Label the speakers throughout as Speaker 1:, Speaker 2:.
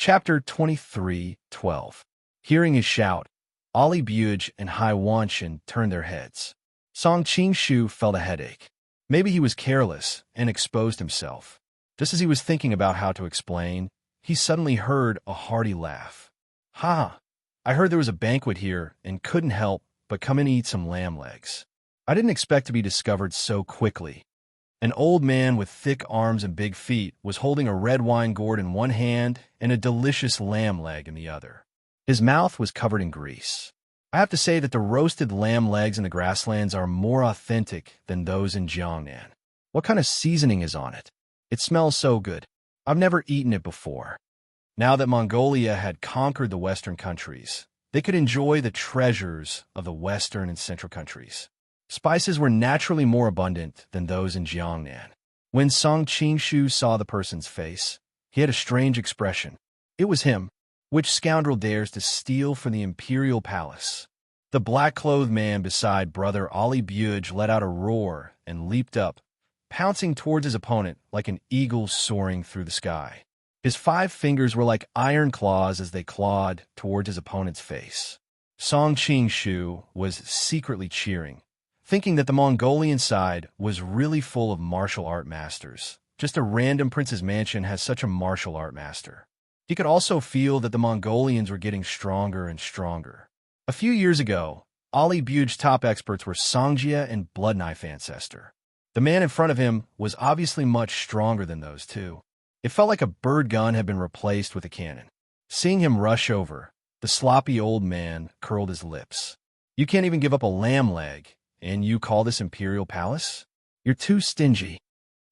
Speaker 1: Chapter 23:12. Hearing his shout, Ali Buj and Hai Wanshan turned their heads. Song Qingshu felt a headache. Maybe he was careless and exposed himself. Just as he was thinking about how to explain, he suddenly heard a hearty laugh. "Ha! I heard there was a banquet here and couldn't help but come and eat some lamb legs. I didn't expect to be discovered so quickly." An old man with thick arms and big feet was holding a red wine gourd in one hand and a delicious lamb leg in the other. His mouth was covered in grease. I have to say that the roasted lamb legs in the grasslands are more authentic than those in Jiangnan. What kind of seasoning is on it? It smells so good. I've never eaten it before. Now that Mongolia had conquered the Western countries, they could enjoy the treasures of the Western and Central countries. Spices were naturally more abundant than those in Jiangnan. When Song Qingshu saw the person's face, he had a strange expression. It was him. Which scoundrel dares to steal from the imperial palace? The black-clothed man beside brother Ali Buj let out a roar and leaped up, pouncing towards his opponent like an eagle soaring through the sky. His 5 fingers were like iron claws as they clawed towards his opponent's face. Song Qingshu was secretly cheering, thinking that the Mongolian side was really full of martial art masters. Just a random prince's mansion has such a martial art master. He could also feel that the Mongolians were getting stronger and stronger. A few years ago, Ali Buj's top experts were Songjia and Bloodknife Ancestor. The man in front of him was obviously much stronger than those two. It felt like a bird gun had been replaced with a cannon. Seeing him rush over, the sloppy old man curled his lips. "You can't even give up a lamb leg, and you call this imperial palace? You're too stingy."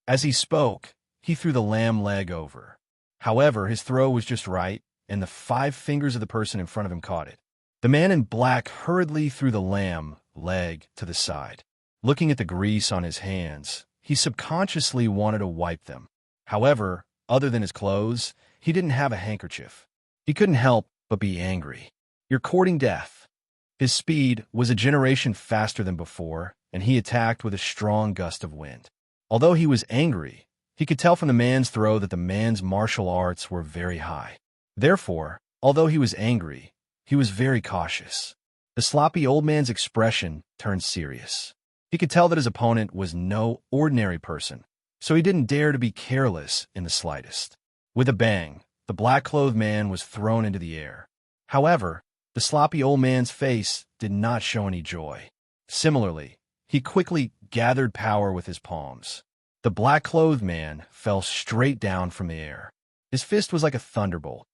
Speaker 1: As he spoke, he threw the lamb leg over. However, his throw was just right, and the 5 fingers of the person in front of him caught it. The man in black hurriedly threw the lamb leg to the side. Looking at the grease on his hands, he subconsciously wanted to wipe them. However, other than his clothes, he didn't have a handkerchief. He couldn't help but be angry. "You're courting death." His speed was a generation faster than before, and he attacked with a strong gust of wind. Although he was angry, he could tell from the man's throw that the man's martial arts were very high. Therefore, although he was angry, he was very cautious. The sloppy old man's expression turned serious. He could tell that his opponent was no ordinary person, so he didn't dare to be careless in the slightest. With a bang, the black-clothed man was thrown into the air. However, the sloppy old man's face did not show any joy. Similarly, he quickly gathered power with his palms. The black-clothed man fell straight down from the air. His fist was like a thunderbolt.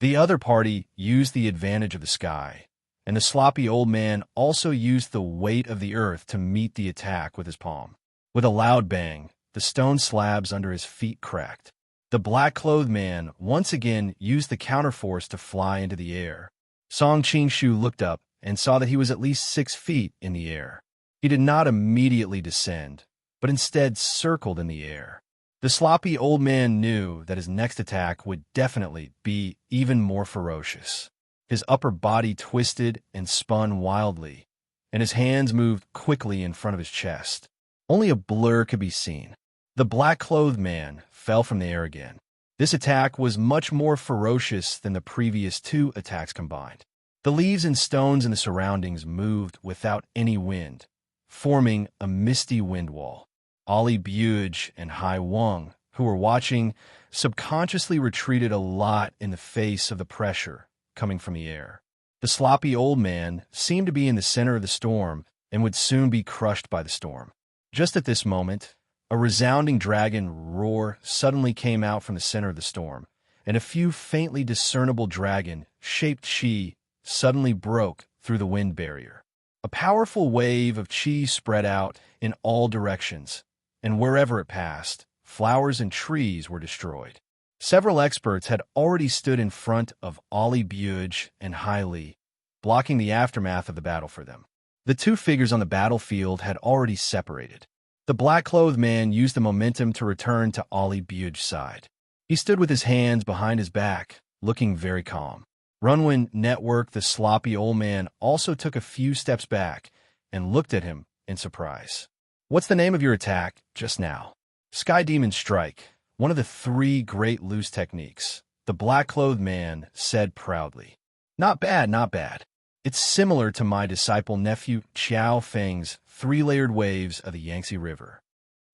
Speaker 1: The other party used the advantage of the sky, and the sloppy old man also used the weight of the earth to meet the attack with his palm. With a loud bang, the stone slabs under his feet cracked. The black-clothed man once again used the counterforce to fly into the air. Song Qingshu looked up and saw that he was at least 6 feet in the air. He did not immediately descend, but instead circled in the air. The sloppy old man knew that his next attack would definitely be even more ferocious. His upper body twisted and spun wildly, and his hands moved quickly in front of his chest. Only a blur could be seen. The black-clothed man fell from the air again. This attack was much more ferocious than the previous 2 attacks combined. The leaves and stones in the surroundings moved without any wind, forming a misty wind wall. Ali Buj and Hai Wang, who were watching, subconsciously retreated a lot in the face of the pressure coming from the air. The sloppy old man seemed to be in the center of the storm and would soon be crushed by the storm. Just at this moment, a resounding dragon roar suddenly came out from the center of the storm, and a few faintly discernible dragon-shaped chi suddenly broke through the wind barrier. A powerful wave of chi spread out in all directions, and wherever it passed, flowers and trees were destroyed. Several experts had already stood in front of Ali Buj and Hai Li, blocking the aftermath of the battle for them. The 2 figures on the battlefield had already separated. The black-clothed man used the momentum to return to Ali Buj's side. He stood with his hands behind his back, looking very calm. Runwin Network, the sloppy old man, also took a few steps back and looked at him in surprise. "What's the name of your attack just now?" "Sky Demon Strike, one of the 3 great loose techniques. the black-clothed man said proudly. Not bad, not bad. It's similar to my disciple nephew Xiao Feng's 3-layered waves of the Yangtze River.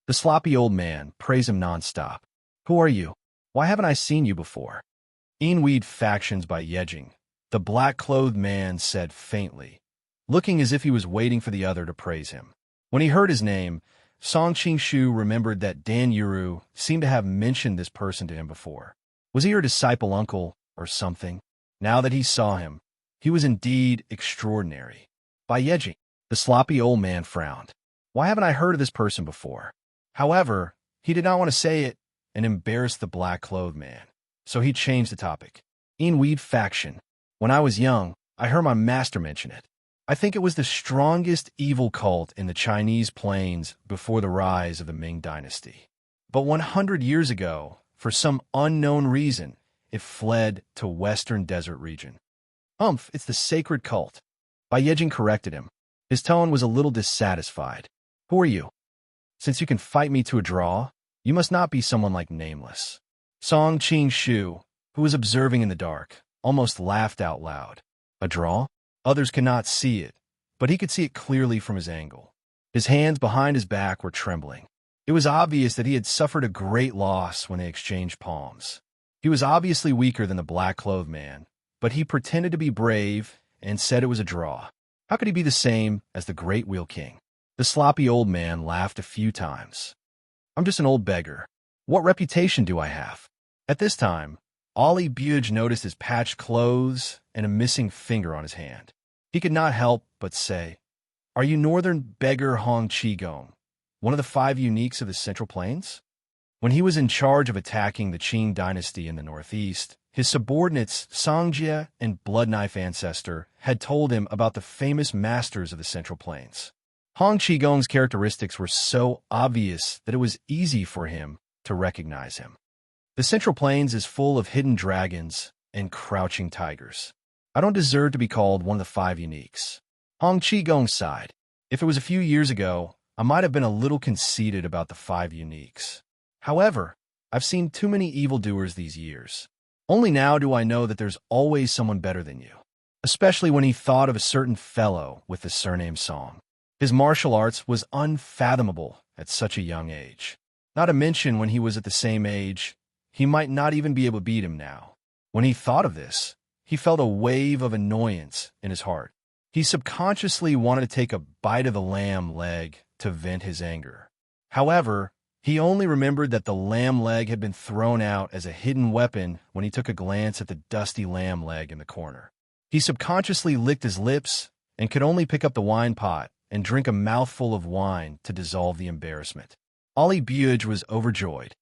Speaker 1: The sloppy old man praised him nonstop. Who are you? Why haven't I seen you before? Weed Factions by Yejing, the black-clothed man said faintly, looking as if he was waiting for the other to praise him. When he heard his name, Song Qingshu remembered that Dan Yuru seemed to have mentioned this person to him before. Was he her disciple uncle or something? Now that he saw him, he was indeed extraordinary. By Yejing, the sloppy old man frowned. Why haven't I heard of this person before? However, he did not want to say it and embarrass the black-clothed man, so he changed the topic. Weed Faction. When I was young, I heard my master mention it. I think it was the strongest evil cult in the Chinese plains before the rise of the Ming Dynasty. But 100 years ago, for some unknown reason, it fled to Western Desert region. It's the sacred cult. Bai Yejing corrected him. His tone was a little dissatisfied. Who are you? Since you can fight me to a draw, you must not be someone like Nameless. Song Qingshu, who was observing in the dark, almost laughed out loud. A draw? Others cannot see it, but he could see it clearly from his angle. His hands behind his back were trembling. It was obvious that he had suffered a great loss when they exchanged palms. He was obviously weaker than the black-clothed man, but he pretended to be brave and said it was a draw. How could he be the same as the Great Wheel King? The sloppy old man laughed a few times. I'm just an old beggar. What reputation do I have? At this time, Ali Buge noticed his patched clothes and a missing finger on his hand. He could not help but say, Are you northern beggar Hong Qigong, one of the 5 uniques of the Central Plains? When he was in charge of attacking the Qing dynasty in the northeast, his subordinates Songjie and Bloodknife Ancestor had told him about the famous masters of the Central Plains. Hong Qigong's characteristics were so obvious that it was easy for him to recognize him. The Central Plains is full of hidden dragons and crouching tigers. I don't deserve to be called one of the 5 uniques. Hong Qigong sighed. If it was a few years ago, I might have been a little conceited about the 5 uniques. However, I've seen too many evildoers these years. Only now do I know that there's always someone better than you, especially when he thought of a certain fellow with the surname Song. His martial arts was unfathomable at such a young age. Not to mention when he was at the same age, he might not even be able to beat him now. When he thought of this, he felt a wave of annoyance in his heart. He subconsciously wanted to take a bite of the lamb leg to vent his anger. However, he only remembered that the lamb leg had been thrown out as a hidden weapon when he took a glance at the dusty lamb leg in the corner. He subconsciously licked his lips and could only pick up the wine pot and drink a mouthful of wine to dissolve the embarrassment. Ali Buge was overjoyed.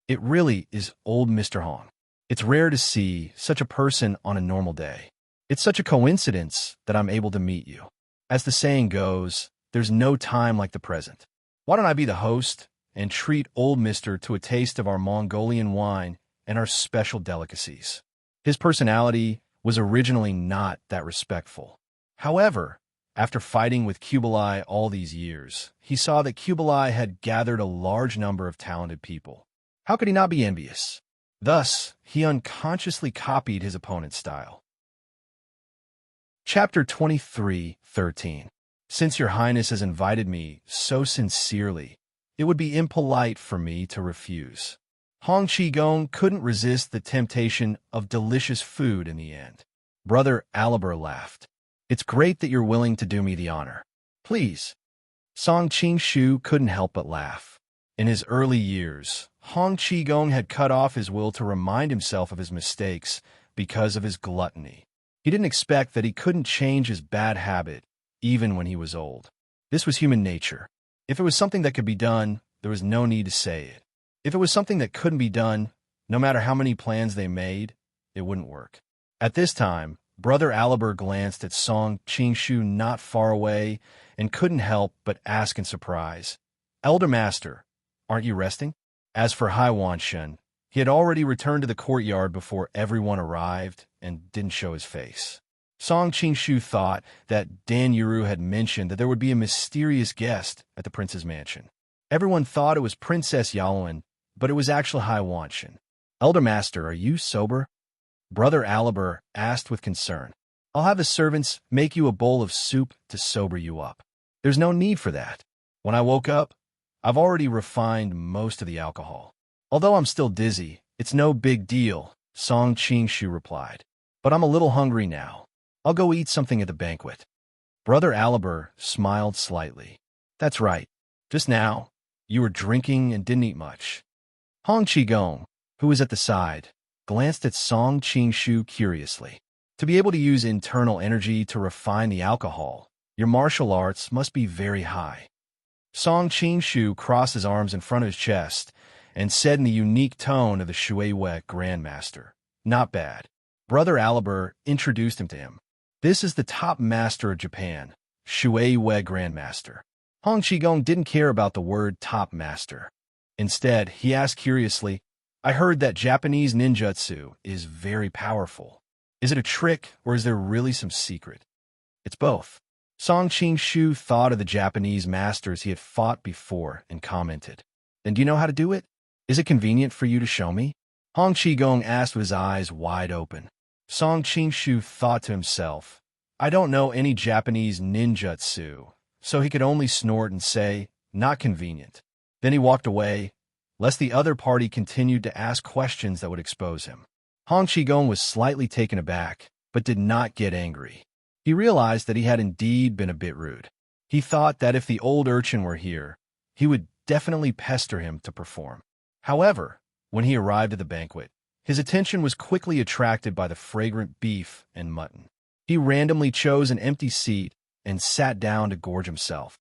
Speaker 1: It really is old Mr. Hong. It's rare to see such a person on a normal day. It's such a coincidence that I'm able to meet you. As the saying goes, there's no time like the present. Why don't I be the host and treat old Mister to a taste of our Mongolian wine and our special delicacies? His personality was originally not that respectful. However, after fighting with Kublai all these years, he saw that Kublai had gathered a large number of talented people. How could he not be envious? Thus, he unconsciously copied his opponent's style. Chapter 23:13. Since your highness has invited me so sincerely, it would be impolite for me to refuse. Hong Qigong couldn't resist the temptation of delicious food in the end. Brother Aliber laughed. It's great that you're willing to do me the honor. Please. Song Qingshu couldn't help but laugh. In his early years, Hong Qigong had cut off his will to remind himself of his mistakes because of his gluttony. He didn't expect that he couldn't change his bad habit, even when he was old. This was human nature. If it was something that could be done, there was no need to say it. If it was something that couldn't be done, no matter how many plans they made, it wouldn't work. At this time, Brother Aliber glanced at Song Qingshu not far away and couldn't help but ask in surprise, Elder Master, aren't you resting? As for Hai Wanshen, he had already returned to the courtyard before everyone arrived and didn't show his face. Song Qingshu thought that Dan Yuru had mentioned that there would be a mysterious guest at the prince's mansion. Everyone thought it was Princess Yalwen, but it was actually Hai Wanshen. Elder Master, are you sober? Brother Aliber asked with concern. I'll have the servants make you a bowl of soup to sober you up. There's no need for that. When I woke up, I've already refined most of the alcohol. Although I'm still dizzy, it's no big deal, Song Qingshu replied. But I'm a little hungry now. I'll go eat something at the banquet. Brother Aliber smiled slightly. That's right. Just now, you were drinking and didn't eat much. Hong Qigong, who was at the side, glanced at Song Qingshu curiously. To be able to use internal energy to refine the alcohol, your martial arts must be very high. Song Qingshu crossed his arms in front of his chest and said in the unique tone of the Shuiwei Grandmaster, Not bad. Brother Aliber introduced him to him. This is the top master of Japan, Shuiwei Grandmaster. Hong Qigong didn't care about the word top master. Instead, he asked curiously, I heard that Japanese ninjutsu is very powerful. Is it a trick, or is there really some secret? It's both. Song Qingshu thought of the Japanese masters he had fought before and commented, Then do you know how to do it? Is it convenient for you to show me? Hong Qigong asked with his eyes wide open. Song Qingshu thought to himself, I don't know any Japanese ninjutsu, so he could only snort and say, Not convenient. Then he walked away, lest the other party continued to ask questions that would expose him. Hong Qigong was slightly taken aback, but did not get angry. He realized that he had indeed been a bit rude. He thought that if the old urchin were here, he would definitely pester him to perform. However, when he arrived at the banquet, his attention was quickly attracted by the fragrant beef and mutton. He randomly chose an empty seat and sat down to gorge himself.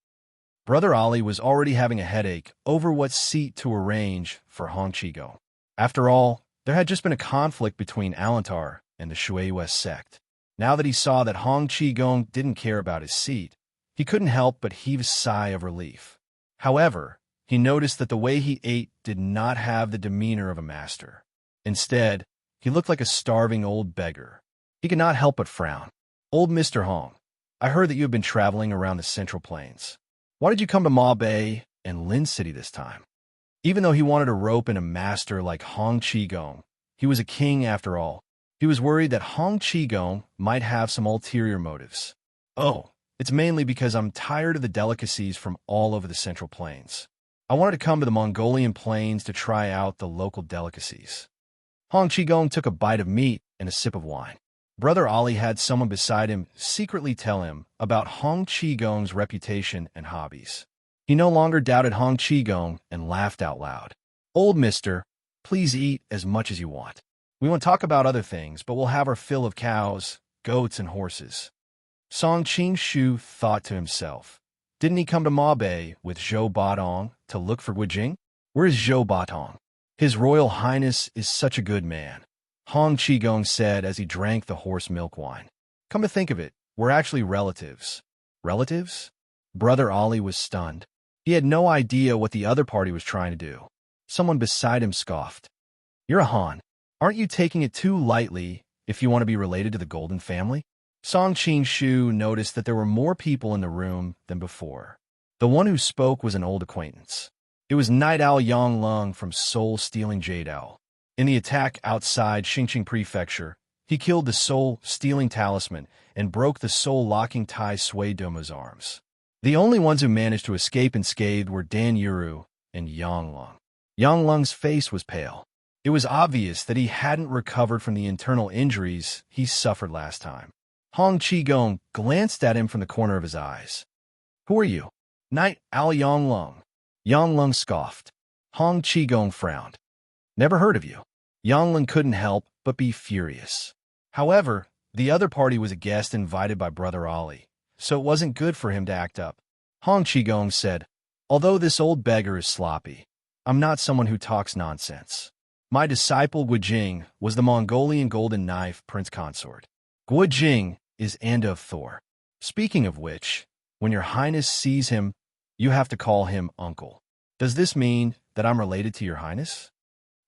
Speaker 1: Brother Ali was already having a headache over what seat to arrange for Hong Qigong. After all, there had just been a conflict between Alantar and the Shuiwei sect. Now that he saw that Hong Qigong didn't care about his seat, he couldn't help but heave a sigh of relief. However, he noticed that the way he ate did not have the demeanor of a master. Instead, he looked like a starving old beggar. He could not help but frown. Old Mr. Hong, I heard that you have been traveling around the Central Plains. Why did you come to Ma Bay and Lin City this time? Even though he wanted to rope in a master like Hong Qigong, he was a king after all. He was worried that Hong Qigong might have some ulterior motives. Oh, it's mainly because I'm tired of the delicacies from all over the Central Plains. I wanted to come to the Mongolian plains to try out the local delicacies. Hong Qigong took a bite of meat and a sip of wine. Brother Ali had someone beside him secretly tell him about Hong Qigong's reputation and hobbies. He no longer doubted Hong Qigong and laughed out loud. Old mister, please eat as much as you want. We won't talk about other things, but we'll have our fill of cows, goats, and horses. Song Qingshu thought to himself, didn't he come to Ma Bay with Zhou Batong to look for Guijing? Where is Zhou Batong? His Royal Highness is such a good man, Hong Qigong said as he drank the horse milk wine. Come to think of it, we're actually relatives. Relatives? Brother Ali was stunned. He had no idea what the other party was trying to do. Someone beside him scoffed. You're a Han. Aren't you taking it too lightly if you want to be related to the Golden family? Song Qingshu noticed that there were more people in the room than before. The one who spoke was an old acquaintance. It was Night Owl Yonglung from Soul-Stealing Jade Owl. In the attack outside Xingqing Prefecture, he killed the Soul-Stealing Talisman and broke the Soul-Locking Tai Sui Domo's arms. The only ones who managed to escape unscathed were Dan Yuru and Yonglung. Yonglung's face was pale. It was obvious that he hadn't recovered from the internal injuries he suffered last time. Hong Qigong glanced at him from the corner of his eyes. Who are you? Night Owl Yonglung. Yonglung scoffed. Hong Qigong frowned. Never heard of you. Yonglung couldn't help but be furious. However, the other party was a guest invited by Brother Ali, so it wasn't good for him to act up. Hong Qigong said, although this old beggar is sloppy, I'm not someone who talks nonsense. My disciple Guijing was the Mongolian Golden Knife Prince Consort. Guijing is Anda of Thor. Speaking of which, when your highness sees him, you have to call him uncle. Does this mean that I'm related to your highness?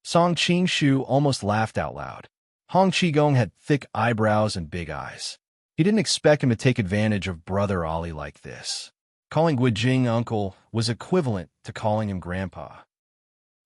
Speaker 1: Song Qingshu almost laughed out loud. Hong Qigong had thick eyebrows and big eyes. He didn't expect him to take advantage of Brother Ali like this. Calling Guijing uncle was equivalent to calling him grandpa.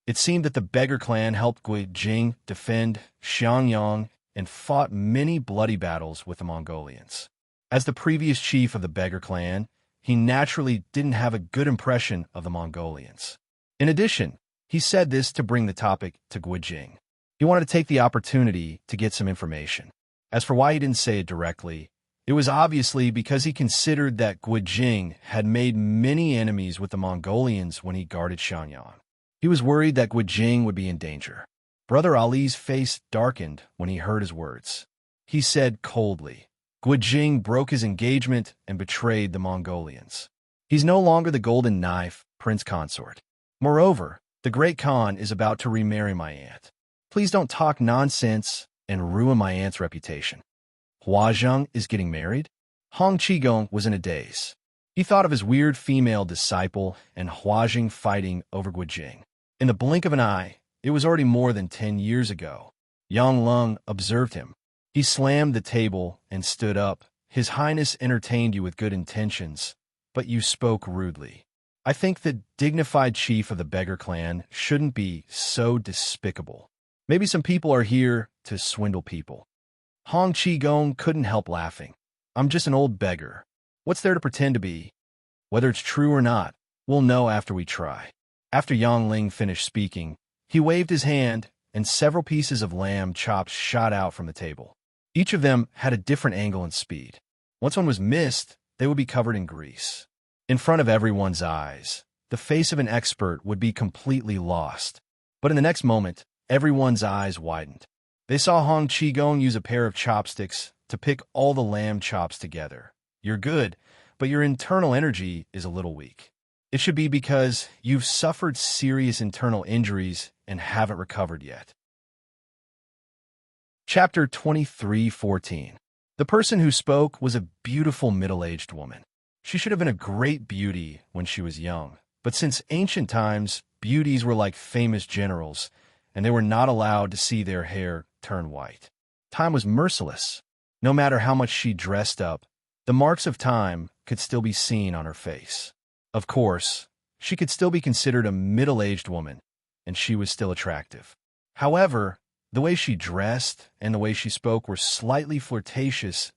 Speaker 1: It seemed that the beggar clan helped Guijing defend Xiangyang and fought many bloody battles with the Mongolians. As the previous chief of the beggar clan, he naturally didn't have a good impression of the Mongolians. In addition, he said this to bring the topic to Guijing. He wanted to take the opportunity to get some information. As for why he didn't say it directly, it was obviously because he considered that Guijing had made many enemies with the Mongolians when he guarded Shenyang. He was worried that Guijing would be in danger. Brother Ali's face darkened when he heard his words. He said coldly, Guijing broke his engagement and betrayed the Mongolians. He's no longer the Golden Knife Prince Consort. Moreover, the Great Khan is about to remarry my aunt. Please don't talk nonsense and ruin my aunt's reputation. Huazheng is getting married? Hong Qigong was in a daze. He thought of his weird female disciple and Huazheng fighting over Guijing. In the blink of an eye, it was already more than 10 years ago. Yang Lung observed him. He slammed the table and stood up. His Highness entertained you with good intentions, but you spoke rudely. I think the dignified chief of the beggar clan shouldn't be so despicable. Maybe some people are here to swindle people. Hong Qigong couldn't help laughing. I'm just an old beggar. What's there to pretend to be? Whether it's true or not, we'll know after we try. After Yang Ling finished speaking, he waved his hand, and several pieces of lamb chops shot out from the table. Each of them had a different angle and speed. Once one was missed, they would be covered in grease. In front of everyone's eyes, the face of an expert would be completely lost. But in the next moment, everyone's eyes widened. They saw Hong Qigong use a pair of chopsticks to pick all the lamb chops together. You're good, but your internal energy is a little weak. It should be because you've suffered serious internal injuries and haven't recovered yet. Chapter 23:14. The person who spoke was a beautiful middle-aged woman. She should have been a great beauty when she was young, but since ancient times, beauties were like famous generals, and they were not allowed to see their hair turn white. Time was merciless. No matter how much she dressed up, the marks of time could still be seen on her face. Of course, she could still be considered a middle-aged woman, and she was still attractive. However, the way she dressed and the way she spoke were slightly flirtatious.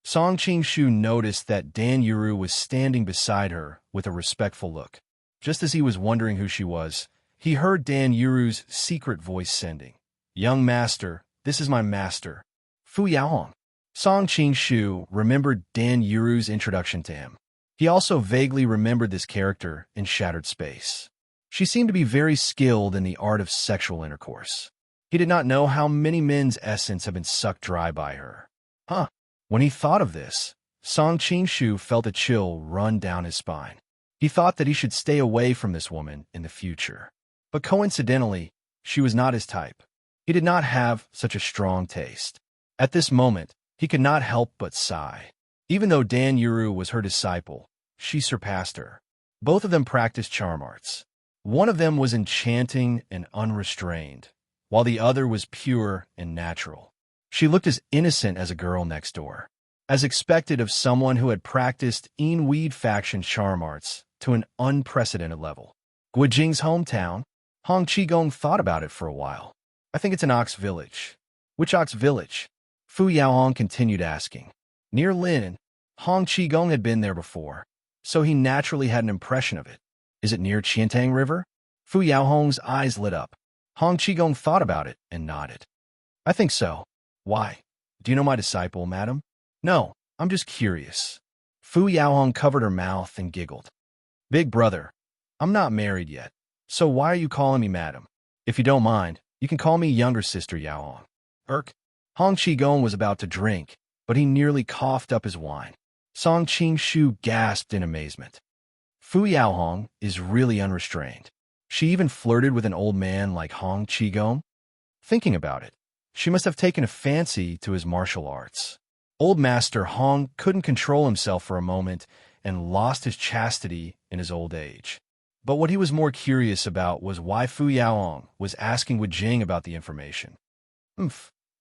Speaker 1: Song Qingshu noticed that Dan Yuru was standing beside her with a respectful look. Just as he was wondering who she was, he heard Dan Yuru's secret voice sending, Young master, this is my master, Fu Yaohong. Song Qingshu remembered Dan Yuru's introduction to him. He also vaguely remembered this character in Shattered Space. She seemed to be very skilled in the art of sexual intercourse. He did not know how many men's essence had been sucked dry by her. When he thought of this, Song Qingshu felt a chill run down his spine. He thought that he should stay away from this woman in the future. But coincidentally, she was not his type. He did not have such a strong taste. At this moment, he could not help but sigh. Even though Dan Yuru was her disciple, she surpassed her. Both of them practiced charm arts. One of them was enchanting and unrestrained, while the other was pure and natural. She looked as innocent as a girl next door, as expected of someone who had practiced Weed faction charm arts to an unprecedented level. Guijing's hometown? Hong Qigong thought about it for a while. I think it's an ox village. Which ox village? Fu Yaohong continued asking. Near Lin, Hong Qigong had been there before, so he naturally had an impression of it. Is it near Qiantang River? Fu Yaohong's eyes lit up. Hong Qigong thought about it and nodded. I think so. Why? Do you know my disciple, madam? No, I'm just curious. Fu Yaohong covered her mouth and giggled. Big brother, I'm not married yet, so why are you calling me madam? If you don't mind, you can call me younger sister Yaohong. Hong Qigong was about to drink, but he nearly coughed up his wine. Song Qingshu gasped in amazement. Fu Yaohong is really unrestrained. She even flirted with an old man like Hong Qigong. Thinking about it, she must have taken a fancy to his martial arts. Old Master Hong couldn't control himself for a moment and lost his chastity in his old age. But what he was more curious about was why Fu Yaohong was asking Guijing about the information.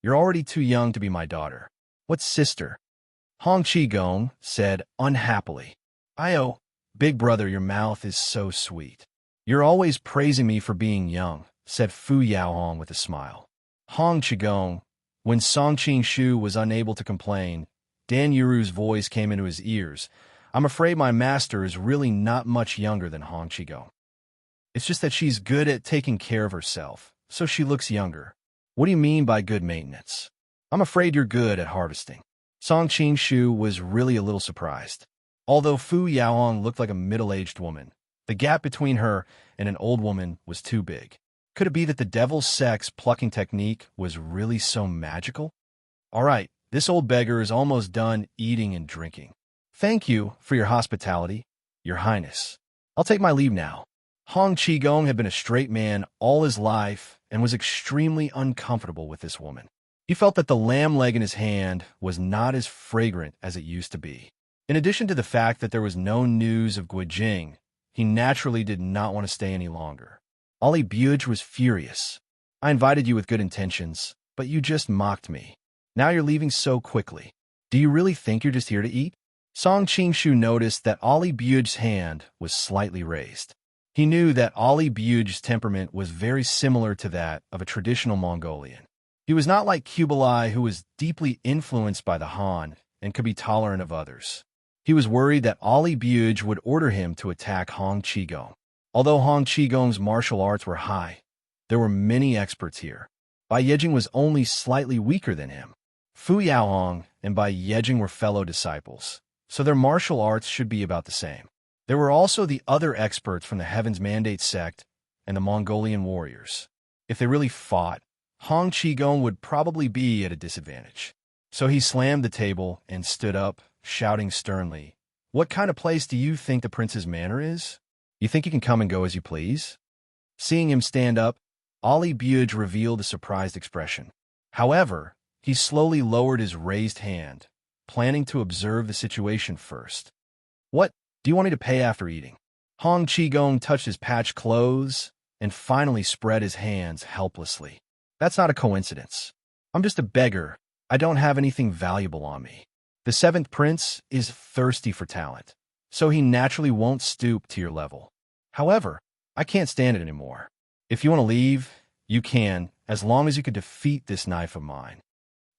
Speaker 1: You're already too young to be my daughter. What sister? Hong Qigong said unhappily. Big brother, your mouth is so sweet. You're always praising me for being young, said Fu Yaohong with a smile. Hong Qigong When Song Qing-shu was unable to complain, Dan Yuru's voice came into his ears. I'm afraid my master is really not much younger than Hong Qigong. It's just that she's good at taking care of herself, so she looks younger. What do you mean by good maintenance? I'm afraid you're good at harvesting. Song Qing-shu was really a little surprised. Although Fu Yaohong looked like a middle-aged woman, the gap between her and an old woman was too big. Could it be that the devil's sex plucking technique was really so magical? All right, this old beggar is almost done eating and drinking. Thank you for your hospitality, Your Highness. I'll take my leave now. Hong Qigong had been a straight man all his life and was extremely uncomfortable with this woman. He felt that the lamb leg in his hand was not as fragrant as it used to be. In addition to the fact that there was no news of Guijing, he naturally did not want to stay any longer. Ollie Buge was furious. I invited you with good intentions, but you just mocked me. Now you're leaving so quickly. Do you really think you're just here to eat? Song Qing-shu noticed that Ollie Buge's hand was slightly raised. He knew that Ollie Buge's temperament was very similar to that of a traditional Mongolian. He was not like Kublai, who was deeply influenced by the Han and could be tolerant of others. He was worried that Ollie Buge would order him to attack Hong Qigong. Although Hong Qigong's martial arts were high, there were many experts here. Bai Yejing was only slightly weaker than him. Fu Yaohong and Bai Yejing were fellow disciples, so their martial arts should be about the same. There were also the other experts from the Heaven's Mandate sect and the Mongolian warriors. If they really fought, Hong Qigong would probably be at a disadvantage. So he slammed the table and stood up, shouting sternly, "What kind of place do you think the prince's manor is? You think you can come and go as you please?" Seeing him stand up, Ollie Buge revealed a surprised expression. However, he slowly lowered his raised hand, planning to observe the situation first. "What do you want me to pay after eating?" Hong Qigong touched his patched clothes and finally spread his hands helplessly. "That's not a coincidence. I'm just a beggar. I don't have anything valuable on me. The seventh prince is thirsty for talent, so he naturally won't stoop to your level. However, I can't stand it anymore. If you want to leave, you can, as long as you could defeat this knife of mine."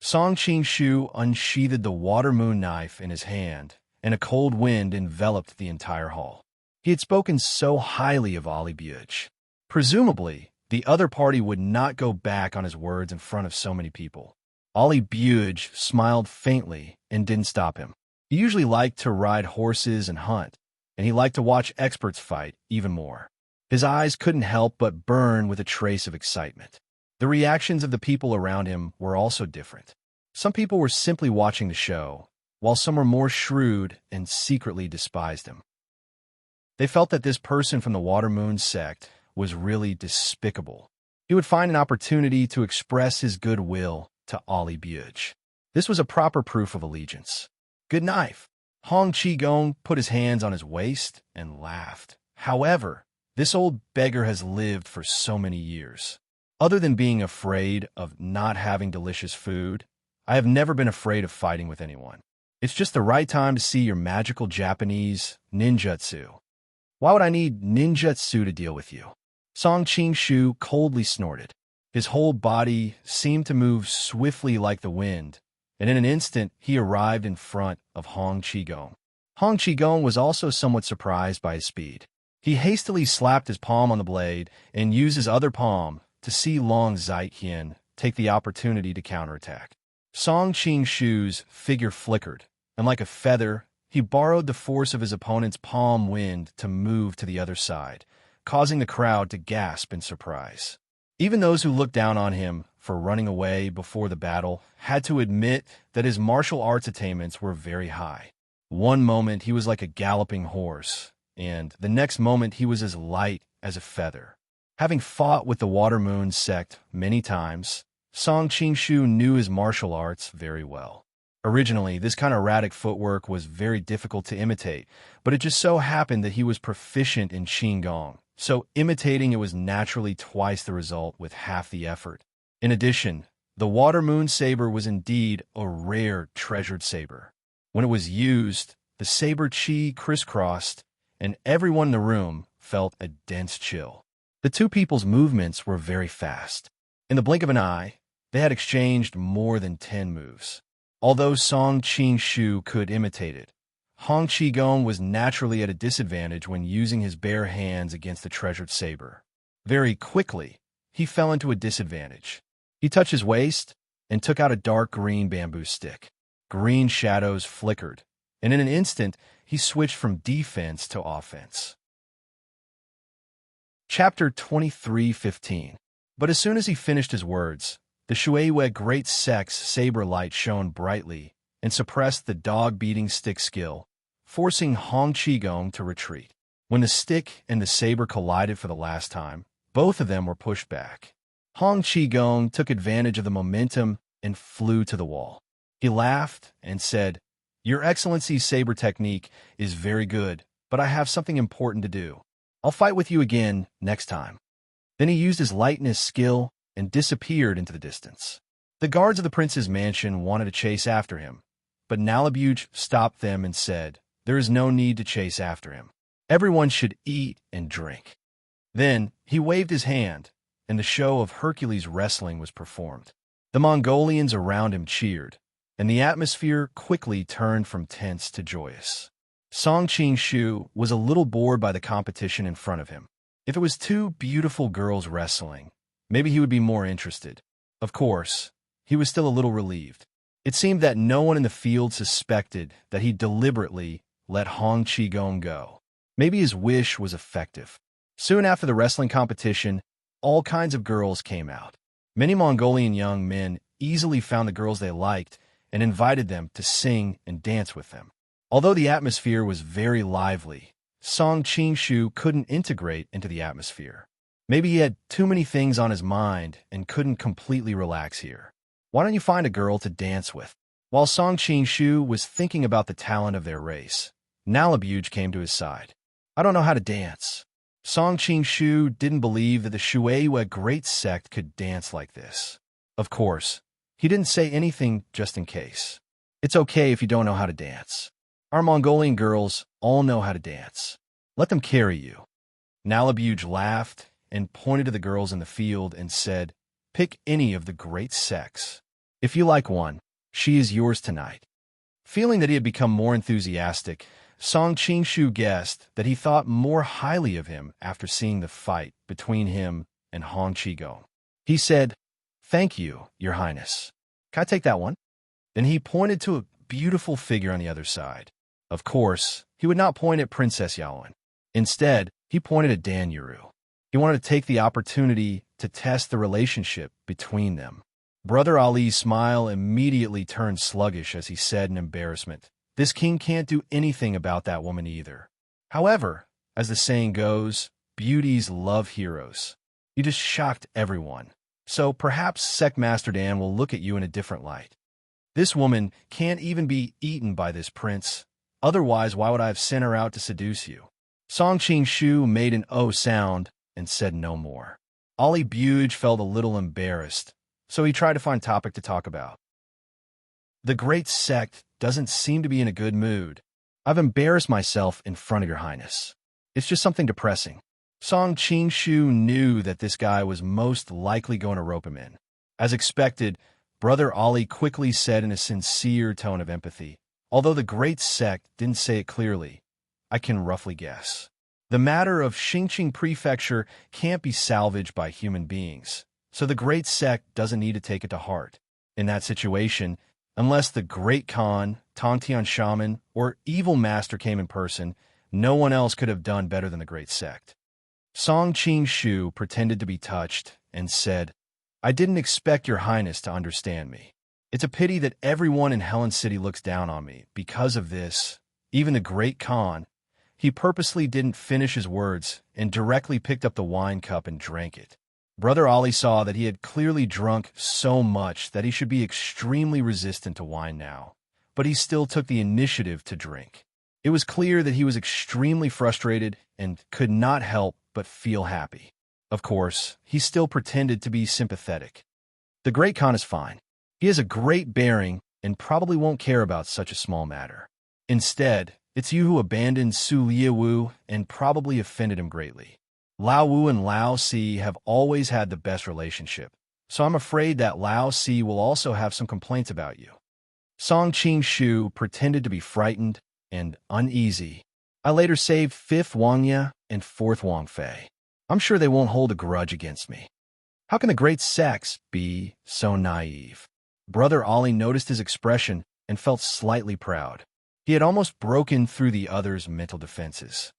Speaker 1: Song Qing-shu unsheathed the water moon knife in his hand, and a cold wind enveloped the entire hall. He had spoken so highly of Ollie Buge. Presumably, the other party would not go back on his words in front of so many people. Ollie Buge smiled faintly and didn't stop him. He usually liked to ride horses and hunt, and he liked to watch experts fight even more. His eyes couldn't help but burn with a trace of excitement. The reactions of the people around him were also different. Some people were simply watching the show, while some were more shrewd and secretly despised him. They felt that this person from the Water Moon sect was really despicable. He would find an opportunity to express his goodwill to Ollie Buge. This was a proper proof of allegiance. "Good knife." Hong Qigong put his hands on his waist and laughed. "However, this old beggar has lived for so many years. Other than being afraid of not having delicious food, I have never been afraid of fighting with anyone. It's just the right time to see your magical Japanese ninjutsu. Why would I need ninjutsu to deal with you?" Song Qing-shu coldly snorted. His whole body seemed to move swiftly like the wind, and in an instant he arrived in front of Hong Qigong. Hong Qigong was also somewhat surprised by his speed. He hastily slapped his palm on the blade and used his other palm to see Long Zaiqian take the opportunity to counterattack. Song Qing-shu's figure flickered, and like a feather, he borrowed the force of his opponent's palm wind to move to the other side, causing the crowd to gasp in surprise. Even those who looked down on him for running away before the battle had to admit that his martial arts attainments were very high. One moment he was like a galloping horse, and the next moment he was as light as a feather. Having fought with the Water Moon sect many times, Song Qing-shu knew his martial arts very well. Originally, this kind of erratic footwork was very difficult to imitate, but it just so happened that he was proficient in Qigong, so imitating it was naturally twice the result with half the effort. In addition, the Water Moon saber was indeed a rare, treasured saber. When it was used, the saber chi crisscrossed, and everyone in the room felt a dense chill. The two people's movements were very fast. In the blink of an eye, They had exchanged more than 10 moves. Although Song Qing-shu could imitate it, Hong Qigong was naturally at a disadvantage when using his bare hands against the treasured saber. Very quickly, he fell into a disadvantage. He touched his waist and took out a dark green bamboo stick. Green shadows flickered, and in an instant, he switched from defense to offense. Chapter 23:15. But as soon as he finished his words, the Shueiyue Great Sect's saber light shone brightly and suppressed the dog-beating stick skill, forcing Hong Qigong to retreat. When the stick and the saber collided for the last time, both of them were pushed back. Hong Qigong took advantage of the momentum and flew to the wall. He laughed and said, "Your Excellency's saber technique is very good, but I have something important to do. I'll fight with you again next time." Then he used his lightness skill and disappeared into the distance. The guards of the prince's mansion wanted to chase after him, but Nalabuge stopped them and said, "There is no need to chase after him. Everyone should eat and drink." Then he waved his hand, and the show of Hercules wrestling was performed. The Mongolians around him cheered, and the atmosphere quickly turned from tense to joyous. Song Qing-shu was a little bored by the competition in front of him. If it was two beautiful girls wrestling, maybe he would be more interested. Of course, he was still a little relieved. It seemed that no one in the field suspected that he deliberately let Hong Qigong go. Maybe his wish was effective. Soon after the wrestling competition, all kinds of girls came out. Many Mongolian young men easily found the girls they liked and invited them to sing and dance with them. Although the atmosphere was very lively, Song Qing-shu couldn't integrate into the atmosphere. Maybe he had too many things on his mind and couldn't completely relax here. Why don't you find a girl to dance with? While Song Qing-shu was thinking about the talent of their race, Nalabuge came to his side. "I don't know how to dance." Song Qing-shu didn't believe that the Shueiyue Great Sect could dance like this. Of course, he didn't say anything just in case. "It's okay if you don't know how to dance. Our Mongolian girls all know how to dance. Let them carry you." Nalabuge laughed and pointed to the girls in the field and said, "Pick any of the great sects. If you like one, she is yours tonight." Feeling that he had become more enthusiastic, Song Qing-shu guessed that he thought more highly of him after seeing the fight between him and Hong Qigong. He said, "Thank you, Your Highness. Can I take that one?" Then he pointed to a beautiful figure on the other side. Of course, he would not point at Princess Yaowen. Instead, he pointed at Dan Yuru. He wanted to take the opportunity to test the relationship between them. Brother Ali's smile immediately turned sluggish as he said in embarrassment, "This king can't do anything about that woman either." However, as the saying goes, beauties love heroes. You just shocked everyone. So perhaps Sect Master Dan will look at you in a different light. This woman can't even be eaten by this prince. Otherwise, why would I have sent her out to seduce you? Song Qing-shu made an "oh" sound and said no more. Ali Buge felt a little embarrassed, so he tried to find topic to talk about. "The Great Sect doesn't seem to be in a good mood. I've embarrassed myself in front of Your Highness. It's just something depressing." Song Qing-shu knew that this guy was most likely going to rope him in. As expected, Brother Ali quickly said in a sincere tone of empathy, although the Great Sect didn't say it clearly, "I can roughly guess. The matter of Xingqing Prefecture can't be salvaged by human beings, so the Great Sect doesn't need to take it to heart. In that situation, unless the Great Khan, Tongtian Shaman, or Evil Master came in person, no one else could have done better than the Great Sect." Song Qing-shu pretended to be touched and said, "I didn't expect Your Highness to understand me. It's a pity that everyone in Helen City looks down on me because of this. Even the Great Khan." He purposely didn't finish his words and directly picked up the wine cup and drank it. Brother Ali saw that he had clearly drunk so much that he should be extremely resistant to wine now, but he still took the initiative to drink. It was clear that he was extremely frustrated and could not help but feel happy. Of course, he still pretended to be sympathetic. "The Great Khan is fine. He has a great bearing and probably won't care about such a small matter. Instead, it's you who abandoned Su Liewu and probably offended him greatly. Lao Wu and Lao Si have always had the best relationship, so I'm afraid that Lao Si will also have some complaints about you. Song Qing-shu pretended to be frightened and uneasy. I later saved 5th Wangya and 4th Wang Fei. I'm sure they won't hold a grudge against me. How can the great sex be so naive? Brother Ollie noticed his expression and felt slightly proud. He had almost broken through the other's mental defenses.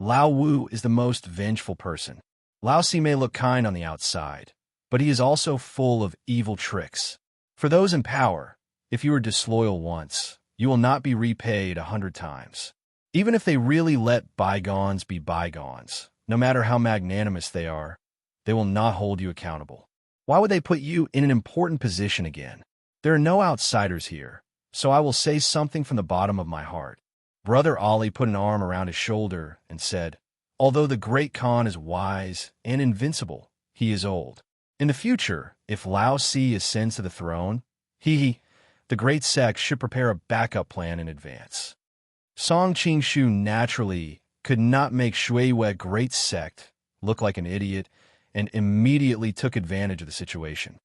Speaker 1: Lao Wu is the most vengeful person. Lao Si may look kind on the outside, but he is also full of evil tricks. For those in power, if you are disloyal once, you will not be repaid 100 times. Even if they really let bygones be bygones, no matter how magnanimous they are, they will not hold you accountable. Why would they put you in an important position again? There are no outsiders here, so I will say something from the bottom of my heart. Brother Ollie put an arm around his shoulder and said, although the great Khan is wise and invincible, he is old. In the future, if Lao Si ascends to the throne, the great sect, should prepare a backup plan in advance. Song Qing-shu naturally could not make Shuiwei great sect look like an idiot and immediately took advantage of the situation.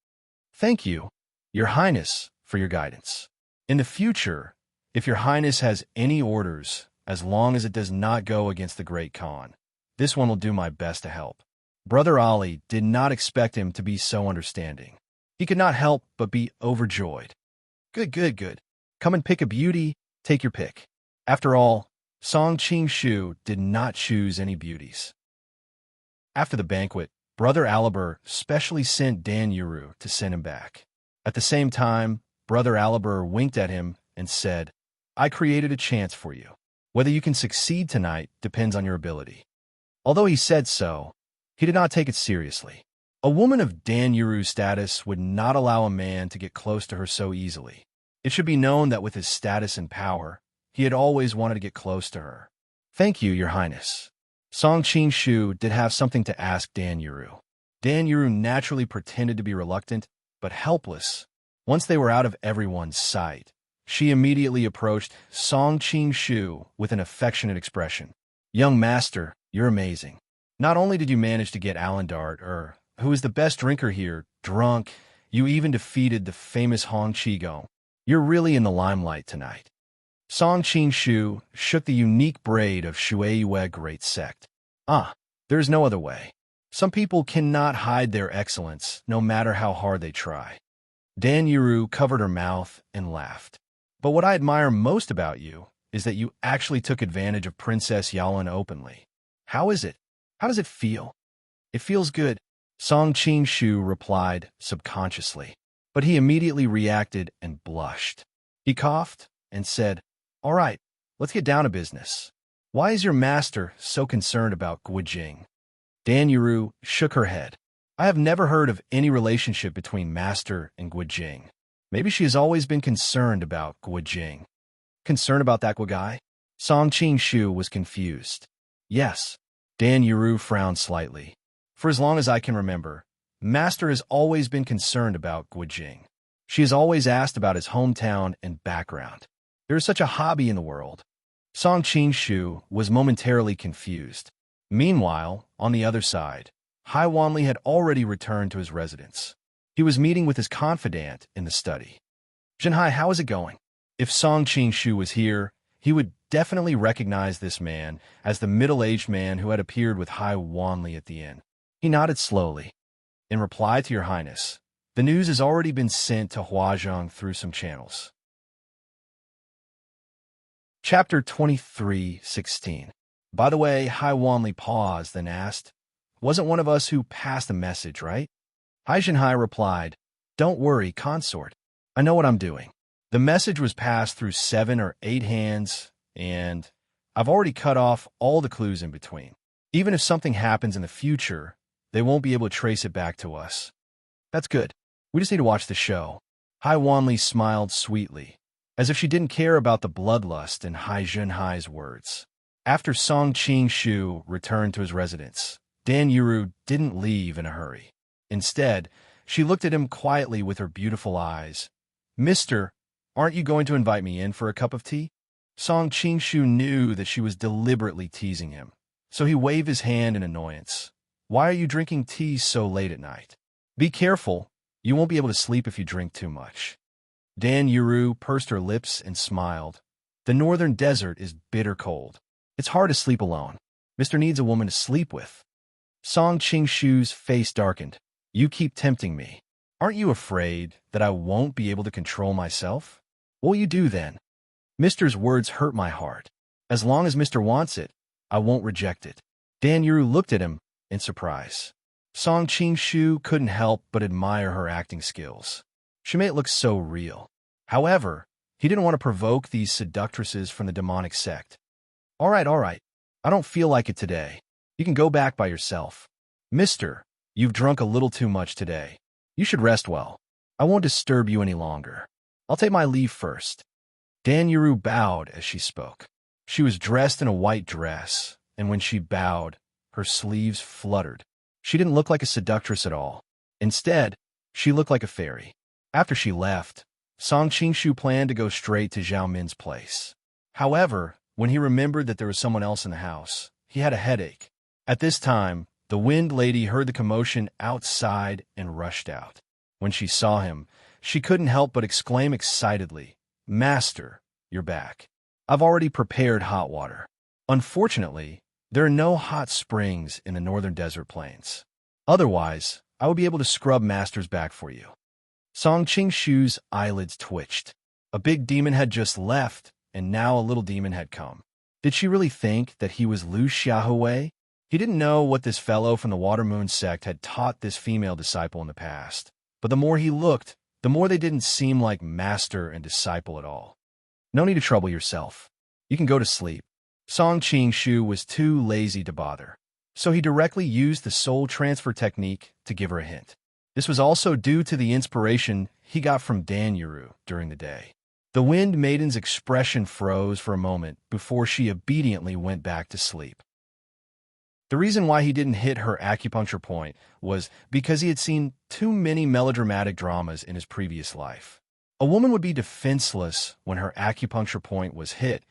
Speaker 1: Thank you, Your Highness, for your guidance. In the future, if Your Highness has any orders, as long as it does not go against the Great Khan, this one will do my best to help. Brother Ollie did not expect him to be so understanding. He could not help but be overjoyed. Good. Come and pick a beauty, take your pick. After all, Song Qing-shu did not choose any beauties. After the banquet, Brother Aliber specially sent Dan Yuru to send him back. At the same time, Brother Aliber winked at him and said, I created a chance for you. Whether you can succeed tonight depends on your ability. Although he said so, he did not take it seriously. A woman of Dan Yuru's status would not allow a man to get close to her so easily. It should be known that with his status and power, he had always wanted to get close to her. Thank you, Your Highness. Song Qing-shu did have something to ask Dan Yuru. Dan Yuru naturally pretended to be reluctant, but helpless. Once they were out of everyone's sight, she immediately approached Song Qing-shu with an affectionate expression. Young master, you're amazing. Not only did you manage to get Alandart, who is the best drinker here, drunk, you even defeated the famous Hong Qigong. You're really in the limelight tonight. Song Qing-shu shook the unique braid of Shuiwei Great Sect. There is no other way. Some people cannot hide their excellence, no matter how hard they try. Dan Yuru covered her mouth and laughed. But what I admire most about you is that you actually took advantage of Princess Yalan openly. How is it? How does it feel? It feels good, Song Qing-shu replied subconsciously. But he immediately reacted and blushed. He coughed and said, All right, let's get down to business. Why is your master so concerned about Guijing? Dan Yuru shook her head. I have never heard of any relationship between master and Guijing. Maybe she has always been concerned about Guijing. Concerned about that guy? Song Qing-shu was confused. Yes. Dan Yuru frowned slightly. For as long as I can remember, Master has always been concerned about Guijing. She has always asked about his hometown and background. There is such a hobby in the world. Song Qing-shu was momentarily confused. Meanwhile, on the other side, Hai Wanli had already returned to his residence. He was meeting with his confidant in the study. Zhenhai, how is it going? If Song Qing-shu was here, he would definitely recognize this man as the middle-aged man who had appeared with Hai Wanli at the inn. He nodded slowly. In reply to Your Highness, the news has already been sent to Huazhong through some channels. Chapter 23:16. By the way, Hai Wanli paused, then asked, Wasn't one of us who passed the message, right? Hai Zhenhai replied, Don't worry, consort. I know what I'm doing. The message was passed through 7 or 8 hands, and I've already cut off all the clues in between. Even if something happens in the future, they won't be able to trace it back to us. That's good. We just need to watch the show. Hai Wanli smiled sweetly, as if she didn't care about the bloodlust in Hai Zhenhai's words. After Song Qing-shu returned to his residence, Dan Yuru didn't leave in a hurry. Instead, she looked at him quietly with her beautiful eyes. Mister, aren't you going to invite me in for a cup of tea? Song Qing-shu knew that she was deliberately teasing him, so he waved his hand in annoyance. Why are you drinking tea so late at night? Be careful, You won't be able to sleep if you drink too much. Dan Yuru pursed her lips and smiled. The northern desert is bitter cold. It's hard to sleep alone. Mr. needs a woman to sleep with. Song Qingshu's face darkened. You keep tempting me. Aren't you afraid that I won't be able to control myself? What will you do then? Mr.'s words hurt my heart. As long as Mr. wants it, I won't reject it. Dan Yuru looked at him in surprise. Song Qingshu couldn't help but admire her acting skills. She made it look so real. However, he didn't want to provoke these seductresses from the demonic sect. All right. I don't feel like it today. You can go back by yourself. Mister, you've drunk a little too much today. You should rest well. I won't disturb you any longer. I'll take my leave first. Dan Yuru bowed as she spoke. She was dressed in a white dress, and when she bowed, her sleeves fluttered. She didn't look like a seductress at all. Instead, she looked like a fairy. After she left, Song Qingshu planned to go straight to Zhao Min's place. However, when he remembered that there was someone else in the house, he had a headache. At this time, the Wind Lady heard the commotion outside and rushed out. When she saw him, she couldn't help but exclaim excitedly, Master, you're back. I've already prepared hot water. Unfortunately, there are no hot springs in the northern desert plains. Otherwise, I would be able to scrub Master's back for you. Song Qingshu's eyelids twitched. A big demon had just left, and now a little demon had come. Did she really think that he was Lu Xiaohui? He didn't know what this fellow from the Water Moon sect had taught this female disciple in the past. But the more he looked, the more they didn't seem like master and disciple at all. No need to trouble yourself. You can go to sleep. Song Qingshu was too lazy to bother, so he directly used the soul transfer technique to give her a hint. This was also due to the inspiration he got from Dan Yuru during the day. The Wind Maiden's expression froze for a moment before she obediently went back to sleep. The reason why he didn't hit her acupuncture point was because he had seen too many melodramatic dramas in his previous life. A woman would be defenseless when her acupuncture point was hit,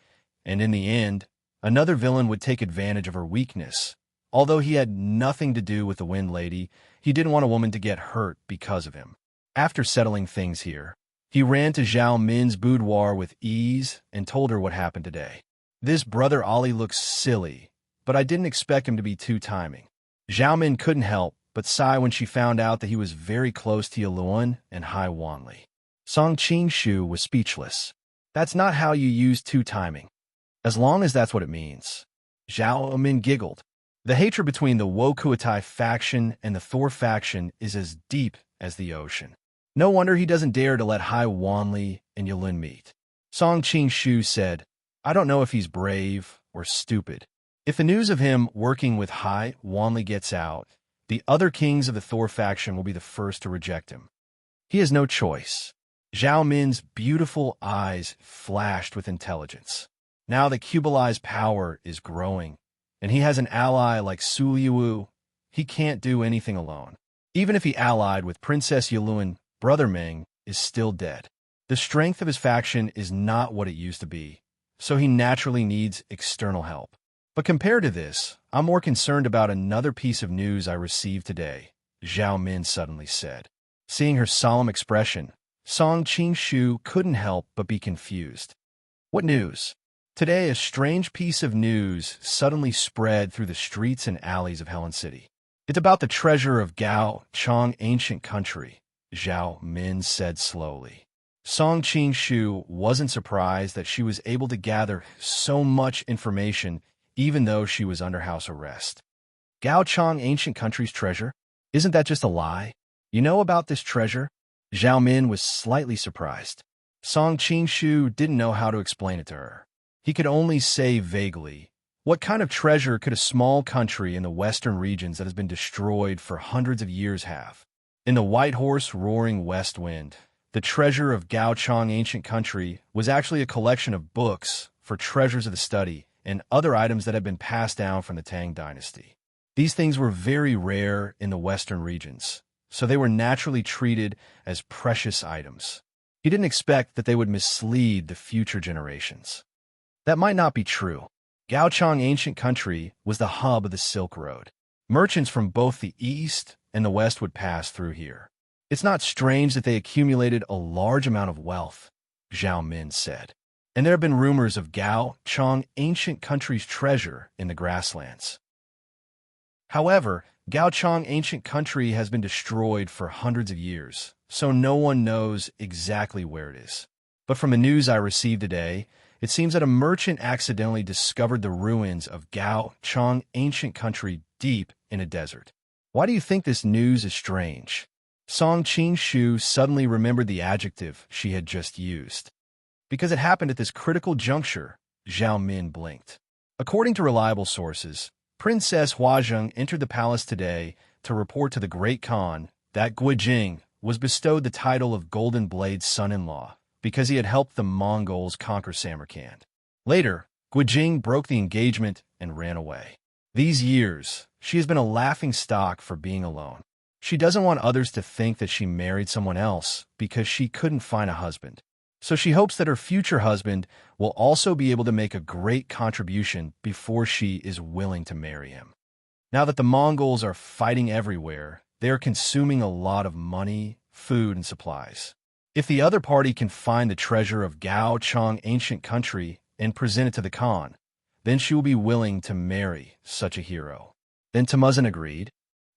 Speaker 1: and in the end, another villain would take advantage of her weakness. Although he had nothing to do with the Wind Lady, he didn't want a woman to get hurt because of him. After settling things here, he ran to Zhao Min's boudoir with ease and told her what happened today. This brother Ollie looks silly, but I didn't expect him to be too timing. Zhao Min couldn't help but sigh when she found out that he was very close to Yaluan and Hai Wanli. Song Qingshu was speechless. That's not how you use two timing. As long as that's what it means. Zhao Min giggled. The hatred between the Wokuatai faction and the Thor faction is as deep as the ocean. No wonder he doesn't dare to let Hai Wanli and Yulin meet. Song Qingshu said, I don't know if he's brave or stupid. If the news of him working with Hai Wanli gets out, the other kings of the Thor faction will be the first to reject him. He has no choice. Zhao Min's beautiful eyes flashed with intelligence. Now that Kublai's power is growing, and he has an ally like Su Liuwu, he can't do anything alone. Even if he allied with Princess Yulun, Brother Ming is still dead. The strength of his faction is not what it used to be, so he naturally needs external help. But compared to this, I'm more concerned about another piece of news I received today, Zhao Min suddenly said. Seeing her solemn expression, Song Qingshu couldn't help but be confused. What news? Today, a strange piece of news suddenly spread through the streets and alleys of Helen City. It's about the treasure of Gao Chang ancient country, Zhao Min said slowly. Song Qingshu wasn't surprised that she was able to gather so much information even though she was under house arrest. Gao Chang ancient country's treasure? Isn't that just a lie? You know about this treasure? Zhao Min was slightly surprised. Song Qingshu didn't know how to explain it to her. He could only say vaguely, what kind of treasure could a small country in the western regions that has been destroyed for hundreds of years have? In the White Horse roaring west wind, the treasure of Gao Chang ancient country was actually a collection of books for treasures of the study and other items that had been passed down from the Tang dynasty. These things were very rare in the western regions, so they were naturally treated as precious items. He didn't expect that they would mislead the future generations. That might not be true. Gaochang ancient country was the hub of the Silk Road. Merchants from both the east and the west would pass through here. It's not strange that they accumulated a large amount of wealth, Zhao Min said. And there have been rumors of Gao Chang ancient country's treasure in the grasslands. However, Gao Chang ancient country has been destroyed for hundreds of years, so no one knows exactly where it is. But from the news I received today, it seems that a merchant accidentally discovered the ruins of Gao Chang ancient country deep in a desert. Why do you think this news is strange? Song Qing-shu suddenly remembered the adjective she had just used. Because it happened at this critical juncture, Zhao Min blinked. According to reliable sources, Princess Huazheng entered the palace today to report to the Great Khan that Guijing was bestowed the title of Golden Blade's son-in-law because he had helped the Mongols conquer Samarkand. Later, Guijing broke the engagement and ran away. These years, she has been a laughingstock for being alone. She doesn't want others to think that she married someone else because she couldn't find a husband. So she hopes that her future husband will also be able to make a great contribution before she is willing to marry him. Now that the Mongols are fighting everywhere, they are consuming a lot of money, food, and supplies. If the other party can find the treasure of Gao Chang ancient country and present it to the Khan, then she will be willing to marry such a hero. Then Temujin agreed.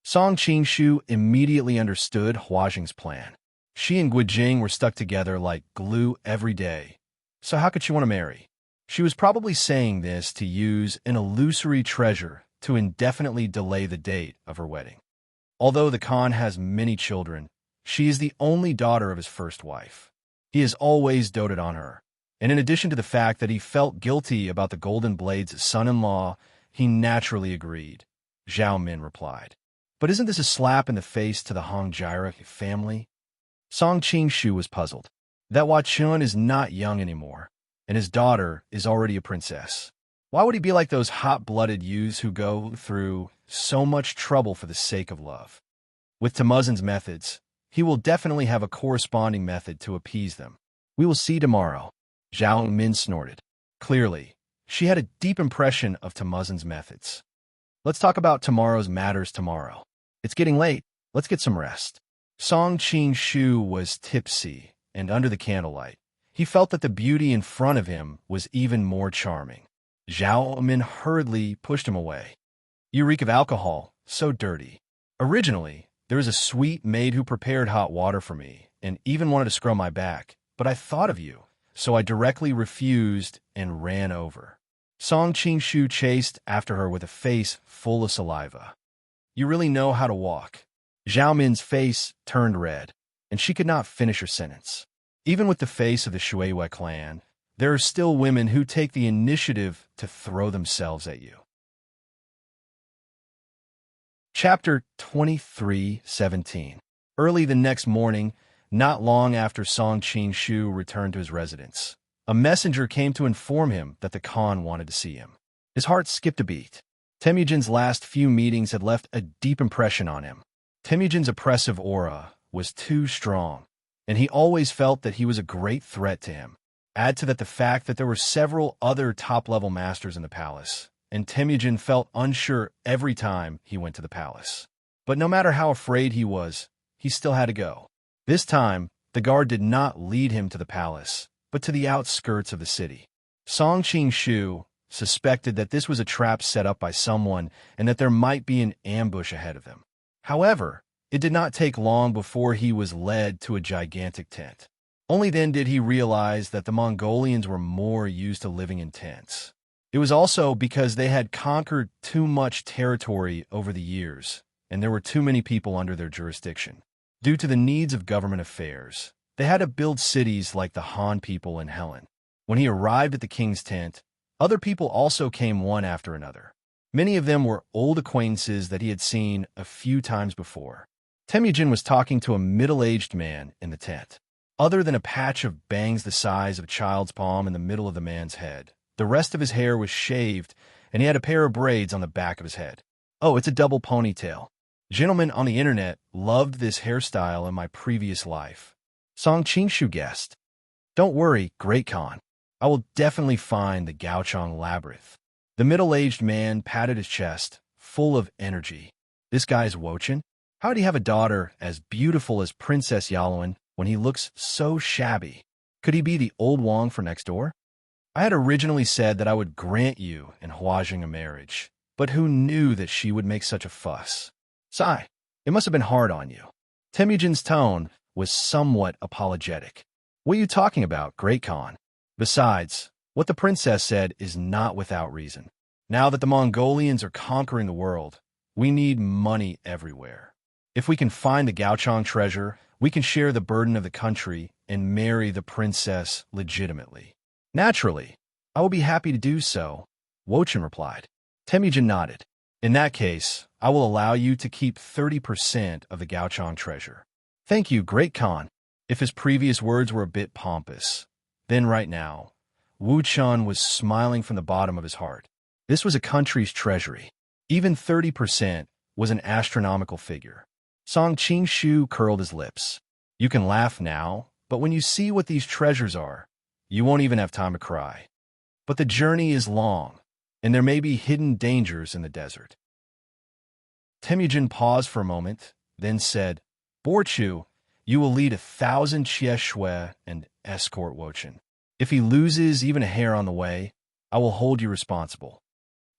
Speaker 1: Song Qing-shu immediately understood Huazheng's plan. She and Guijing were stuck together like glue every day. So how could she want to marry? She was probably saying this to use an illusory treasure to indefinitely delay the date of her wedding. Although the Khan has many children, she is the only daughter of his first wife. He has always doted on her, and in addition to the fact that he felt guilty about the Golden Blade's son-in-law, he naturally agreed. Zhao Min replied. But isn't this a slap in the face to the Hongjiara family? Song Qing-shu was puzzled. That Hua Chun is not young anymore, and his daughter is already a princess. Why would he be like those hot-blooded youths who go through so much trouble for the sake of love? With Temujin's methods, he will definitely have a corresponding method to appease them. We will see tomorrow. Zhao Min snorted. Clearly, she had a deep impression of Temujin's methods. Let's talk about tomorrow's matters tomorrow. It's getting late. Let's get some rest. Song Qing-shu was tipsy, and under the candlelight, he felt that the beauty in front of him was even more charming. Zhao Min hurriedly pushed him away. You reek of alcohol, so dirty. Originally, there was a sweet maid who prepared hot water for me, and even wanted to scrub my back, but I thought of you, so I directly refused and ran over. Song Qing-shu chased after her with a face full of saliva. You really know how to walk. Zhao Min's face turned red, and she could not finish her sentence. Even with the face of the Shuiwei clan, there are still women who take the initiative to throw themselves at you. Chapter 23:17. Early the next morning, not long after Song Qing-shu returned to his residence, a messenger came to inform him that the Khan wanted to see him. His heart skipped a beat. Temujin's last few meetings had left a deep impression on him. Temujin's oppressive aura was too strong, and he always felt that he was a great threat to him. Add to that the fact that there were several other top-level masters in the palace, and Temujin felt unsure every time he went to the palace. But no matter how afraid he was, he still had to go. This time, the guard did not lead him to the palace, but to the outskirts of the city. Song Qing-shu suspected that this was a trap set up by someone and that there might be an ambush ahead of them. However, it did not take long before he was led to a gigantic tent. Only then did he realize that the Mongolians were more used to living in tents. It was also because they had conquered too much territory over the years, and there were too many people under their jurisdiction. Due to the needs of government affairs, they had to build cities like the Han people in Helen. When he arrived at the king's tent, other people also came one after another. Many of them were old acquaintances that he had seen a few times before. Temujin was talking to a middle-aged man in the tent. Other than a patch of bangs the size of a child's palm in the middle of the man's head, the rest of his hair was shaved, and he had a pair of braids on the back of his head. Oh, it's a double ponytail. Gentlemen on the internet loved this hairstyle in my previous life. Song Qing-shu guessed. Don't worry, Great Khan. I will definitely find the Gaochang labyrinth. The middle-aged man patted his chest, full of energy. This guy is Wochin? How would he have a daughter as beautiful as Princess Yalwen when he looks so shabby? Could he be the old Wang for next door? I had originally said that I would grant you and Huajing a marriage, but who knew that she would make such a fuss? Sigh, it must have been hard on you. Temujin's tone was somewhat apologetic. What are you talking about, Great Khan? Besides, what the princess said is not without reason. Now that the Mongolians are conquering the world, we need money everywhere. If we can find the Gaochang treasure, we can share the burden of the country and marry the princess legitimately. Naturally, I will be happy to do so, Wochen replied. Temujin nodded. In that case, I will allow you to keep 30% of the Gaochang treasure. Thank you, Great Khan. If his previous words were a bit pompous, then right now, Wu Chun was smiling from the bottom of his heart. This was a country's treasury. Even 30% was an astronomical figure. Song Qingshu curled his lips. You can laugh now, but when you see what these treasures are, you won't even have time to cry. But the journey is long, and there may be hidden dangers in the desert. Temujin paused for a moment, then said, Borchu, you will lead 1,000 Chieshue and escort Wochen. If he loses even a hair on the way, I will hold you responsible.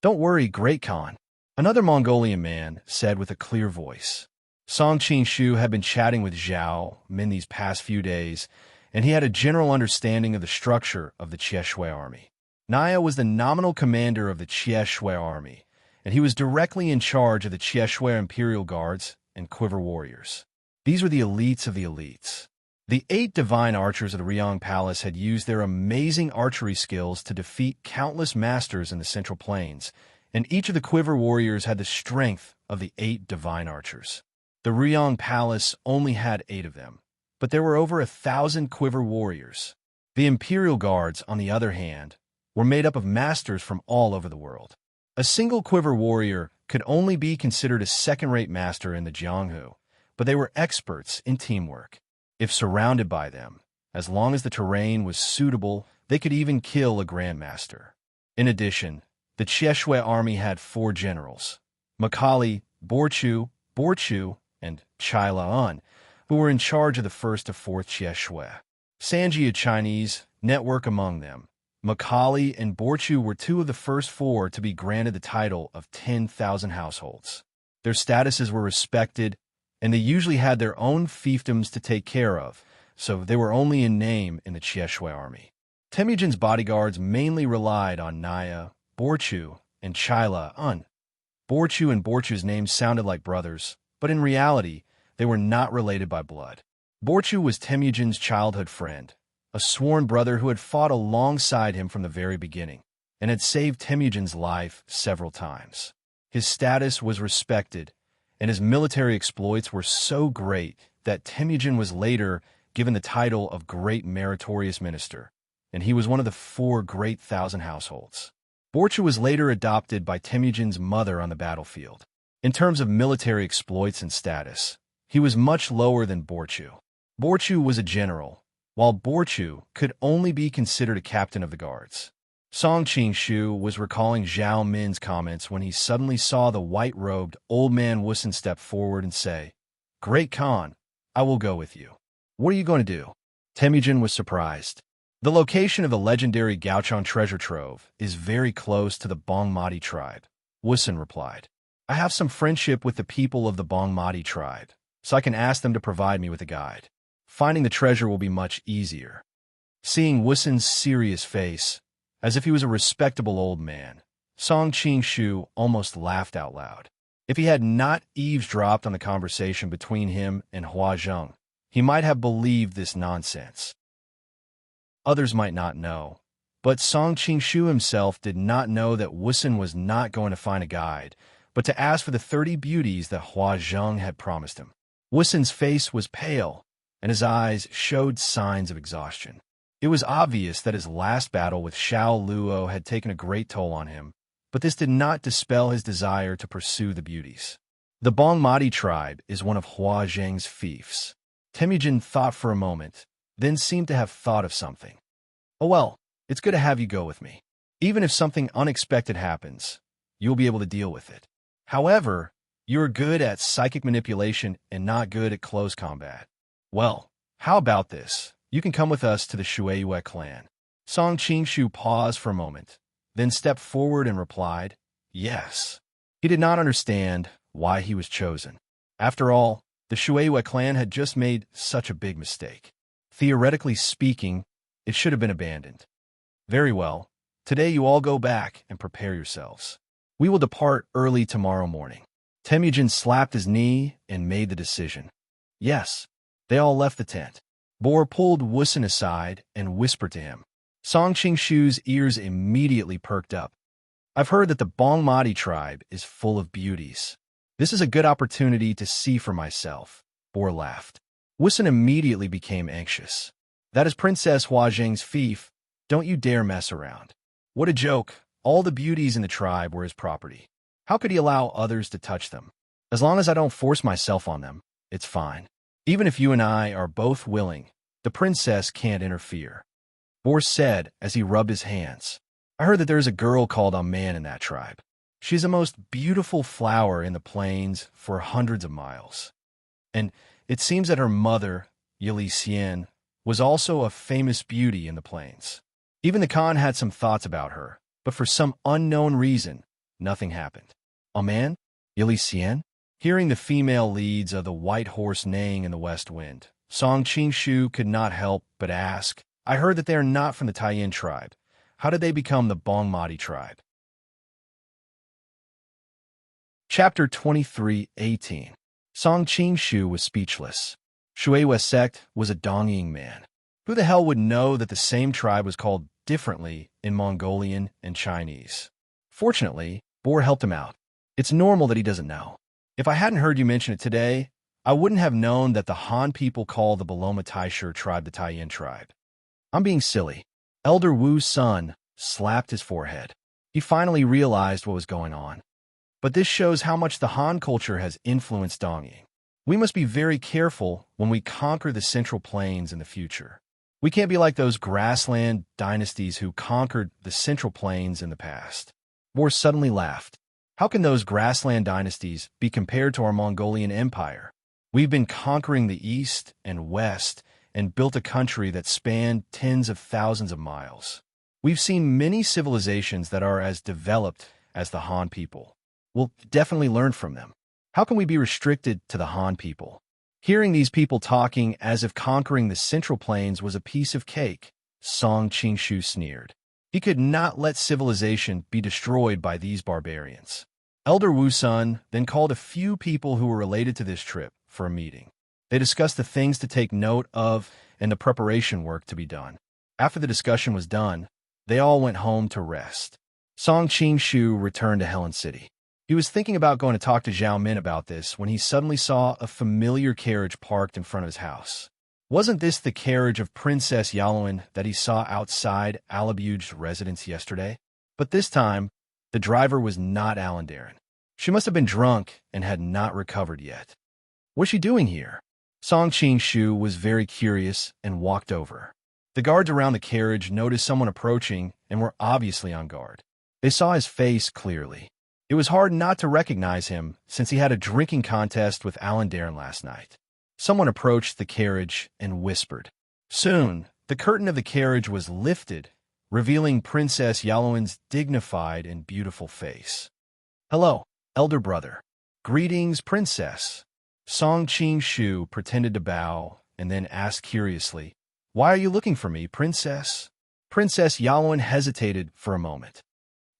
Speaker 1: Don't worry, Great Khan, another Mongolian man said with a clear voice. Song Qingshu had been chatting with Zhao Min these past few days, and he had a general understanding of the structure of the Chieshue army. Naya was the nominal commander of the Chieshue army, and he was directly in charge of the Chieshue Imperial Guards and Quiver Warriors. These were the elites of the elites. The 8 divine archers of the Ryong Palace had used their amazing archery skills to defeat countless masters in the Central Plains, and each of the Quiver Warriors had the strength of the 8 divine archers. The Ryong Palace only had 8 of them, but there were over 1,000 Quiver Warriors. The Imperial Guards, on the other hand, were made up of masters from all over the world. A single Quiver Warrior could only be considered a second-rate master in the Jianghu, but they were experts in teamwork. If surrounded by them, as long as the terrain was suitable, they could even kill a grandmaster. In addition, the Chieshue army had 4 generals, Makali, Borchu, and Chai La'an, who were in charge of the 1st to 4th Chieshue. Sanji, a Chinese, network among them. Makali and Borchu were 2 of the first 4 to be granted the title of 10,000 households. Their statuses were respected, and they usually had their own fiefdoms to take care of, so they were only in name in the Chieshue army. Temujin's bodyguards mainly relied on Naya, Borchu, and Chai La'an. Borchu and Borchu's names sounded like brothers, but in reality, they were not related by blood. Borchu was Temujin's childhood friend, a sworn brother who had fought alongside him from the very beginning, and had saved Temujin's life several times. His status was respected, and his military exploits were so great that Temujin was later given the title of Great Meritorious Minister, and he was one of the 4 Great 1,000 households. Borchu was later adopted by Temujin's mother on the battlefield. In terms of military exploits and status, he was much lower than Borchu. Borchu was a general, while Borchu could only be considered a captain of the guards. Song Qingshu was recalling Zhao Min's comments when he suddenly saw the white-robed old man Wusun step forward and say, Great Khan, I will go with you. What are you going to do? Temujin was surprised. The location of the legendary Gaochang treasure trove is very close to the Bongmati tribe, Wusun replied. I have some friendship with the people of the Bongmati tribe, so I can ask them to provide me with a guide. Finding the treasure will be much easier. Seeing Wusun's serious face, as if he was a respectable old man, Song Qingshu almost laughed out loud. If he had not eavesdropped on the conversation between him and Hua Zheng, he might have believed this nonsense. Others might not know, but Song Qingshu himself did not know that Wusun was not going to find a guide, but to ask for the 30 beauties that Hua Zheng had promised him. Wusun's face was pale, and his eyes showed signs of exhaustion. It was obvious that his last battle with Xiao Luo had taken a great toll on him, but this did not dispel his desire to pursue the beauties. The Bongmati tribe is one of Hua Zheng's fiefs. Temujin thought for a moment, then seemed to have thought of something. Oh well, it's good to have you go with me. Even if something unexpected happens, you'll be able to deal with it. However, You're good at psychic manipulation and not good at close combat. Well, how about this? You can come with us to the Shueiyue clan. Song Qingshu paused for a moment, then stepped forward and replied, yes. He did not understand why he was chosen. After all, the Shueiyue clan had just made such a big mistake. Theoretically speaking, it should have been abandoned. Very well. Today you all go back and prepare yourselves. We will depart early tomorrow morning. Temujin slapped his knee and made the decision. Yes. They all left the tent. Bor pulled Wusun aside and whispered to him. Song Qingshu's ears immediately perked up. I've heard that the Bongmati tribe is full of beauties. This is a good opportunity to see for myself. Bor laughed. Wusun immediately became anxious. That is Princess Huazheng's fief. Don't you dare mess around. What a joke. All the beauties in the tribe were his property. How could he allow others to touch them? As long as I don't force myself on them, it's fine. Even if you and I are both willing, the princess can't interfere. Bor said as he rubbed his hands. I heard that there is a girl called Aman in that tribe. She's the most beautiful flower in the plains for hundreds of miles. And it seems that her mother, Yili Xian, was also a famous beauty in the plains. Even the Khan had some thoughts about her, but for some unknown reason, nothing happened. Aman? Yili Xian? Hearing the female leads of the white horse neighing in the west wind, Song Qingshu could not help but ask, I heard that they are not from the Taiyin tribe. How did they become the Bongmati tribe? Chapter 23:18. Song Qingshu was speechless. Shueiyue sect was a Dongying man. Who the hell would know that the same tribe was called differently in Mongolian and Chinese? Fortunately, Bor helped him out. It's normal that he doesn't know. If I hadn't heard you mention it today, I wouldn't have known that the Han people call the Baloma Taisher tribe the Taiyin tribe. I'm being silly. Elder Wu's son slapped his forehead. He finally realized what was going on. But this shows how much the Han culture has influenced Dongying. We must be very careful when we conquer the Central Plains in the future. We can't be like those grassland dynasties who conquered the Central Plains in the past. Bor suddenly laughed. How can those grassland dynasties be compared to our Mongolian empire? We've been conquering the east and west and built a country that spanned tens of thousands of miles. We've seen many civilizations that are as developed as the Han people. We'll definitely learn from them. How can we be restricted to the Han people? Hearing these people talking as if conquering the Central Plains was a piece of cake, Song Qingshu sneered. He could not let civilization be destroyed by these barbarians. Elder Wusun then called a few people who were related to this trip for a meeting. They discussed the things to take note of and the preparation work to be done. After the discussion was done, they all went home to rest. Song Qingshu returned to Helen City. He was thinking about going to talk to Zhao Min about this when he suddenly saw a familiar carriage parked in front of his house. Wasn't this the carriage of Princess Yaluen that he saw outside Alabuj's residence yesterday? But this time, the driver was not Alandarin. She must have been drunk and had not recovered yet. What's she doing here? Song Qingshu was very curious and walked over. The guards around the carriage noticed someone approaching and were obviously on guard. They saw his face clearly. It was hard not to recognize him since he had a drinking contest with Alandarin last night. Someone approached the carriage and whispered. Soon, the curtain of the carriage was lifted, revealing Princess Yaluen's dignified and beautiful face. Hello, elder brother. Greetings, princess. Song Qingshu pretended to bow and then asked curiously, Why are you looking for me, princess? Princess Yaluen hesitated for a moment.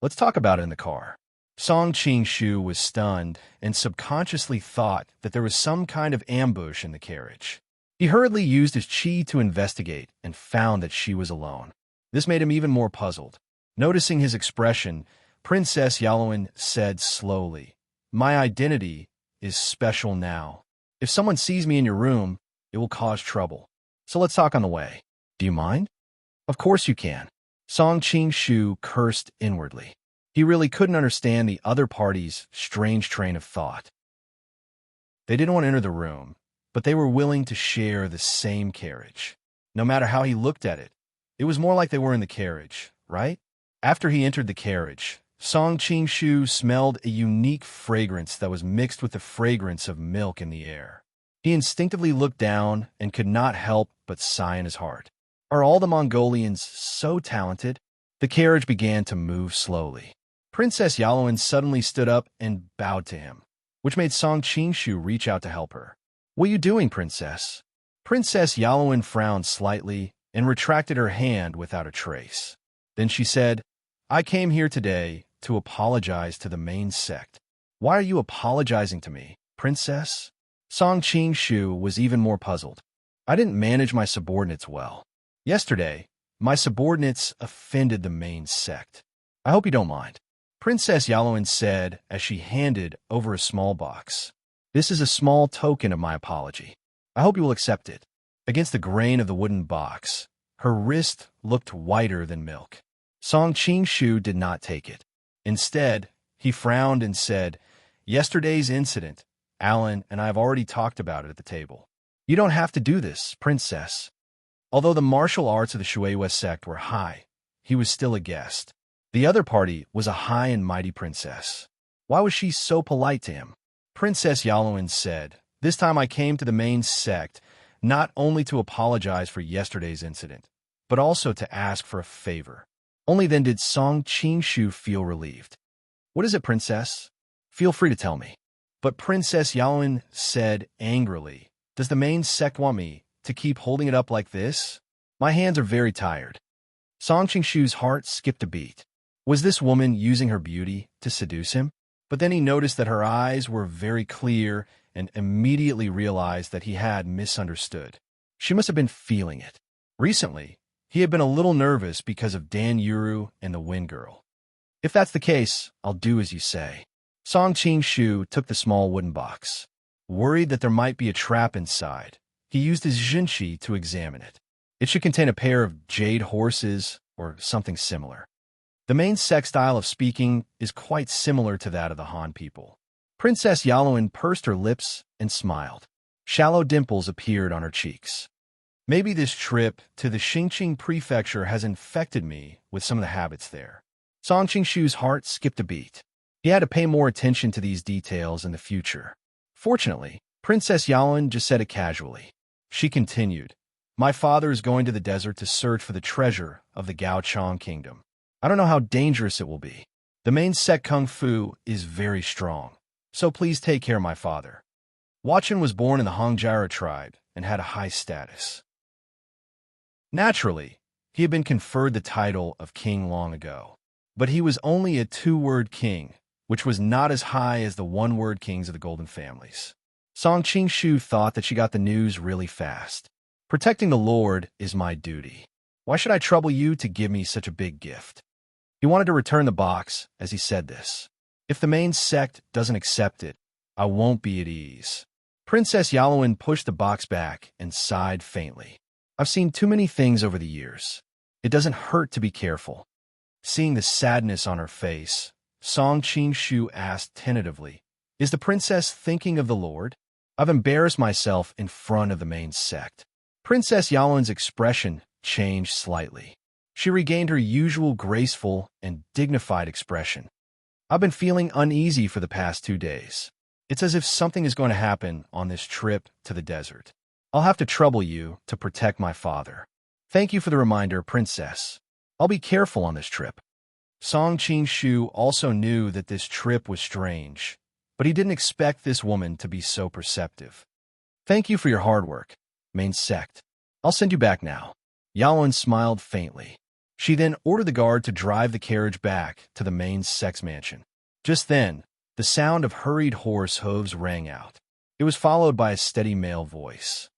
Speaker 1: Let's talk about it in the car. Song Qingshu was stunned and subconsciously thought that there was some kind of ambush in the carriage. He hurriedly used his qi to investigate and found that she was alone. This made him even more puzzled. Noticing his expression, Princess Yaluen said slowly, My identity is special now. If someone sees me in your room, it will cause trouble. So let's talk on the way. Do you mind? Of course you can. Song Qingshu cursed inwardly. He really couldn't understand the other party's strange train of thought. They didn't want to enter the room, but they were willing to share the same carriage. No matter how he looked at it, it was more like they were in the carriage, right? After he entered the carriage, Song Qingshu smelled a unique fragrance that was mixed with the fragrance of milk in the air. He instinctively looked down and could not help but sigh in his heart. Are all the Mongolians so talented? The carriage began to move slowly. Princess Yaluen suddenly stood up and bowed to him, which made Song Qingshu reach out to help her. What are you doing, princess? Princess Yaluen frowned slightly and retracted her hand without a trace. Then she said, I came here today to apologize to the main sect. Why are you apologizing to me, princess? Song Qingshu was even more puzzled. I didn't manage my subordinates well. Yesterday, my subordinates offended the main sect. I hope you don't mind. Princess Yaluen said as she handed over a small box. This is a small token of my apology. I hope you will accept it. Against the grain of the wooden box, her wrist looked whiter than milk. Song Qingshu did not take it. Instead, he frowned and said, Yesterday's incident, Alan and I have already talked about it at the table. You don't have to do this, princess. Although the martial arts of the Shueihua sect were high, he was still a guest. The other party was a high and mighty princess. Why was she so polite to him? Princess Yaluen said, This time I came to the main sect not only to apologize for yesterday's incident, but also to ask for a favor. Only then did Song Qingshu feel relieved. What is it, princess? Feel free to tell me. But Princess Yaluen said angrily, Does the main sect want me to keep holding it up like this? My hands are very tired. Song Qingshu's heart skipped a beat. Was this woman using her beauty to seduce him? But then he noticed that her eyes were very clear and immediately realized that he had misunderstood. She must have been feeling it. Recently, he had been a little nervous because of Dan Yuru and the Wind Girl. If that's the case, I'll do as you say. Song Qingshu took the small wooden box. Worried that there might be a trap inside, he used his jinshi to examine it. It should contain a pair of jade horses or something similar. The main sect style of speaking is quite similar to that of the Han people. Princess Yaluen pursed her lips and smiled. Shallow dimples appeared on her cheeks. Maybe this trip to the Xingqing prefecture has infected me with some of the habits there. Song Qingshu's heart skipped a beat. He had to pay more attention to these details in the future. Fortunately, Princess Yaluen just said it casually. She continued, My father is going to the desert to search for the treasure of the Gaochang kingdom. I don't know how dangerous it will be. The main sect Kung Fu is very strong, so please take care of my father. Watchen was born in the Hongjira tribe and had a high status. Naturally, he had been conferred the title of king long ago, but he was only a two-word king, which was not as high as the one-word kings of the Golden Families. Song Qingshu thought that she got the news really fast. Protecting the Lord is my duty. Why should I trouble you to give me such a big gift? He wanted to return the box as he said this. If the main sect doesn't accept it, I won't be at ease. Princess Yaluen pushed the box back and sighed faintly. I've seen too many things over the years. It doesn't hurt to be careful. Seeing the sadness on her face, Song Qingshu asked tentatively, Is the princess thinking of the Lord? I've embarrassed myself in front of the main sect. Princess Yaluen's expression changed slightly. She regained her usual graceful and dignified expression. I've been feeling uneasy for the past 2 days. It's as if something is going to happen on this trip to the desert. I'll have to trouble you to protect my father. Thank you for the reminder, princess. I'll be careful on this trip. Song Qingshu also knew that this trip was strange, but he didn't expect this woman to be so perceptive. Thank you for your hard work, main sect. I'll send you back now. Yaluen smiled faintly. She then ordered the guard to drive the carriage back to the main sect's mansion. Just then, the sound of hurried horse hooves rang out. It was followed by a steady male voice.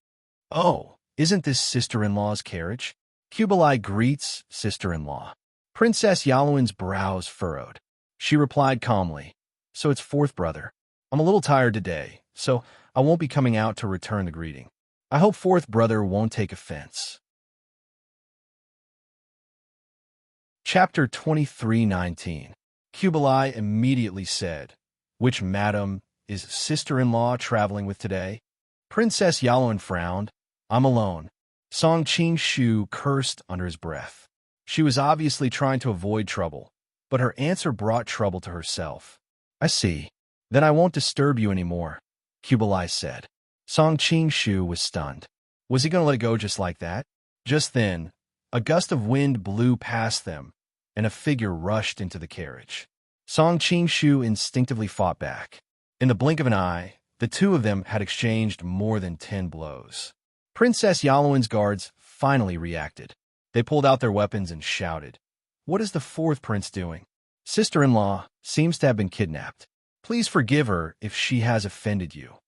Speaker 1: Oh, isn't this sister-in-law's carriage? Kublai greets sister-in-law. Princess Yaluen's brows furrowed. She replied calmly, So it's fourth brother. I'm a little tired today, so I won't be coming out to return the greeting. I hope fourth brother won't take offense. Chapter 23:19. Kublai immediately said, Which madam is sister-in-law traveling with today? Princess Yaluen frowned. I'm alone. Song Qingshu cursed under his breath. She was obviously trying to avoid trouble, but her answer brought trouble to herself. I see. Then I won't disturb you anymore, Kublai said. Song Qingshu was stunned. Was he going to let it go just like that? Just then, a gust of wind blew past them, and a figure rushed into the carriage. Song Qingshu instinctively fought back. In the blink of an eye, the two of them had exchanged more than 10 blows. Princess Yaluan's guards finally reacted. They pulled out their weapons and shouted, "What is the fourth prince doing? Sister-in-law seems to have been kidnapped. Please forgive her if she has offended you."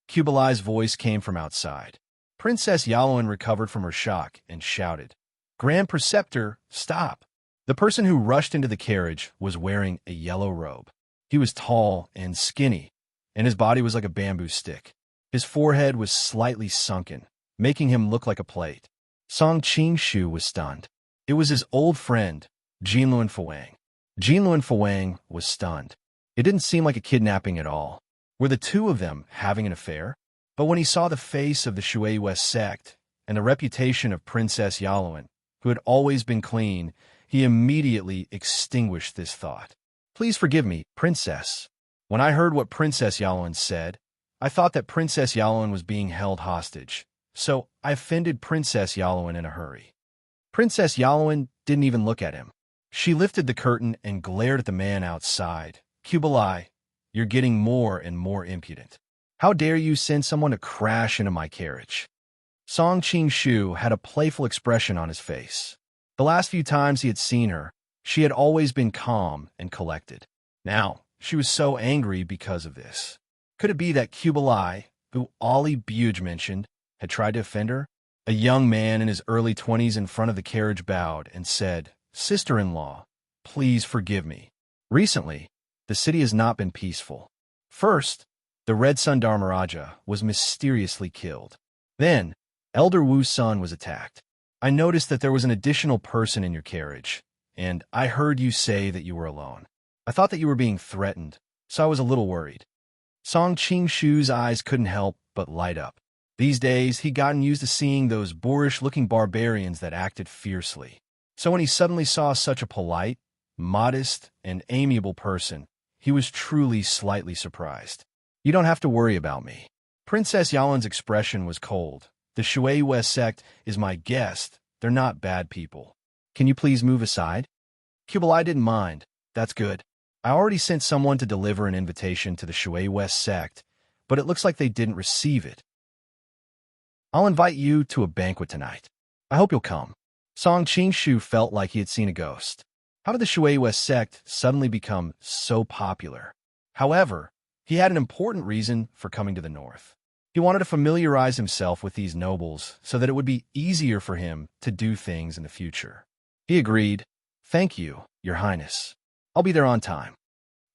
Speaker 1: Kublai's voice came from outside. Princess Yaluan recovered from her shock and shouted, "Grand Preceptor, stop!" The person who rushed into the carriage was wearing a yellow robe. He was tall and skinny, and his body was like a bamboo stick. His forehead was slightly sunken, making him look like a plate. Song Qingshu was stunned. It was his old friend, Jinluan Fuwang. Jinluan Fuwang was stunned. It didn't seem like a kidnapping at all. Were the two of them having an affair? But when he saw the face of the Shui West sect and the reputation of Princess Yaluan, who had always been clean, he immediately extinguished this thought. "Please forgive me, Princess. When I heard what Princess Yaluan said, I thought that Princess Yaluan was being held hostage, so I offended Princess Yaluan in a hurry." Princess Yaluan didn't even look at him. She lifted the curtain and glared at the man outside. "Kublai, you're getting more and more impudent. How dare you send someone to crash into my carriage?" Song Qingshu had a playful expression on his face. The last few times he had seen her, she had always been calm and collected. Now, she was so angry because of this. Could it be that Kublai, who Ali Buge mentioned, had tried to offend her? A young man in his early 20s in front of the carriage bowed and said, "Sister-in-law, please forgive me. Recently, the city has not been peaceful. First, the Red Sun Dharmaraja was mysteriously killed. Then, Elder Wu's son was attacked. I noticed that there was an additional person in your carriage, and I heard you say that you were alone. I thought that you were being threatened, so I was a little worried." Song Qingshu's eyes couldn't help but light up. These days, he'd gotten used to seeing those boorish-looking barbarians that acted fiercely. So when he suddenly saw such a polite, modest, and amiable person, he was truly slightly surprised. "You don't have to worry about me." Princess Yaluan's expression was cold. "The Shui West sect is my guest. They're not bad people. Can you please move aside?" Kublai didn't mind. "That's good. I already sent someone to deliver an invitation to the Shui West sect, but it looks like they didn't receive it. I'll invite you to a banquet tonight. I hope you'll come." Song Qingshu felt like he had seen a ghost. How did the Shui West sect suddenly become so popular? However, he had an important reason for coming to the north. He wanted to familiarize himself with these nobles so that it would be easier for him to do things in the future. He agreed. "Thank you, Your Highness. I'll be there on time."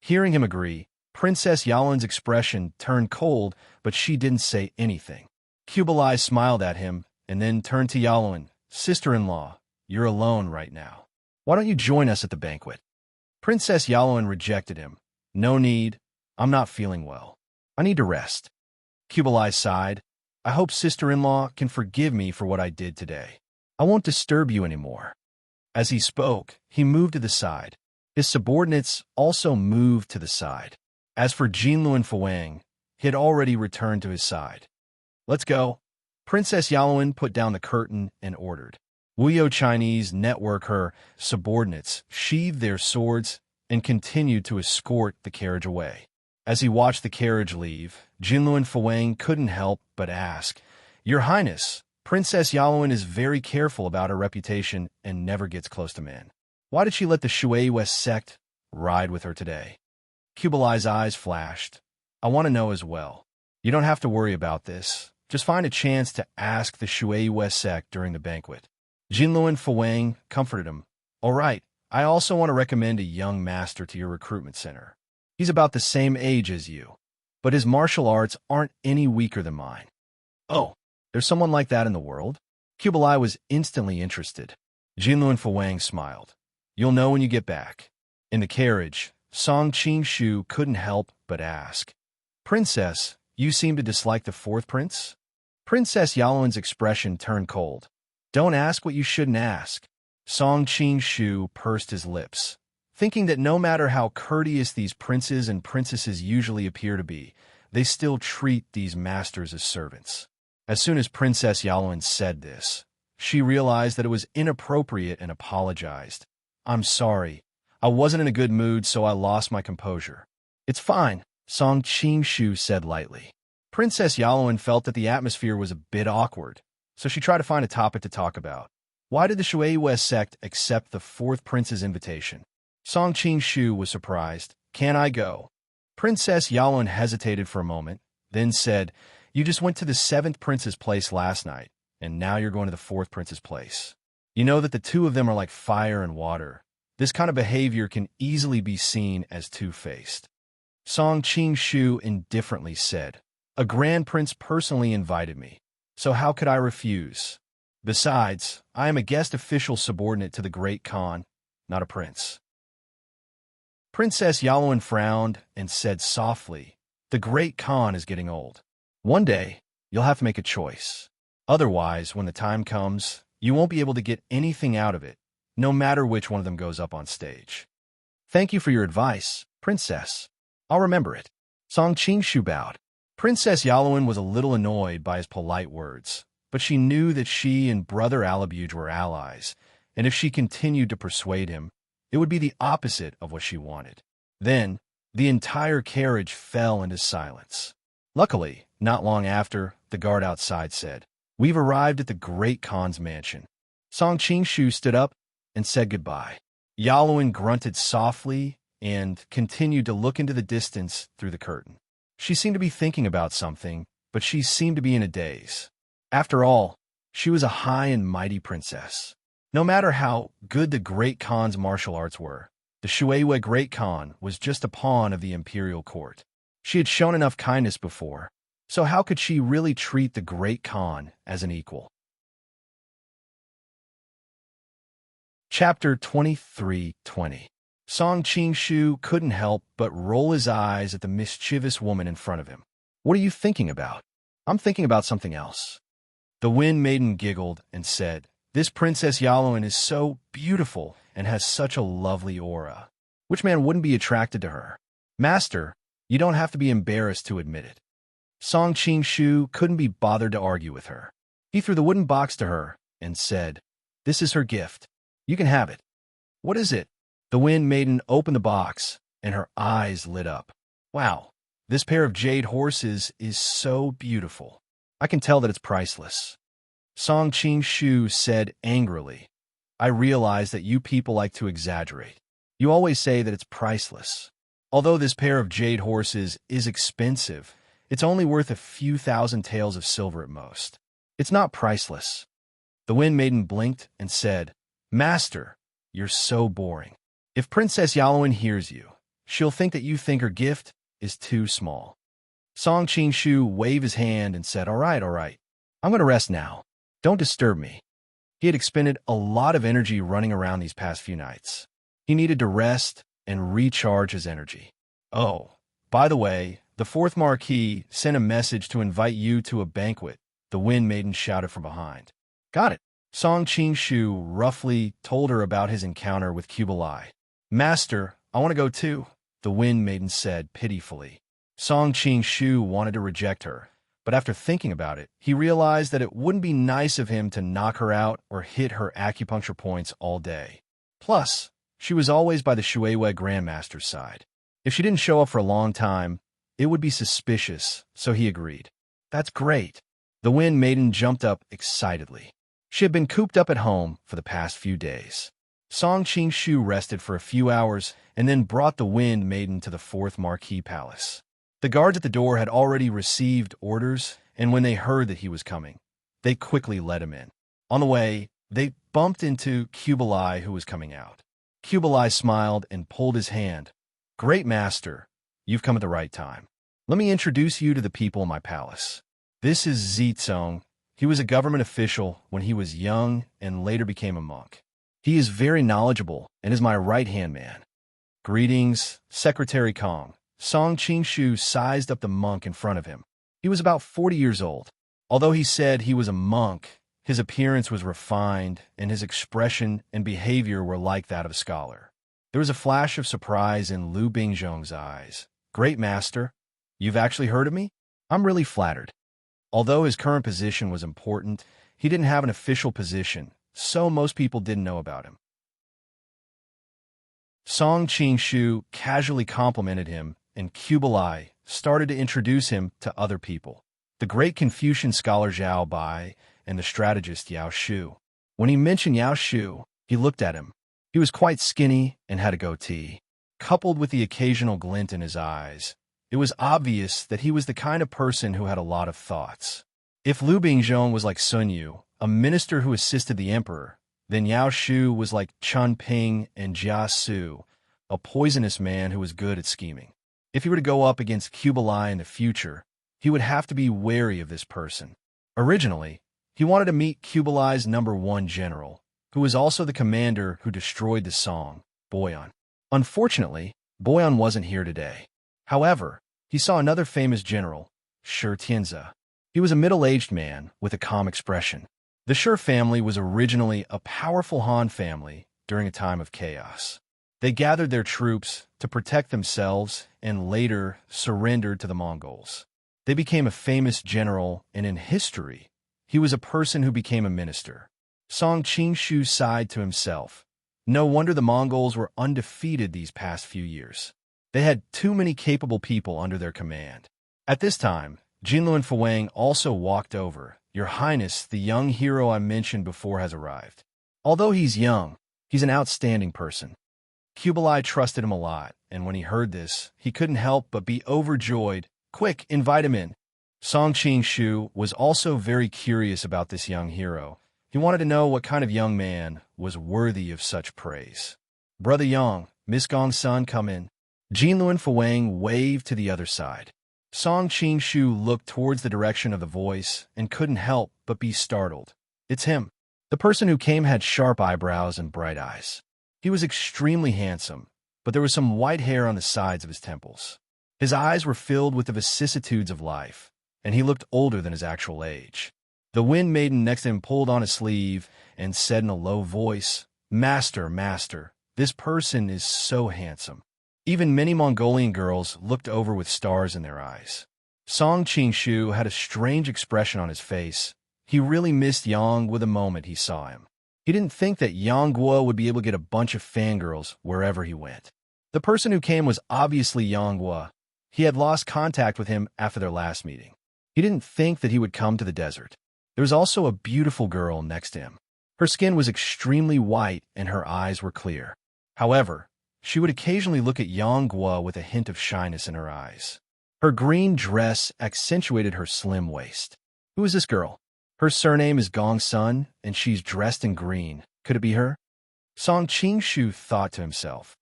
Speaker 1: Hearing him agree, Princess Yaluan's expression turned cold, but she didn't say anything. Kublai smiled at him and then turned to Yaluan. "Sister-in-law, you're alone right now. Why don't you join us at the banquet?" Princess Yaluan rejected him. "No need. I'm not feeling well. I need to rest." Kublai sighed. "I hope sister-in-law can forgive me for what I did today. I won't disturb you anymore." As he spoke, he moved to the side. His subordinates also moved to the side. As for Jinluan Fuwang, he had already returned to his side. "Let's go." Princess Yaluan put down the curtain and ordered. Wuyo Chinese network her subordinates sheathed their swords and continued to escort the carriage away. As he watched the carriage leave, Jinluan Fuwang couldn't help but ask, "Your Highness, Princess Yaluan is very careful about her reputation and never gets close to men. Why did she let the Shui West sect ride with her today?" Kublai's eyes flashed. "I want to know as well. You don't have to worry about this. Just find a chance to ask the Shui West sect during the banquet." Jinluan Fuwang comforted him. "All right, I also want to recommend a young master to your recruitment center. He's about the same age as you, but his martial arts aren't any weaker than mine." "Oh, there's someone like that in the world?" Kublai was instantly interested. Jinluan Fuwang smiled. "You'll know when you get back." In the carriage, Song Qingshu couldn't help but ask, "Princess, you seem to dislike the fourth prince?" Princess Yaluan's expression turned cold. "Don't ask what you shouldn't ask." Song Qingshu pursed his lips. thinking that no matter how courteous these princes and princesses usually appear to be, they still treat these masters as servants. As soon as Princess Yalwyn said this, she realized that it was inappropriate and apologized. "I'm sorry. I wasn't in a good mood, so I lost my composure." "It's fine," Song Qingshu said lightly. Princess Yalwyn felt that the atmosphere was a bit awkward, so she tried to find a topic to talk about. Why did the Shueihue sect accept the fourth prince's invitation? Song Qingshu was surprised. "Can I go?" Princess Yalwyn hesitated for a moment, then said, "You just went to the seventh prince's place last night, and now you're going to the fourth prince's place. You know that the two of them are like fire and water. This kind of behavior can easily be seen as two-faced." Song Qingshu indifferently said, "A grand prince personally invited me, so how could I refuse? Besides, I am a guest official subordinate to the Great Khan, not a prince." Princess Yalwyn frowned and said softly, "The Great Khan is getting old. One day, you'll have to make a choice. Otherwise, when the time comes, you won't be able to get anything out of it, no matter which one of them goes up on stage." "Thank you for your advice, Princess. I'll remember it." Song Qingshu bowed. Princess Yalwyn was a little annoyed by his polite words, but she knew that she and Brother Alabuge were allies, and if she continued to persuade him, it would be the opposite of what she wanted. Then, the entire carriage fell into silence. Luckily, not long after, the guard outside said, "We've arrived at the Great Khan's mansion." Song Qingshu stood up and said goodbye. Yalwyn grunted softly and continued to look into the distance through the curtain. She seemed to be thinking about something, but she seemed to be in a daze. After all, she was a high and mighty princess. No matter how good the Great Khan's martial arts were, the Shueihue Great Khan was just a pawn of the imperial court. She had shown enough kindness before, so how could she really treat the Great Khan as an equal? Chapter 23:20. Song Qingshu couldn't help but roll his eyes at the mischievous woman in front of him. "What are you thinking about?" "I'm thinking about something else." The Wind Maiden giggled and said, "This Princess Yalwyn is so beautiful and has such a lovely aura. Which man wouldn't be attracted to her?" "Master, you don't have to be embarrassed to admit it." Song Qingshu couldn't be bothered to argue with her. He threw the wooden box to her and said, "This is her gift. You can have it." "What is it?" The Wind Maiden opened the box, and her eyes lit up. "Wow, this pair of jade horses is so beautiful. I can tell that it's priceless." Song Qingshu said angrily, "I realize that you people like to exaggerate. You always say that it's priceless. Although this pair of jade horses is expensive, it's only worth a few thousand taels of silver at most. It's not priceless." The Wind Maiden blinked and said, "Master, you're so boring. If Princess Yalwyn hears you, she'll think that you think her gift is too small." Song Qingshu waved his hand and said, all right. I'm going to rest now. Don't disturb me." He had expended a lot of energy running around these past few nights. He needed to rest and recharge his energy. "Oh, by the way, the fourth Marquis sent a message to invite you to a banquet," the Wind Maiden shouted from behind. "Got it." Song Qingshu roughly told her about his encounter with Kublai. "Master, I want to go too," the Wind Maiden said pitifully. Song Qingshu wanted to reject her, but after thinking about it, he realized that it wouldn't be nice of him to knock her out or hit her acupuncture points all day. Plus, she was always by the Shueihue Grandmaster's side. If she didn't show up for a long time, it would be suspicious, so he agreed. "That's great." The Wind Maiden jumped up excitedly. She had been cooped up at home for the past few days. Song Qingshu rested for a few hours and then brought the Wind Maiden to the fourth Marquis Palace. The guards at the door had already received orders, and when they heard that he was coming, they quickly let him in. On the way, they bumped into Kublai, who was coming out. Kublai smiled and pulled his hand. "Great master, you've come at the right time. Let me introduce you to the people in my palace. This is Zitsong. He was a government official when he was young and later became a monk. He is very knowledgeable and is my right-hand man." "Greetings, Secretary Kong." Song Qingshu sized up the monk in front of him. He was about 40 years old. Although he said he was a monk, his appearance was refined, and his expression and behavior were like that of a scholar. There was a flash of surprise in Lu Bingzhong's eyes. Great master, you've actually heard of me? I'm really flattered. Although his current position was important, he didn't have an official position, so most people didn't know about him. Song Qingshu casually complimented him, and Kublai started to introduce him to other people. The great Confucian scholar Zhao Bai and the strategist Yao Shu. When he mentioned Yao Shu, he looked at him. He was quite skinny and had a goatee. Coupled with the occasional glint in his eyes, it was obvious that he was the kind of person who had a lot of thoughts. If Lu Bingzhong was like Sun Yu, a minister who assisted the emperor, then Yao Shu was like Chun Ping and Jia Su, a poisonous man who was good at scheming. If he were to go up against Kublai in the future, he would have to be wary of this person. Originally, he wanted to meet Kublai's #1 general, who was also the commander who destroyed the Song, Boyan. Unfortunately, Boyan wasn't here today. However, he saw another famous general, Shi Tianzi. He was a middle-aged man with a calm expression. The Shi family was originally a powerful Han family during a time of chaos. They gathered their troops to protect themselves and later surrendered to the Mongols. They became a famous general, and in history, he was a person who became a minister. Song Qingshu sighed to himself. No wonder the Mongols were undefeated these past few years. They had too many capable people under their command. At this time, Jinluan Fuwang also walked over. Your Highness, the young hero I mentioned before has arrived. Although he's young, he's an outstanding person. Kublai trusted him a lot, and when he heard this, he couldn't help but be overjoyed. Quick, invite him in. Song Qingshu was also very curious about this young hero. He wanted to know what kind of young man was worthy of such praise. Brother Yang, Miss Gong's son, come in. Jinluan Fuwang waved to the other side. Song Qingshu looked towards the direction of the voice and couldn't help but be startled. It's him. The person who came had sharp eyebrows and bright eyes. He was extremely handsome, but there was some white hair on the sides of his temples. His eyes were filled with the vicissitudes of life, and he looked older than his actual age. The Wind Maiden next to him pulled on his sleeve and said in a low voice, Master, Master, this person is so handsome. Even many Mongolian girls looked over with stars in their eyes. Song Qingshu had a strange expression on his face. He really missed Yang with the moment he saw him. He didn't think that Yang Guo would be able to get a bunch of fangirls wherever he went. The person who came was obviously Yang Guo. He had lost contact with him after their last meeting. He didn't think that he would come to the desert. There was also a beautiful girl next to him. Her skin was extremely white and her eyes were clear. However, she would occasionally look at Yang Guo with a hint of shyness in her eyes. Her green dress accentuated her slim waist. Who is this girl? Her surname is Gong's son, and she's dressed in green. Could it be her? Song Qingshu thought to himself.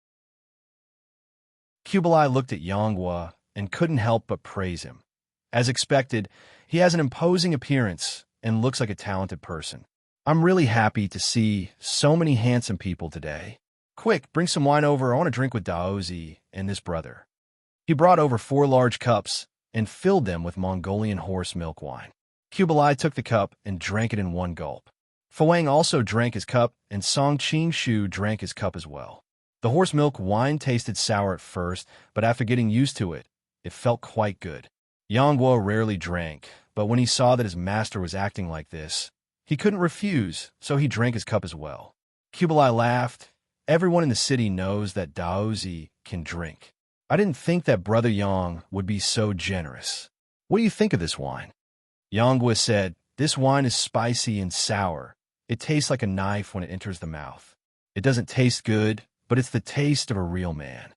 Speaker 1: Kublai looked at Yang Guo and couldn't help but praise him. As expected, he has an imposing appearance and looks like a talented person. I'm really happy to see so many handsome people today. Quick, bring some wine over. I want to drink with Daozi and this brother. He brought over 4 large cups and filled them with Mongolian horse milk wine. Kublai took the cup and drank it in one gulp. Fuwang also drank his cup, and Song Qingshu drank his cup as well. The horse milk wine tasted sour at first, but after getting used to it, it felt quite good. Yang Guo rarely drank, but when he saw that his master was acting like this, he couldn't refuse, so he drank his cup as well. Kublai laughed. Everyone in the city knows that Daozi can drink. I didn't think that Brother Yang would be so generous. What do you think of this wine? Yang Guo said, this wine is spicy and sour. It tastes like a knife when it enters the mouth. It doesn't taste good, but it's the taste of a real man.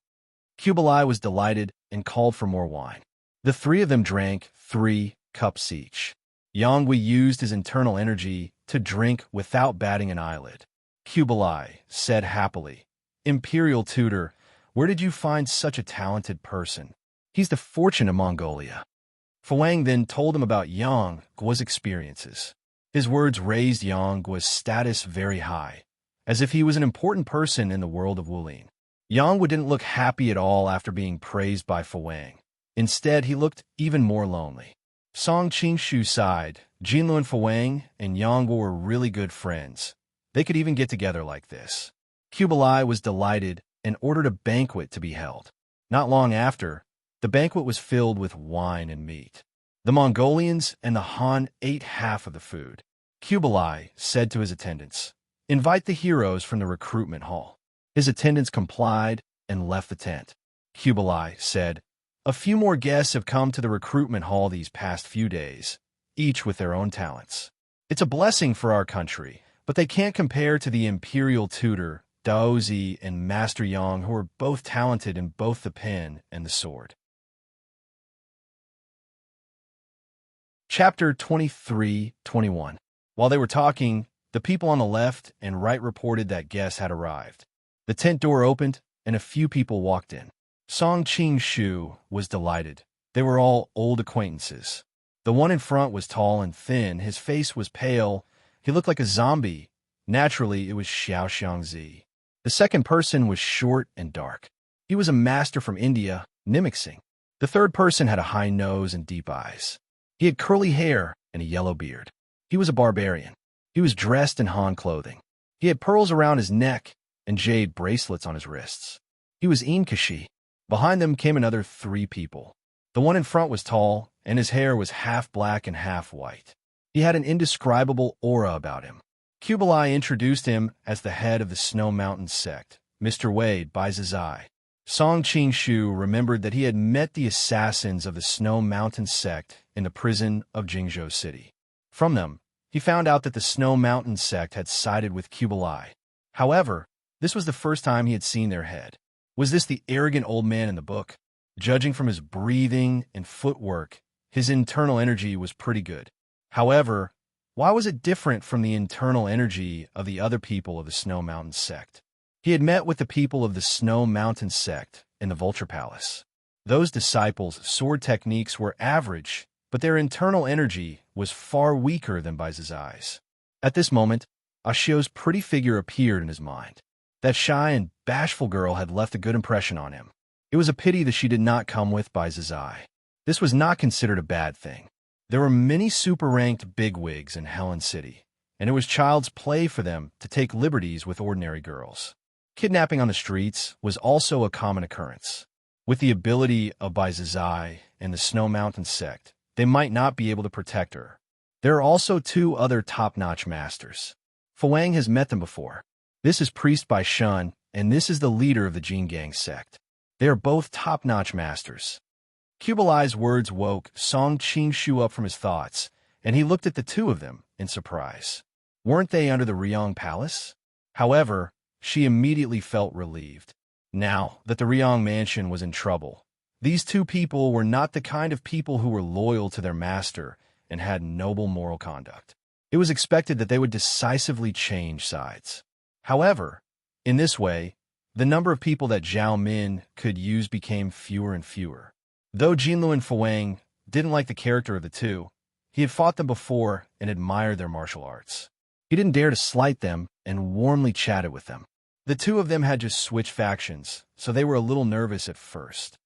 Speaker 1: Kublai was delighted and called for more wine. The 3 of them drank 3 cups each. Yang Guo used his internal energy to drink without batting an eyelid. Kublai said happily, Imperial tutor, where did you find such a talented person? He's the fortune of Mongolia. Fuwang then told him about Yang Guo's experiences. His words raised Yang Guo's status very high, as if he was an important person in the world of Wulin. Yang Guo didn't look happy at all after being praised by Fuwang. Instead, he looked even more lonely. Song Qingshu sighed. Jinluan Fuwang and Yang Guo were really good friends. They could even get together like this. Kublai was delighted and ordered a banquet to be held. Not long after, the banquet was filled with wine and meat. The Mongolians and the Han ate half of the food. Kublai said to his attendants, "Invite the heroes from the recruitment hall." His attendants complied and left the tent. Kublai said, "A few more guests have come to the recruitment hall these past few days, each with their own talents. It's a blessing for our country, but they can't compare to the imperial tutor, Daozi, and Master Yang, who are both talented in both the pen and the sword." Chapter 23-21. While they were talking, the people on the left and right reported that guests had arrived. The tent door opened, and a few people walked in. Song Qing-shu was delighted. They were all old acquaintances. The one in front was tall and thin. His face was pale. He looked like a zombie. Naturally, it was Xiao Xiangzi. The second person was short and dark. He was a master from India, mimicking. The third person had a high nose and deep eyes. He had curly hair and a yellow beard. He was a barbarian. He was dressed in Han clothing. He had pearls around his neck and jade bracelets on his wrists. He was Inkashi. Behind them came another 3 people. The one in front was tall, and his hair was half black and half white. He had an indescribable aura about him. Kublai introduced him as the head of the Snow Mountain sect, Mr. Wade by Zazai. Song Qing-shu remembered that he had met the assassins of the Snow Mountain sect in the prison of Jingzhou City. From them, he found out that the Snow Mountain sect had sided with Kublai. However, this was the first time he had seen their head. Was this the arrogant old man in the book? Judging from his breathing and footwork, his internal energy was pretty good. However, why was it different from the internal energy of the other people of the Snow Mountain sect? He had met with the people of the Snow Mountain sect in the Vulture Palace. Those disciples' sword techniques were average, but their internal energy was far weaker than Baizazai's. At this moment, Ashio's pretty figure appeared in his mind. That shy and bashful girl had left a good impression on him. It was a pity that she did not come with Baizazai. This was not considered a bad thing. There were many super-ranked bigwigs in Helen City, and it was child's play for them to take liberties with ordinary girls. Kidnapping on the streets was also a common occurrence. With the ability of Baizazai and the Snow Mountain sect, they might not be able to protect her. There are also 2 other top-notch masters. Fuang has met them before. This is Priest Bai Shun, and this is the leader of the Jingang sect. They are both top-notch masters. Kublai's words woke Song Qing-shu up from his thoughts, and he looked at the 2 of them in surprise. Weren't they under the Ryong Palace? However, she immediately felt relieved. Now that the Ryong mansion was in trouble, these 2 people were not the kind of people who were loyal to their master and had noble moral conduct. It was expected that they would decisively change sides. However, in this way, the number of people that Zhao Min could use became fewer and fewer. Though Jinlu and Fuang didn't like the character of the 2, he had fought them before and admired their martial arts. He didn't dare to slight them and warmly chatted with them. The 2 of them had just switched factions, so they were a little nervous at first.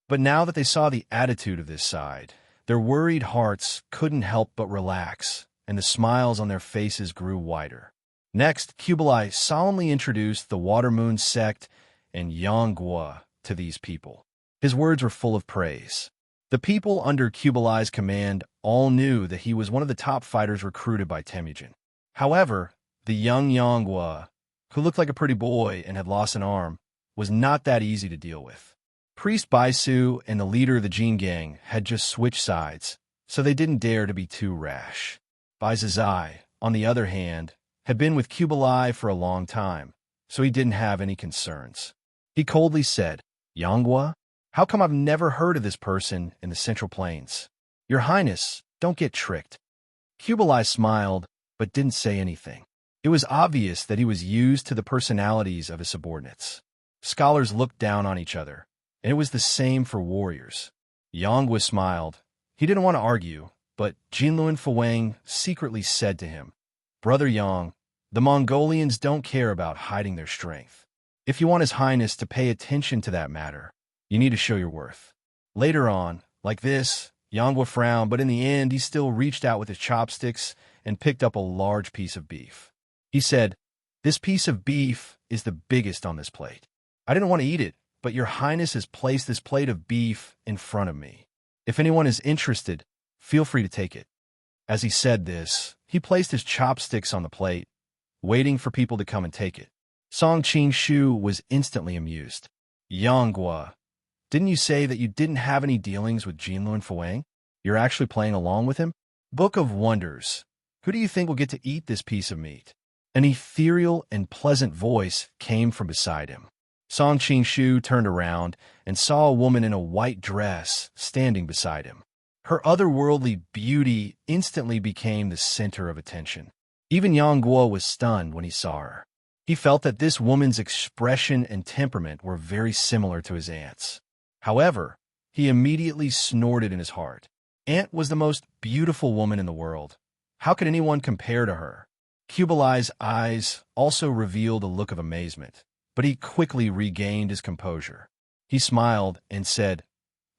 Speaker 1: But now that they saw the attitude of this side, their worried hearts couldn't help but relax, and the smiles on their faces grew wider. Next, Kublai solemnly introduced the Water Moon sect and Yonggua to these people. His words were full of praise. The people under Kublai's command all knew that he was one of the top fighters recruited by Temujin. However, the young Yonggua, who looked like a pretty boy and had lost an arm, was not that easy to deal with. Priest Baisu and the leader of the Jin Gang had just switched sides, so they didn't dare to be too rash. Baizazai, on the other hand, had been with Kublai for a long time, so he didn't have any concerns. He coldly said, "Yonggua, how come I've never heard of this person in the Central Plains? Your Highness, don't get tricked." Kublai smiled, but didn't say anything. It was obvious that he was used to the personalities of his subordinates. Scholars looked down on each other, and it was the same for warriors. Yonggua smiled. He didn't want to argue, but Jinlu and Fuang secretly said to him, "Brother Yang, the Mongolians don't care about hiding their strength. If you want His Highness to pay attention to that matter, you need to show your worth." Later on, like this, Yonggua frowned, but in the end he still reached out with his chopsticks and picked up a large piece of beef. He said, "This piece of beef is the biggest on this plate. I didn't want to eat it, but your highness has placed this plate of beef in front of me. If anyone is interested, feel free to take it." As he said this, he placed his chopsticks on the plate, waiting for people to come and take it. Song Qingshu was instantly amused. "Yanghua, didn't you say that you didn't have any dealings with Jinluan Fuang? You're actually playing along with him? Book of Wonders, who do you think will get to eat this piece of meat?" An ethereal and pleasant voice came from beside him. Song Qingshu turned around and saw a woman in a white dress standing beside him. Her otherworldly beauty instantly became the center of attention. Even Yang Guo was stunned when he saw her. He felt that this woman's expression and temperament were very similar to his aunt's. However, he immediately snorted in his heart. Aunt was the most beautiful woman in the world. How could anyone compare to her? Kublai's eyes also revealed a look of amazement, but he quickly regained his composure. He smiled and said,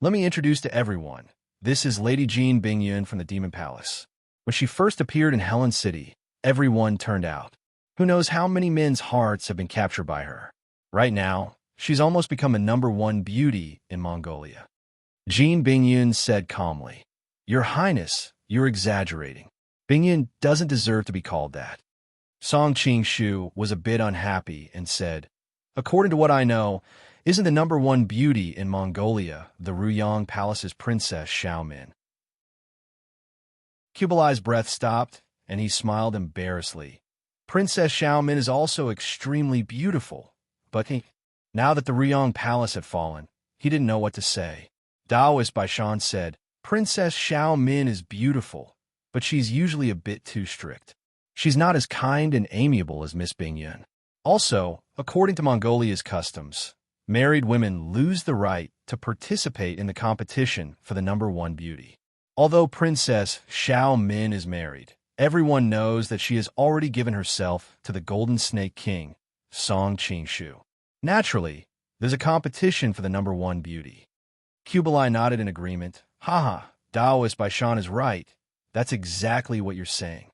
Speaker 1: "Let me introduce to everyone. This is Lady Jean Bingyun from the Demon Palace. When she first appeared in Helen City, everyone turned out. Who knows how many men's hearts have been captured by her? Right now, she's almost become a #1 beauty in Mongolia." Jean Bingyun said calmly, "Your Highness, you're exaggerating. Bingyun doesn't deserve to be called that." Song Qingshu was a bit unhappy and said, "According to what I know, isn't the #1 beauty in Mongolia the Ruyang Palace's Princess Xiaomin?" Kublai's breath stopped, and he smiled embarrassedly. "Princess Xiaomin is also extremely beautiful, but now that the Ruyang Palace had fallen, he didn't know what to say. Taoist Baishan said, "Princess Xiaomin is beautiful, but she's usually a bit too strict. She's not as kind and amiable as Miss Bingyun. Also, according to Mongolia's customs, married women lose the right to participate in the competition for the #1 beauty. Although Princess Xiaomin is married, everyone knows that she has already given herself to the Golden Snake King, Song Qingshu. Naturally, there's a competition for the #1 beauty." Kublai nodded in agreement. "Haha, Taoist Baishan is right. That's exactly what you're saying."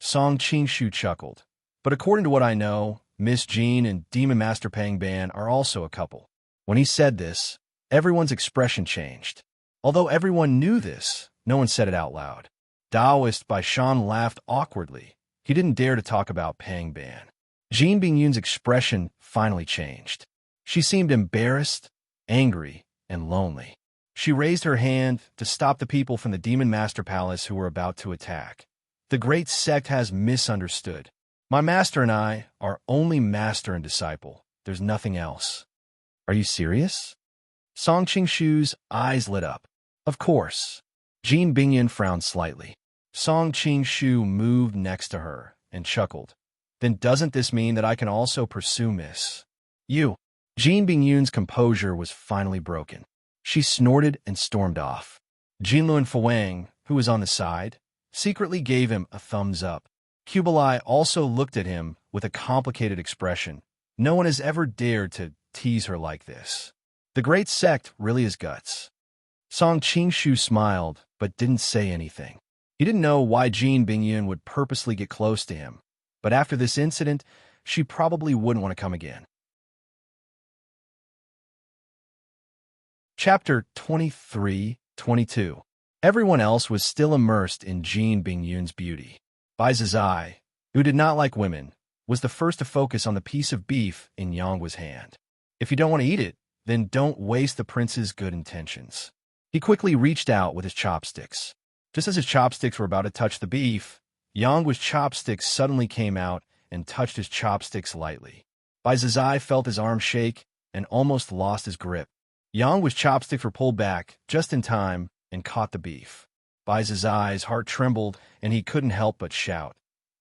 Speaker 1: Song Qingshu chuckled. "But according to what I know, Miss Jean and Demon Master Pang Ban are also a couple." When he said this, everyone's expression changed. Although everyone knew this, no one said it out loud. Taoist Baishan laughed awkwardly. He didn't dare to talk about Pang Ban. Jean Bingyun's expression finally changed. She seemed embarrassed, angry, and lonely. She raised her hand to stop the people from the Demon Master Palace who were about to attack. "The great sect has misunderstood. My master and I are only master and disciple. There's nothing else." "Are you serious?" Song Qingshu's eyes lit up. "Of course." Jean Bingyun frowned slightly. Song Qingshu moved next to her and chuckled. "Then doesn't this mean that I can also pursue Miss You?" Jean Bingyun's composure was finally broken. She snorted and stormed off. Jinluan Fuang, who was on the side, secretly gave him a thumbs up. Kublai also looked at him with a complicated expression. No one has ever dared to tease her like this. The great sect really is guts. Song Qingshu smiled, but didn't say anything. He didn't know why Jean Bingyun would purposely get close to him, but after this incident, she probably wouldn't want to come again. Chapter 23-22. Everyone else was still immersed in Jean Bingyun's beauty. Bai Zizai, who did not like women, was the first to focus on the piece of beef in Yanggua's hand. "If you don't want to eat it, then don't waste the prince's good intentions." He quickly reached out with his chopsticks. Just as his chopsticks were about to touch the beef, Yanggua's chopsticks suddenly came out and touched his chopsticks lightly. Bai Zizai felt his arm shake and almost lost his grip. Yanggua's chopsticks were pulled back just in time and caught the beef. Bai Zizai's heart trembled and he couldn't help but shout,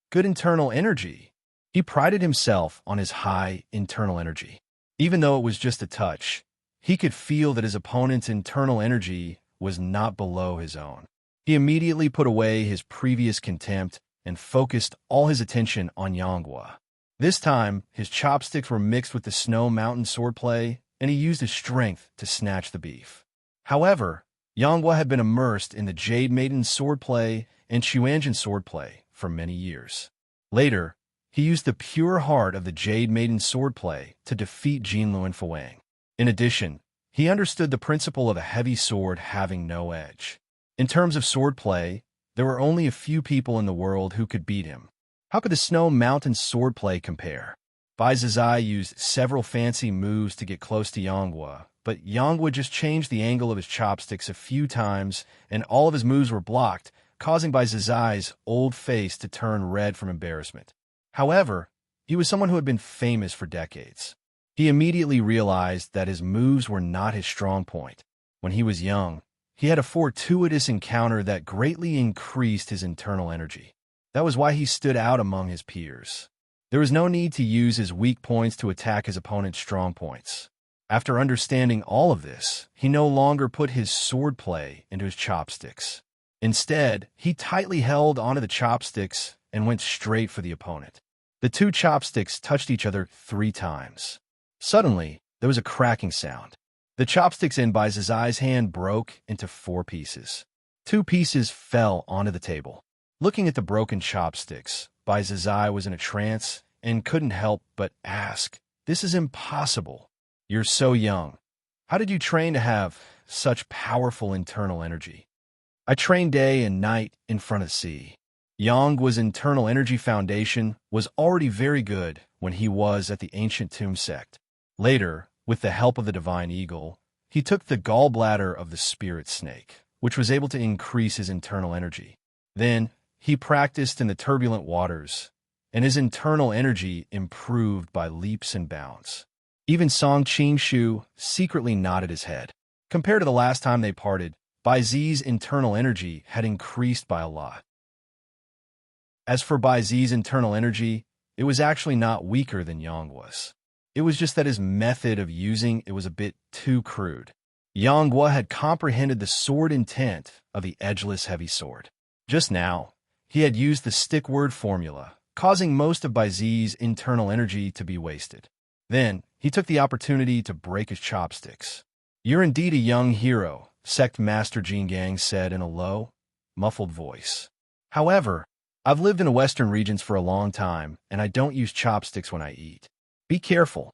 Speaker 1: "Good internal energy!" He prided himself on his high internal energy. Even though it was just a touch, he could feel that his opponent's internal energy was not below his own. He immediately put away his previous contempt and focused all his attention on Yanghua. This time, his chopsticks were mixed with the Snow Mountain swordplay, and he used his strength to snatch the beef. However, Yanghua had been immersed in the Jade Maiden swordplay and Xuanjin swordplay for many years. Later, He used the pure heart of the Jade Maiden swordplay to defeat Jinlu and Fuang. In addition, he understood the principle of a heavy sword having no edge. In terms of swordplay, there were only a few people in the world who could beat him. How could the Snow Mountain swordplay compare? Bai Zizai used several fancy moves to get close to Yonghua, but Yonghua just changed the angle of his chopsticks a few times, and all of his moves were blocked, causing Bai Zizai's old face to turn red from embarrassment. However, he was someone who had been famous for decades. He immediately realized that his moves were not his strong point. When he was young, he had a fortuitous encounter that greatly increased his internal energy. That was why he stood out among his peers. There was no need to use his weak points to attack his opponent's strong points. After understanding all of this, he no longer put his swordplay into his chopsticks. Instead, he tightly held onto the chopsticks and went straight for the opponent. The two chopsticks touched each other 3 times. Suddenly, there was a cracking sound. The chopsticks in Bai Zizai's hand broke into 4 pieces. 2 pieces fell onto the table. Looking at the broken chopsticks, Bai Zizai was in a trance and couldn't help but ask, "This is impossible. You're so young. How did you train to have such powerful internal energy?" "I trained day and night in front of the sea." Yonghua's internal energy foundation was already very good when he was at the ancient tomb sect. Later, with the help of the divine eagle, he took the gallbladder of the spirit snake, which was able to increase his internal energy. Then, he practiced in the turbulent waters, and his internal energy improved by leaps and bounds. Even Song Qingshu secretly nodded his head. Compared to the last time they parted, Bai Zi's internal energy had increased by a lot. As for Bai Zi's internal energy, it was actually not weaker than Yonghua's. It was just that his method of using it was a bit too crude. Yonghua had comprehended the sword intent of the edgeless heavy sword. Just now, he had used the stick word formula, causing most of Bai Zi's internal energy to be wasted. Then, he took the opportunity to break his chopsticks. "You're indeed a young hero," Sect Master Jingang said in a low, muffled voice. "However, I've lived in the western regions for a long time, and I don't use chopsticks when I eat. Be careful."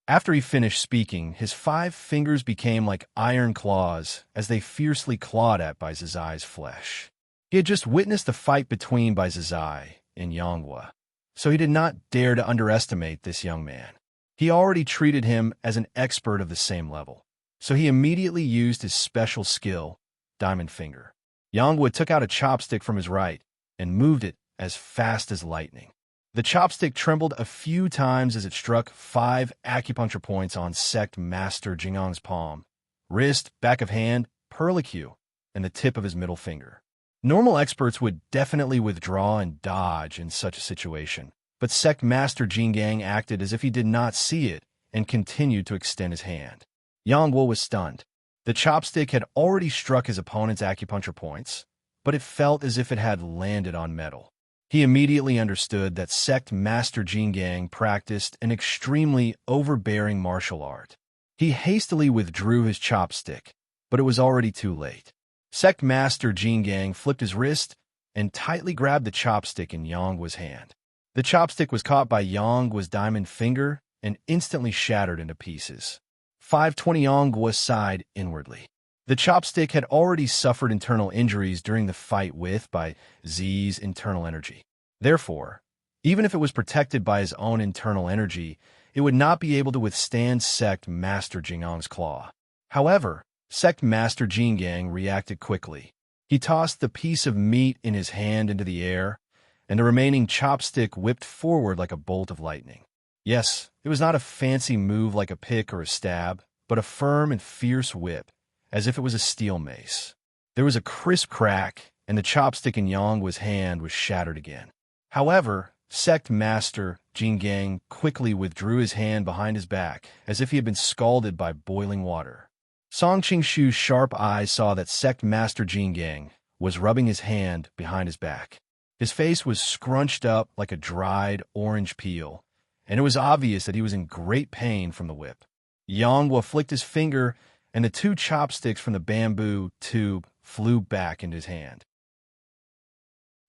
Speaker 1: After he finished speaking, his 5 fingers became like iron claws as they fiercely clawed at Bai Zizai's flesh. He had just witnessed the fight between Bai Zizai and Yonghua, so he did not dare to underestimate this young man. He already treated him as an expert of the same level, so he immediately used his special skill, Diamond Finger. Yonghua took out a chopstick from his right and moved it as fast as lightning. The chopstick trembled a few times as it struck 5 acupuncture points on Sect Master Jingang's palm, wrist, back of hand, perlicue, and the tip of his middle finger. Normal experts would definitely withdraw and dodge in such a situation, but Sect Master Jingang acted as if he did not see it and continued to extend his hand. Yonghua was stunned. The chopstick had already struck his opponent's acupuncture points, but it felt as if it had landed on metal. He immediately understood that Sect Master Jingang practiced an extremely overbearing martial art. He hastily withdrew his chopstick, but it was already too late. Sect Master Jingang flipped his wrist and tightly grabbed the chopstick in Yonghua's hand. The chopstick was caught by Yonghua's diamond finger and instantly shattered into pieces. 520 Yonghua sighed inwardly. The chopstick had already suffered internal injuries during the fight with Bai Zi's internal energy. Therefore, even if it was protected by his own internal energy, it would not be able to withstand Sect Master Jingang's claw. However, Sect Master Jingang reacted quickly. He tossed the piece of meat in his hand into the air, and the remaining chopstick whipped forward like a bolt of lightning. Yes, it was not a fancy move like a pick or a stab, but a firm and fierce whip, as if it was a steel mace. There was a crisp crack, and the chopstick in Yonghua's hand was shattered again. However, Sect Master Jingang quickly withdrew his hand behind his back, as if he had been scalded by boiling water. Song Qingshu's sharp eyes saw that Sect Master Jingang was rubbing his hand behind his back. His face was scrunched up like a dried orange peel, and it was obvious that he was in great pain from the whip. Yonghua flicked his finger, and the 2 chopsticks from the bamboo tube flew back into his hand.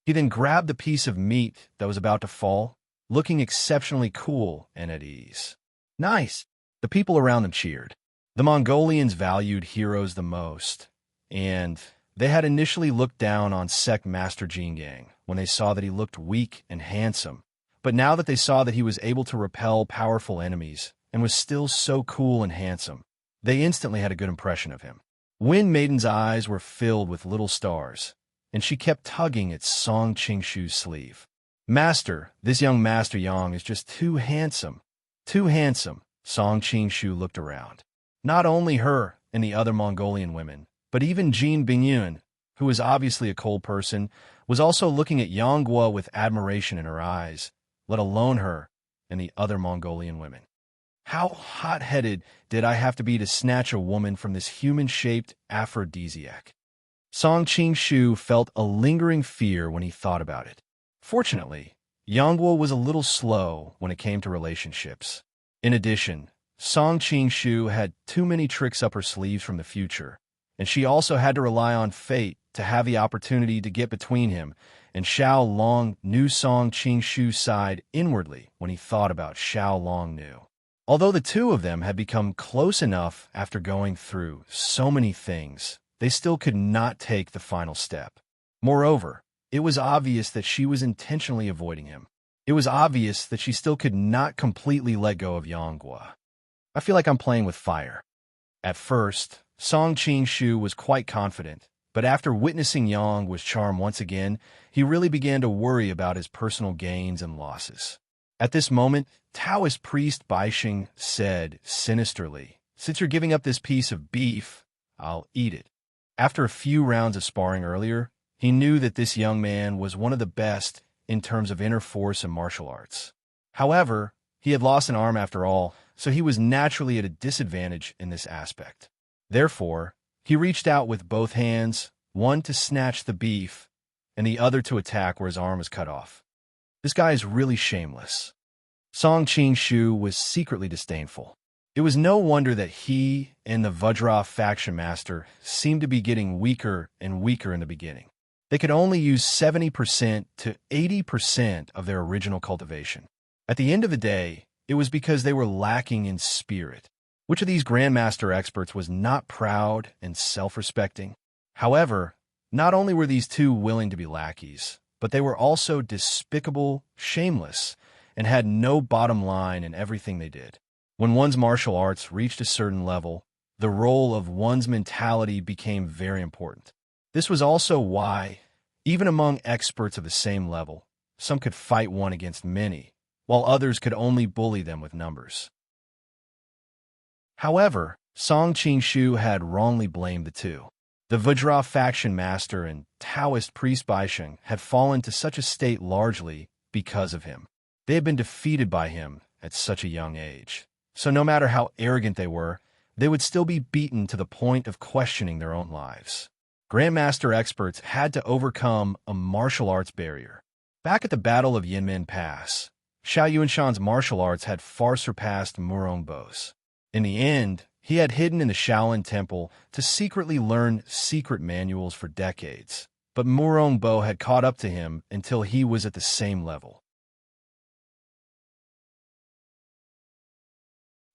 Speaker 1: He then grabbed the piece of meat that was about to fall looking exceptionally cool and at ease. Nice! The people around them cheered. The Mongolians valued heroes the most, and they had initially looked down on sect master Jingang when they saw that he looked weak and handsome, but now that they saw that he was able to repel powerful enemies and was still so cool and handsome, they instantly had a good impression of him. Wind Maiden's eyes were filled with little stars, and she kept tugging at Song Qingshu's sleeve. Master, this young Master Yang is just too handsome. Too handsome. Song Qingshu looked around. Not only her and the other Mongolian women, but even Jin Bingyun, who was obviously a cold person, was also looking at Yang Guo with admiration in her eyes, let alone her and the other Mongolian women. How hot-headed did I have to be to snatch a woman from this human-shaped aphrodisiac? Song Qingshu felt a lingering fear when he thought about it. Fortunately, Yang Guo was a little slow when it came to relationships. In addition, Song Qingshu had too many tricks up her sleeves from the future, and she also had to rely on fate to have the opportunity to get between him, and Xiao Long knew Song Qingshu sighed inwardly when he thought about Xiao Long Nu. Although the two of them had become close enough after going through so many things, they still could not take the final step. Moreover, it was obvious that she was intentionally avoiding him. It was obvious that she still could not completely let go of Yang Guo. I feel like I'm playing with fire. At first, Song Qingshu was quite confident, but after witnessing Yang Guo's charm once again, he really began to worry about his personal gains and losses. At this moment, Taoist priest Baixing said sinisterly, "Since you're giving up this piece of beef, I'll eat it." After a few rounds of sparring earlier, he knew that this young man was one of the best in terms of inner force and martial arts. However, he had lost an arm after all, so he was naturally at a disadvantage in this aspect. Therefore, he reached out with both hands, one to snatch the beef, and the other to attack where his arm was cut off. This guy is really shameless. Song Qingshu was secretly disdainful. It was no wonder that he and the Vajra faction master seemed to be getting weaker and weaker in the beginning. They could only use 70% to 80% of their original cultivation. At the end of the day, it was because they were lacking in spirit. Which of these Grandmaster experts was not proud and self-respecting? However, not only were these two willing to be lackeys, but they were also despicable, shameless, and had no bottom line in everything they did. When one's martial arts reached a certain level, the role of one's mentality became very important. This was also why, even among experts of the same level, some could fight one against many, while others could only bully them with numbers. However, Song Qingshu had wrongly blamed the two. The Vajra faction master and Taoist priest Baixing had fallen to such a state largely because of him. They had been defeated by him at such a young age. So no matter how arrogant they were, they would still be beaten to the point of questioning their own lives. Grandmaster experts had to overcome a martial arts barrier. Back at the Battle of Yinmen Pass, Xiao Yuanshan's martial arts had far surpassed Murongbo's. In the end, he had hidden in the Shaolin Temple to secretly learn secret manuals for decades, but Murongbo had caught up to him until he was at the same level.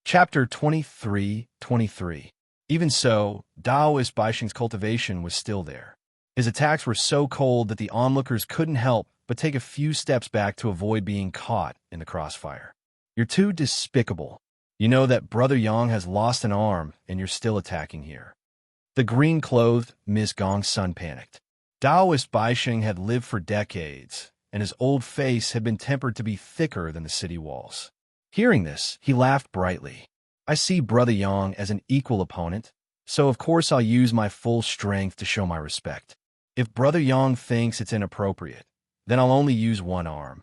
Speaker 1: Chapter 23:23. Even so, Taoist Baixing's cultivation was still there. His attacks were so cold that the onlookers couldn't help but take a few steps back to avoid being caught in the crossfire. You're too despicable. You know that Brother Yang has lost an arm, and you're still attacking here. The green-clothed Miss Gong's son panicked. Taoist Baixing had lived for decades, and his old face had been tempered to be thicker than the city walls. Hearing this, he laughed brightly. I see Brother Yang as an equal opponent, so of course I'll use my full strength to show my respect. If Brother Yang thinks it's inappropriate, then I'll only use one arm.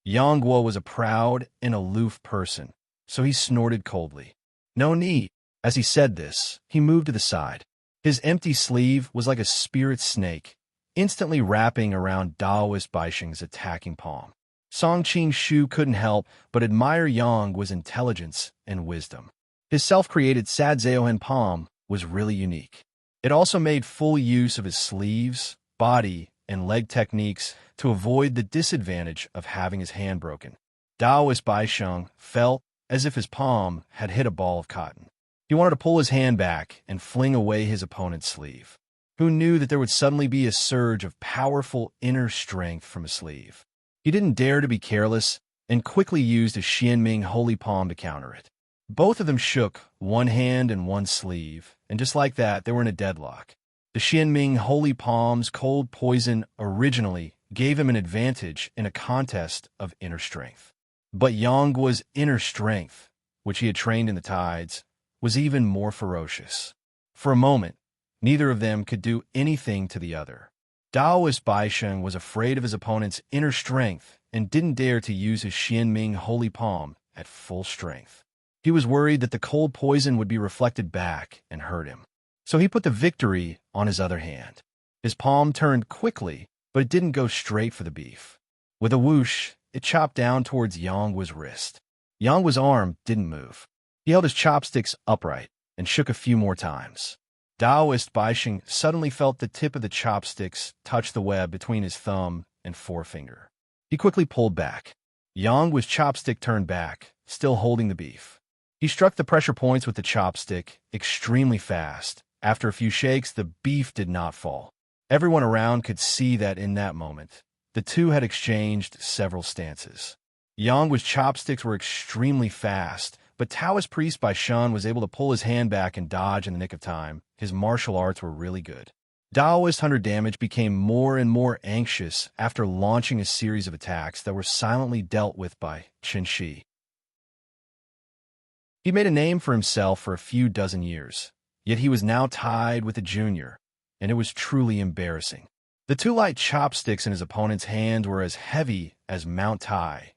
Speaker 1: Yang Guo was a proud and aloof person, so he snorted coldly. No need. As he said this, he moved to the side. His empty sleeve was like a spirit snake, instantly wrapping around Taoist Baixing's attacking palm. Song Qingshu couldn't help but admire Yang Guo's intelligence and wisdom. His self-created Sadzaohen palm was really unique. It also made full use of his sleeves, body, and leg techniques to avoid the disadvantage of having his hand broken. Daoist Baisheng felt as if his palm had hit a ball of cotton. He wanted to pull his hand back and fling away his opponent's sleeve. Who knew that there would suddenly be a surge of powerful inner strength from his sleeve? He didn't dare to be careless and quickly used his Xianming holy palm to counter it. Both of them shook, one hand and one sleeve, and just like that, they were in a deadlock. The Xianming holy palm's cold poison originally gave him an advantage in a contest of inner strength. But Yangguo's inner strength, which he had trained in the tides, was even more ferocious. For a moment, neither of them could do anything to the other. Daoist Baisheng was afraid of his opponent's inner strength and didn't dare to use his Xianming holy palm at full strength. He was worried that the cold poison would be reflected back and hurt him. So he put the victory on his other hand. His palm turned quickly, but it didn't go straight for the beef. With a whoosh, it chopped down towards Yangguo's wrist. Yangguo's arm didn't move. He held his chopsticks upright and shook a few more times. Daoist Baisheng suddenly felt the tip of the chopsticks touch the web between his thumb and forefinger. He quickly pulled back. Yangguo's chopstick turned back, still holding the beef. He struck the pressure points with the chopstick extremely fast. After a few shakes, the beef did not fall. Everyone around could see that in that moment, the two had exchanged several stances. Yangguo's chopsticks were extremely fast, but Taoist priest Baisheng was able to pull his hand back and dodge in the nick of time. His martial arts were really good. Daoist Hunter Damage became more and more anxious after launching a series of attacks that were silently dealt with by Qin Shi. He made a name for himself for a few dozen years, yet he was now tied with a junior, and it was truly embarrassing. The two light chopsticks in his opponent's hand were as heavy as Mount Tai,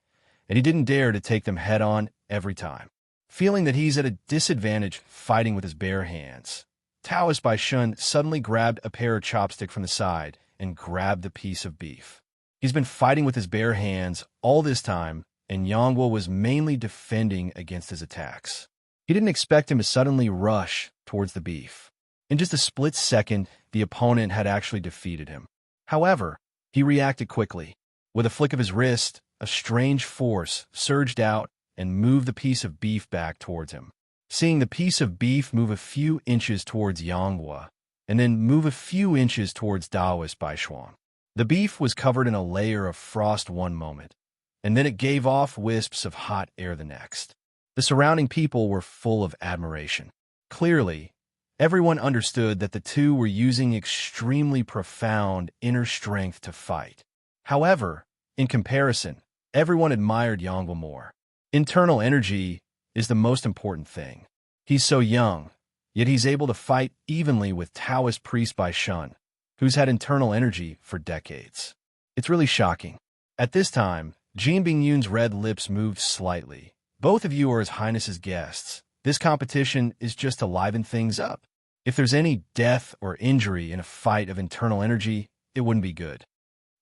Speaker 1: and he didn't dare to take them head-on every time. Feeling that he's at a disadvantage fighting with his bare hands, Taoist Baisheng suddenly grabbed a pair of chopsticks from the side and grabbed the piece of beef. He's been fighting with his bare hands all this time, and Yangguo was mainly defending against his attacks. He didn't expect him to suddenly rush towards the beef. In just a split second, the opponent had actually defeated him. However, he reacted quickly. With a flick of his wrist, a strange force surged out and moved the piece of beef back towards him. Seeing the piece of beef move a few inches towards Yangguo, and then move a few inches towards Daoist Baisheng, the beef was covered in a layer of frost one moment, and then it gave off wisps of hot air the next. The surrounding people were full of admiration. Clearly, everyone understood that the two were using extremely profound inner strength to fight. However, in comparison, everyone admired Yangguo more. Internal energy is the most important thing. He's so young, yet he's able to fight evenly with Taoist priest Baisheng, who's had internal energy for decades. It's really shocking. At this time, Jin Bingyun's red lips moved slightly. Both of you are His Highness's guests. This competition is just to liven things up. If there's any death or injury in a fight of internal energy, it wouldn't be good.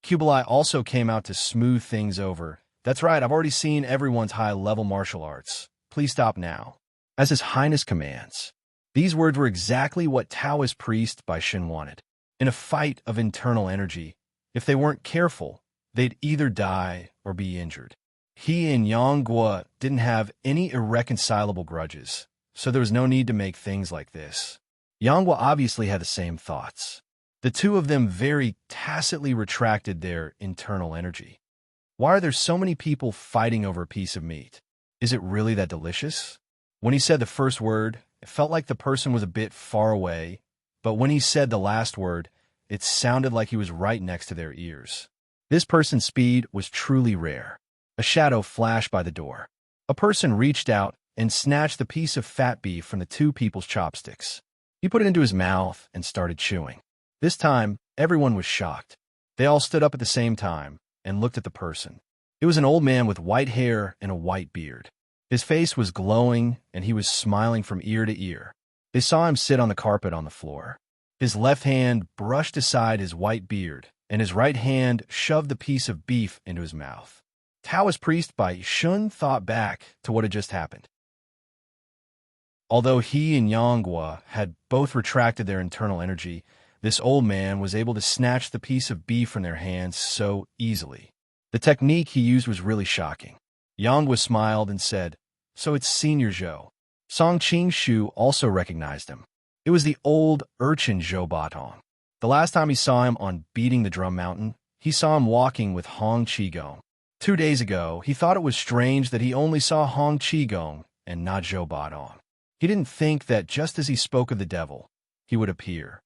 Speaker 1: Kublai also came out to smooth things over. That's right, I've already seen everyone's high-level martial arts. Please stop now. As His Highness commands. These words were exactly what Taoist priest Baisheng wanted. In a fight of internal energy, if they weren't careful, they'd either die or be injured. He and Yangguo didn't have any irreconcilable grudges, so there was no need to make things like this. Yangguo obviously had the same thoughts. The two of them very tacitly retracted their internal energy. Why are there so many people fighting over a piece of meat? Is it really that delicious? When he said the first word, it felt like the person was a bit far away, but when he said the last word, it sounded like he was right next to their ears. This person's speed was truly rare. A shadow flashed by the door. A person reached out and snatched the piece of fat beef from the two people's chopsticks. He put it into his mouth and started chewing. This time, everyone was shocked. They all stood up at the same time and looked at the person. It was an old man with white hair and a white beard. His face was glowing, and he was smiling from ear to ear. They saw him sit on the carpet on the floor. His left hand brushed aside his white beard, and his right hand shoved the piece of beef into his mouth. Taoist priest Baisheng thought back to what had just happened. Although he and Yangguo had both retracted their internal energy, this old man was able to snatch the piece of beef from their hands so easily. The technique he used was really shocking. Yang smiled and said, "So it's Senior Zhou." Song Qing-shu also recognized him. It was the old urchin Zhou Batong. The last time he saw him on Beating the Drum Mountain, he saw him walking with Hong Qigong. 2 days ago, he thought it was strange that he only saw Hong Qigong and not Zhou Batong. He didn't think that just as he spoke of the devil, he would appear.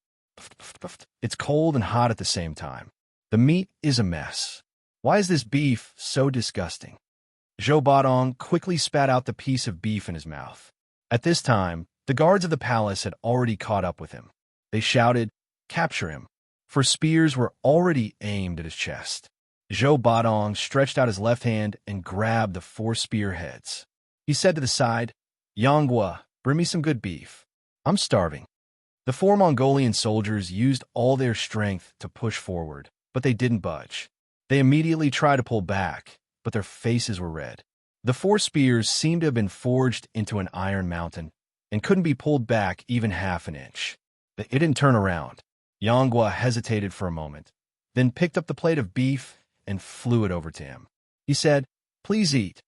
Speaker 1: It's cold and hot at the same time. The meat is a mess. Why is this beef so disgusting? Zhou Batong quickly spat out the piece of beef in his mouth. At this time, the guards of the palace had already caught up with him. They shouted, "Capture him," for spears were already aimed at his chest. Zhou Batong stretched out his left hand and grabbed the 4 spear heads. He said to the side, "Yanghua, bring me some good beef. I'm starving." The 4 Mongolian soldiers used all their strength to push forward, but they didn't budge. They immediately tried to pull back, but their faces were red. The 4 spears seemed to have been forged into an iron mountain and couldn't be pulled back even half an inch. It didn't turn around. Yanghua hesitated for a moment, then picked up the plate of beef and flew it over to him. He said, "Please eat."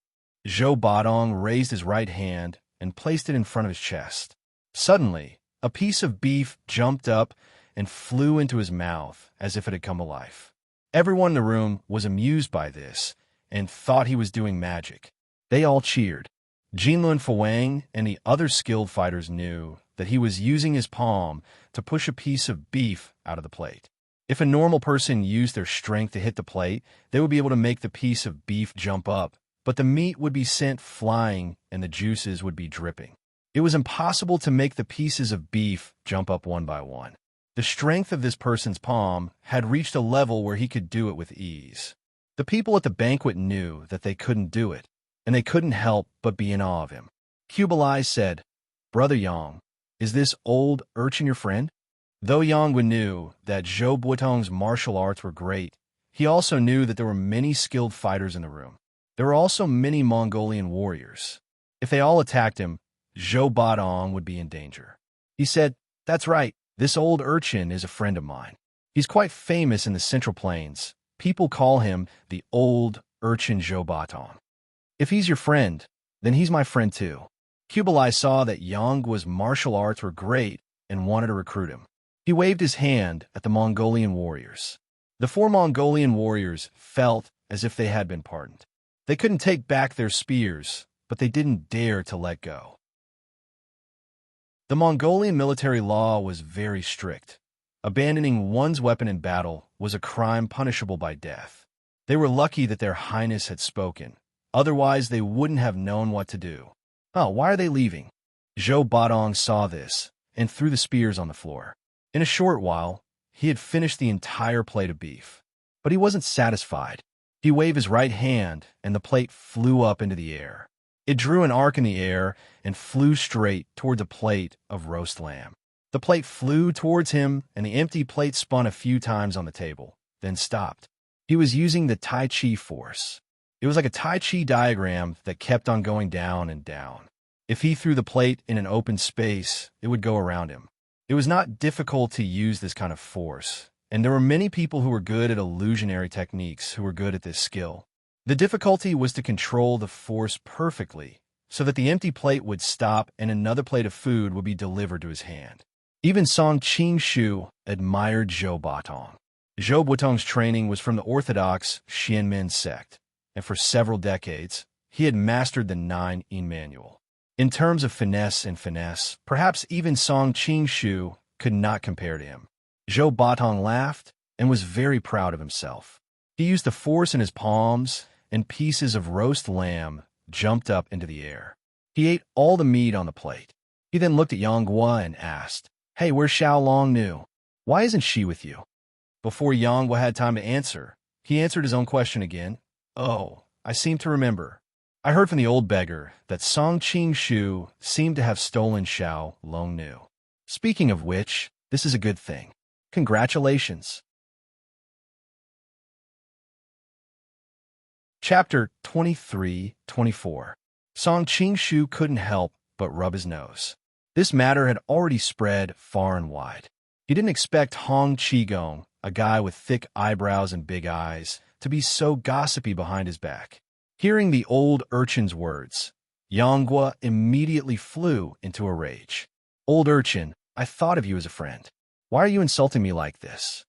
Speaker 1: Zhou Batong raised his right hand and placed it in front of his chest. Suddenly, a piece of beef jumped up and flew into his mouth as if it had come alive. Everyone in the room was amused by this and thought he was doing magic. They all cheered. Jinlun Fuang and the other skilled fighters knew that he was using his palm to push a piece of beef out of the plate. If a normal person used their strength to hit the plate, they would be able to make the piece of beef jump up, but the meat would be sent flying and the juices would be dripping. It was impossible to make the pieces of beef jump up one by one. The strength of this person's palm had reached a level where he could do it with ease. The people at the banquet knew that they couldn't do it, and they couldn't help but be in awe of him. Kublai said, "Brother Yang, is this old urchin your friend?" Though Yang knew that Zhou Batong's martial arts were great, he also knew that there were many skilled fighters in the room. There were also many Mongolian warriors. If they all attacked him, Zhou Batong would be in danger. He said, "That's right, this old urchin is a friend of mine. He's quite famous in the Central Plains. People call him the old urchin Zhou Batong. If he's your friend, then he's my friend too." Kublai saw that Yang martial arts were great and wanted to recruit him. He waved his hand at the Mongolian warriors. The 4 Mongolian warriors felt as if they had been pardoned. They couldn't take back their spears, but they didn't dare to let go. The Mongolian military law was very strict. Abandoning one's weapon in battle was a crime punishable by death. They were lucky that their highness had spoken. Otherwise, they wouldn't have known what to do. "Oh, why are they leaving?" Zhou Batong saw this and threw the spears on the floor. In a short while, he had finished the entire plate of beef. But he wasn't satisfied. He waved his right hand, and the plate flew up into the air. It drew an arc in the air and flew straight toward the plate of roast lamb. The plate flew towards him, and the empty plate spun a few times on the table, then stopped. He was using the Tai Chi force. It was like a Tai Chi diagram that kept on going down and down. If he threw the plate in an open space, it would go around him. It was not difficult to use this kind of force, and there were many people who were good at illusionary techniques who were good at this skill. The difficulty was to control the force perfectly so that the empty plate would stop and another plate of food would be delivered to his hand. Even Song Qing-shu admired Zhou Batong. Zhou Batong's training was from the orthodox Xianmen sect, and for several decades, he had mastered the 9 manual. In terms of finesse, perhaps even Song Qing-shu could not compare to him. Zhou Batong laughed and was very proud of himself. He used the force in his palms, and pieces of roast lamb jumped up into the air. He ate all the meat on the plate. He then looked at Yanghua and asked, "Hey, where's Xiao Long Nu? Why isn't she with you?" Before Yanghua had time to answer, he answered his own question again. "Oh, I seem to remember. I heard from the old beggar that Song Qing-shu seemed to have stolen Xiao Long Nu. Speaking of which, this is a good thing. Congratulations." Chapter 23-24. Song Qing-shu couldn't help but rub his nose. This matter had already spread far and wide. He didn't expect Hong Qigong, a guy with thick eyebrows and big eyes, to be so gossipy behind his back. Hearing the old urchin's words, Yanghua immediately flew into a rage. Old urchin, I thought of you as a friend. Why are you insulting me like this?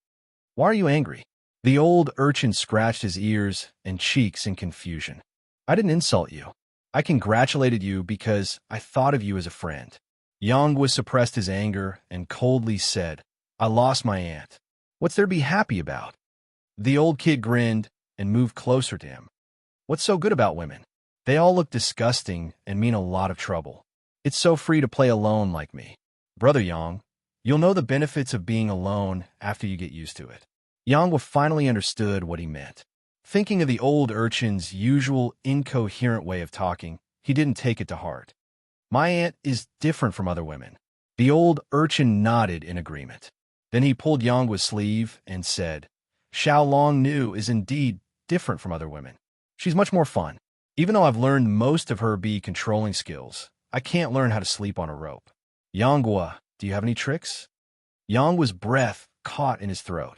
Speaker 1: Why are you angry? The old urchin scratched his ears and cheeks in confusion. I didn't insult you. I congratulated you because I thought of you as a friend. Yanghua suppressed his anger and coldly said, I lost my aunt. What's there to be happy about? The old kid grinned and moved closer to him. What's so good about women? They all look disgusting and mean a lot of trouble. It's so free to play alone like me. Brother Yang, you'll know the benefits of being alone after you get used to it. Yanghua finally understood what he meant. Thinking of the old urchin's usual incoherent way of talking, he didn't take it to heart. My aunt is different from other women. The old urchin nodded in agreement. Then he pulled Yanghua's sleeve and said, Xiao Long Nu is indeed different from other women. She's much more fun. Even though I've learned most of her bee controlling skills, I can't learn how to sleep on a rope. Yanghua, do you have any tricks? Yanghua's breath caught in his throat.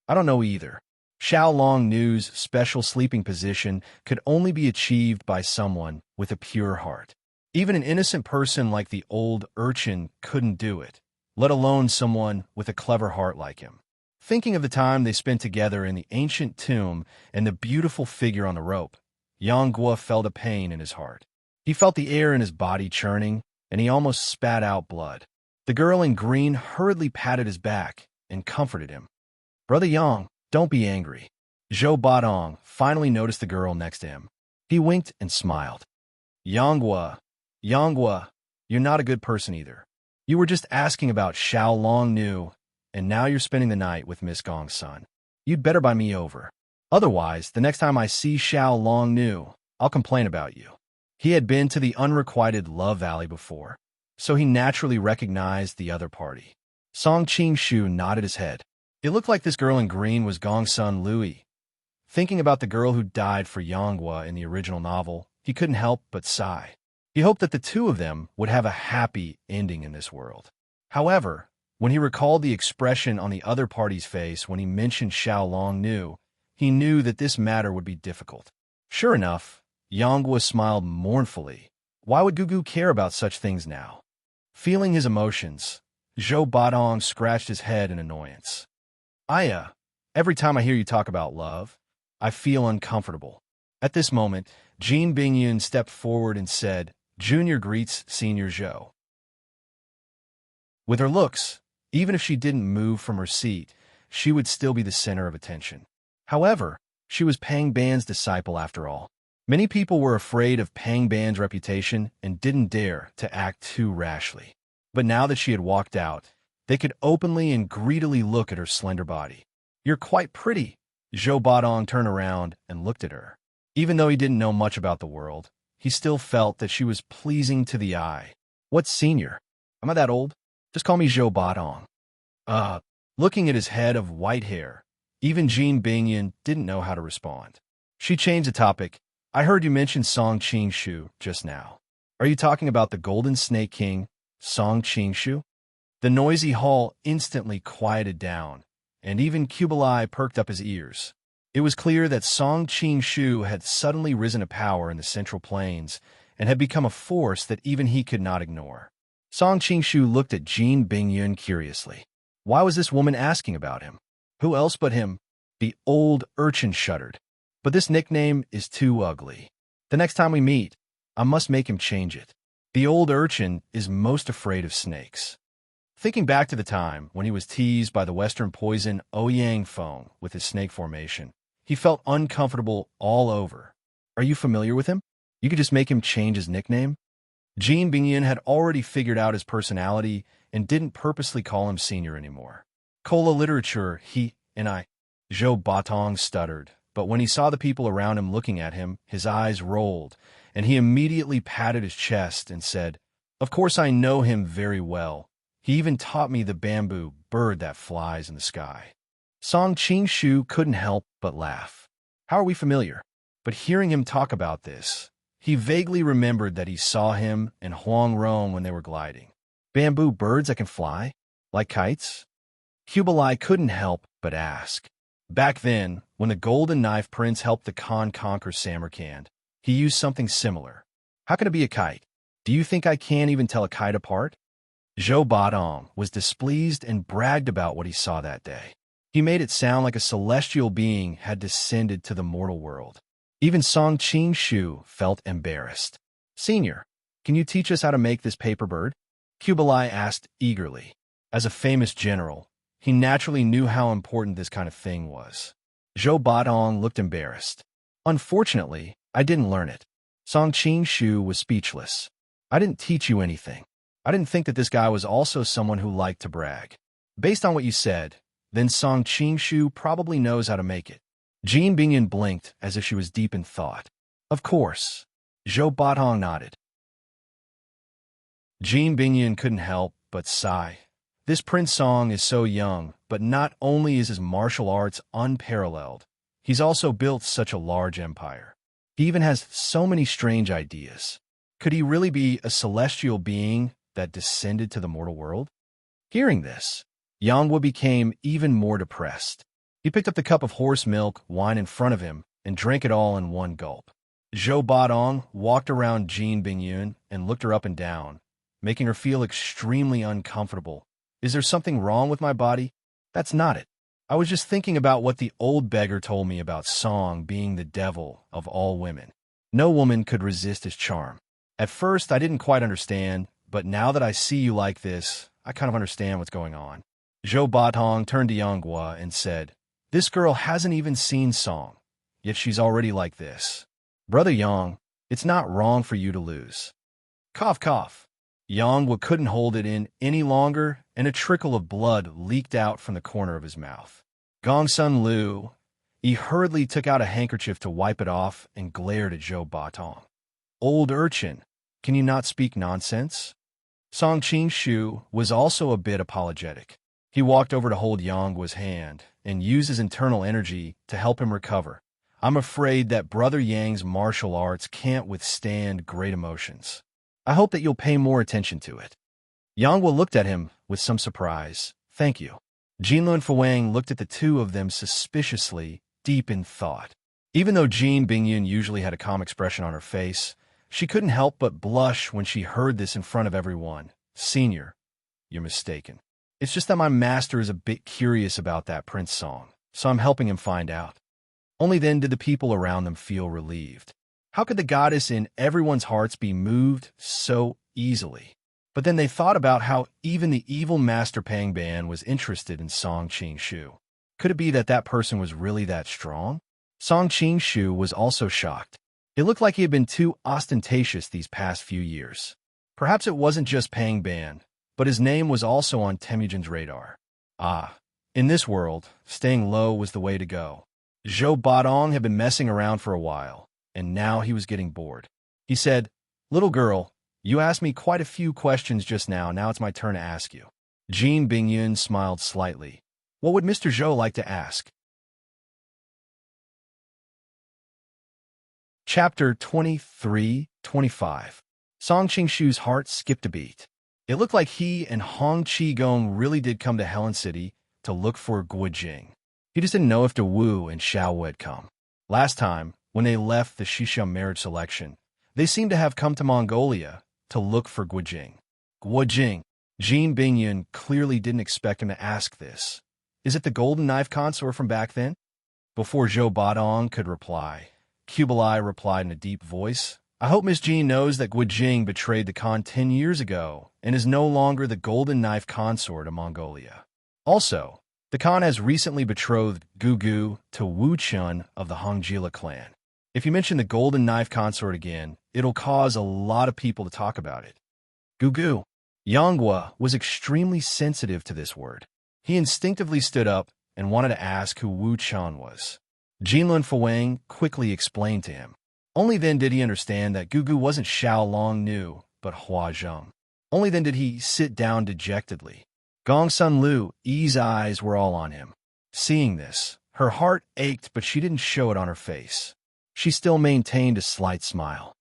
Speaker 1: I don't know either. Xiao Long Nu's special sleeping position could only be achieved by someone with a pure heart. Even an innocent person like the old urchin couldn't do it, let alone someone with a clever heart like him. Thinking of the time they spent together in the ancient tomb and the beautiful figure on the rope, Yanghua felt a pain in his heart. He felt the air in his body churning, and he almost spat out blood. The girl in green hurriedly patted his back and comforted him. Brother Yang, don't be angry. Zhou Badong finally noticed the girl next to him. He winked and smiled. Yanghua, you're not a good person either. You were just asking about Xiao Long Nu, and now you're spending the night with Miss Gong's son. You'd better buy me over. Otherwise, the next time I see Xiao Long Nu, I'll complain about you. He had been to the unrequited Love Valley before, so he naturally recognized the other party. Song Qingshu nodded his head. It looked like this girl in green was Gong's son Louis. Thinking about the girl who died for Yanghua in the original novel, he couldn't help but sigh. He hoped that the two of them would have a happy ending in this world. However, when he recalled the expression on the other party's face when he mentioned Xiao Long Nu, he knew that this matter would be difficult. Sure enough, Yanghua smiled mournfully. Why would Gugu care about such things now? Feeling his emotions, Zhou Badong scratched his head in annoyance. Aya, every time I hear you talk about love, I feel uncomfortable. At this moment, Jean Bingyun stepped forward and said, Junior greets Senior Zhou. With her looks, even if she didn't move from her seat, she would still be the center of attention. However, she was Pang Ban's disciple after all. Many people were afraid of Pang Ban's reputation and didn't dare to act too rashly. But now that she had walked out, they could openly and greedily look at her slender body. You're quite pretty. Zhou Badong turned around and looked at her. Even though he didn't know much about the world, he still felt that she was pleasing to the eye. What's senior? Am I that old? Just call me Zhou Badong. Looking at his head of white hair, even Jean Bingyun didn't know how to respond. She changed the topic. I heard you mention Song Qingshu just now. Are you talking about the Golden Snake King, Song Qingshu? The noisy hall instantly quieted down, and even Kublai perked up his ears. It was clear that Song Qingshu had suddenly risen to power in the Central Plains and had become a force that even he could not ignore. Song Qingshu looked at Jean Bingyun curiously. Why was this woman asking about him? Who else but him? The old urchin shuddered. But this nickname is too ugly. The next time we meet, I must make him change it. The old urchin is most afraid of snakes. Thinking back to the time when he was teased by the Western poison Ouyang Feng with his snake formation, he felt uncomfortable all over. Are you familiar with him? You could just make him change his nickname? Jean Bingyun had already figured out his personality and didn't purposely call him senior anymore. Cola literature, he and I. Zhou Batong stuttered, but when he saw the people around him looking at him, his eyes rolled, and he immediately patted his chest and said, Of course I know him very well. He even taught me the bamboo bird that flies in the sky. Song Qingshu couldn't help but laugh. How are we familiar? But hearing him talk about this, he vaguely remembered that he saw him and Huang Rong when they were gliding. Bamboo birds that can fly? Like kites? Kublai couldn't help but ask. Back then, when the Golden Knife Prince helped the Khan conquer Samarkand, He used something similar. How can it be a kite? Do you think I can't even tell a kite apart? Zhou Badong was displeased and bragged about what he saw that day. He made it sound like a celestial being had descended to the mortal world. Even Song Qing-shu felt embarrassed. Senior, can you teach us how to make this paper bird? Kublai asked eagerly. As a famous general, he naturally knew how important this kind of thing was. Zhou Badong looked embarrassed. Unfortunately, I didn't learn it. Song Qing-shu was speechless. I didn't teach you anything. I didn't think that this guy was also someone who liked to brag. Based on what you said, then Song Qing-shu probably knows how to make it. Jean Bingyan blinked as if she was deep in thought. Of course. Zhou Badong nodded. Jean Bingyan couldn't help but sigh. This Prince Song is so young, but not only is his martial arts unparalleled, he's also built such a large empire. He even has so many strange ideas. Could he really be a celestial being that descended to the mortal world? Hearing this, Yangwa became even more depressed. He picked up the cup of horse milk wine in front of him and drank it all in one gulp. Zhou Badong walked around Jean Bingyun and looked her up and down, making her feel extremely uncomfortable. Is there something wrong with my body? That's not it. I was just thinking about what the old beggar told me about Song being the devil of all women. No woman could resist his charm. At first, I didn't quite understand, but now that I see you like this, I kind of understand what's going on. Zhou Badong turned to Yanghua and said, This girl hasn't even seen Song, yet she's already like this. Brother Yang, it's not wrong for you to lose. Cough, cough. Yanghua couldn't hold it in any longer, and a trickle of blood leaked out from the corner of his mouth. Gongsun Liu, he hurriedly took out a handkerchief to wipe it off and glared at Zhou Badong. Old urchin, can you not speak nonsense? Song Qing-shu was also a bit apologetic. He walked over to hold Yanggua's hand and used his internal energy to help him recover. I'm afraid that Brother Yang's martial arts can't withstand great emotions. I hope that you'll pay more attention to it. Yanghua looked at him with some surprise. Thank you. Jinlun Fuang looked at the two of them suspiciously, deep in thought. Even though Jean Bingyun usually had a calm expression on her face, she couldn't help but blush when she heard this in front of everyone. Senior, you're mistaken. It's just that my master is a bit curious about that Prince Song, so I'm helping him find out. Only then did the people around them feel relieved. How could the goddess in everyone's hearts be moved so easily? But then they thought about how even the evil Master Pangban was interested in Song Qing-shu. Could it be that that person was really that strong? Song Qing-shu was also shocked. It looked like he had been too ostentatious these past few years. Perhaps it wasn't just Pangban, but his name was also on Temujin's radar. In this world, staying low was the way to go. Zhou Badong had been messing around for a while, and now he was getting bored. He said, Little girl, you asked me quite a few questions just now. Now it's my turn to ask you. Jean Bingyun smiled slightly. What would Mr. Zhou like to ask? Chapter 23-25. Song Qing-shu's heart skipped a beat. It looked like he and Hong Qigong really did come to Helen City to look for Guojing. He just didn't know if DeWu and Xiaowu had come. Last time, when they left the Shisham marriage selection, they seemed to have come to Mongolia to look for Guojing. Guojing. Jean Bingyun clearly didn't expect him to ask this. Is it the golden knife consort from back then? Before Zhou Badong could reply, Kublai replied in a deep voice, I hope Miss Jean knows that Guojing betrayed the Khan 10 years ago and is no longer the golden knife consort of Mongolia. Also, the Khan has recently betrothed Gugu to Wu Chun of the Hongjila clan. If you mention the golden knife consort again, it'll cause a lot of people to talk about it. Gugu. Yanghua was extremely sensitive to this word. He instinctively stood up and wanted to ask who Wu Chun was. Jinlun Fuang quickly explained to him. Only then did he understand that Gugu wasn't Xiao Long Nu, but Hua Zheng. Only then did he sit down dejectedly. Gongsun Liu's eyes were all on him. Seeing this, her heart ached, but she didn't show it on her face. She still maintained a slight smile.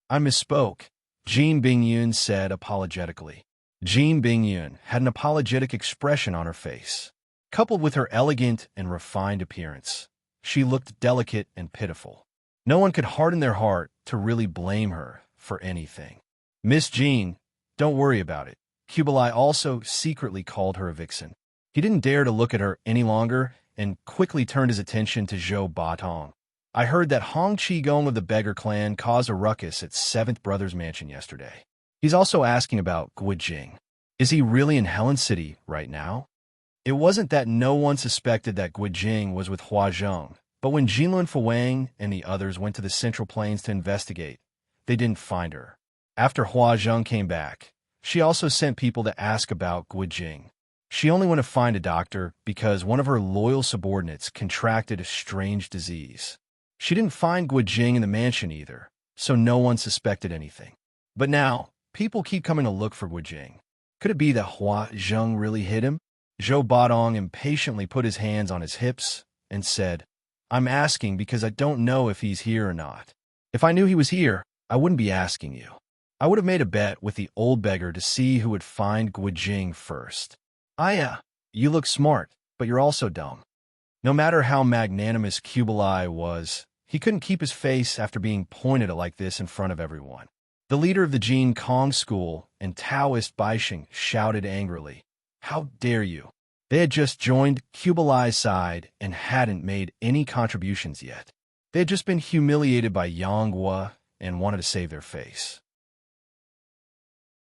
Speaker 1: I misspoke, Jean Bingyun said apologetically. Jean Bingyun had an apologetic expression on her face. Coupled with her elegant and refined appearance, she looked delicate and pitiful. No one could harden their heart to really blame her for anything. Miss Jean, don't worry about it. Kublai also secretly called her a vixen. He didn't dare to look at her any longer and quickly turned his attention to Zhou Batong. I heard that Hong Qigong of the Beggar clan caused a ruckus at Seventh Brothers Mansion yesterday. He's also asking about Guijing. Is he really in Helen City right now? It wasn't that no one suspected that Guijing was with Huazhong, but when Jinlun Fuwang and the others went to the Central Plains to investigate, they didn't find her. After Huazhong came back, she also sent people to ask about Guijing. She only went to find a doctor because one of her loyal subordinates contracted a strange disease. She didn't find Guijing in the mansion either, so no one suspected anything. But now, people keep coming to look for Guijing. Could it be that Huazhong really hit him? Zhou Batong impatiently put his hands on his hips and said, I'm asking because I don't know if he's here or not. If I knew he was here, I wouldn't be asking you. I would have made a bet with the old beggar to see who would find Guijing first. Aya, you look smart, but you're also dumb. No matter how magnanimous Kublai was, he couldn't keep his face after being pointed at like this in front of everyone. The leader of the Jin Kong school and Taoist Baixing shouted angrily, How dare you? They had just joined Kublai's side and hadn't made any contributions yet. They had just been humiliated by Yang Hua and wanted to save their face.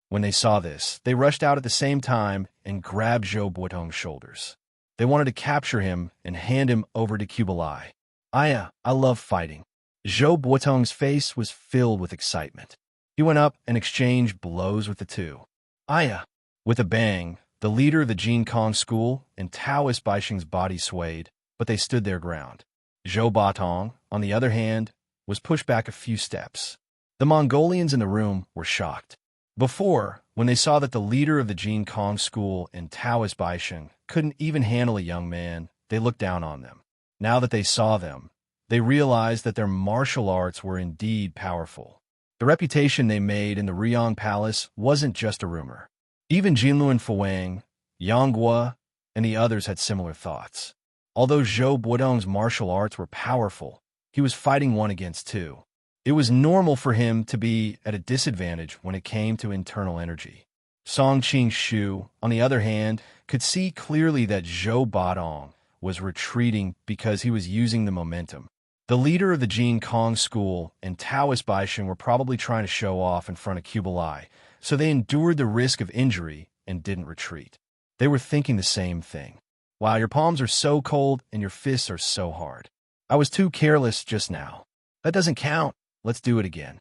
Speaker 1: When they saw this, they rushed out at the same time and grabbed Zhou Batong's shoulders. They wanted to capture him and hand him over to Kublai. Aya, I love fighting. Zhou Batong's face was filled with excitement. He went up and exchanged blows with the two. Aya! With a bang, the leader of the Jin Kong school and Taoist Baixing's body swayed, but they stood their ground. Zhou Batong, on the other hand, was pushed back a few steps. The Mongolians in the room were shocked. Before, when they saw that the leader of the Jin Kong school and Taoist Baixing couldn't even handle a young man, they looked down on them. Now that they saw them, they realized that their martial arts were indeed powerful. The reputation they made in the Ryong Palace wasn't just a rumor. Even Jinlun Fuwang, Yang Hua, and the others had similar thoughts. Although Zhou Batong's martial arts were powerful, he was fighting one against two. It was normal for him to be at a disadvantage when it came to internal energy. Song Qing-shu, on the other hand, could see clearly that Zhou Batong was retreating because he was using the momentum. The leader of the Jin Kong school and Taoist Baixing were probably trying to show off in front of Kublai, so they endured the risk of injury and didn't retreat. They were thinking the same thing. Wow, your palms are so cold and your fists are so hard. I was too careless just now. That doesn't count. Let's do it again.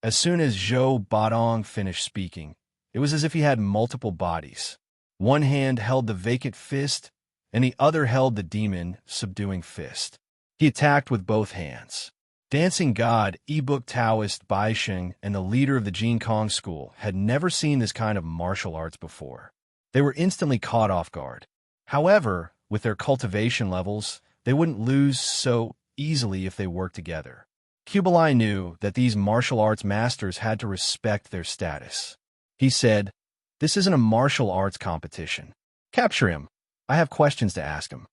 Speaker 1: As soon as Zhou Batong finished speaking, it was as if he had multiple bodies. One hand held the vacant fist, and the other held the demon subduing fist. He attacked with both hands. Dancing God, Ebook Taoist Baixing and the leader of the Jin Kong school had never seen this kind of martial arts before. They were instantly caught off guard. However, with their cultivation levels, they wouldn't lose so easily if they worked together. Kublai knew that these martial arts masters had to respect their status. He said, This isn't a martial arts competition. Capture him. I have questions to ask him.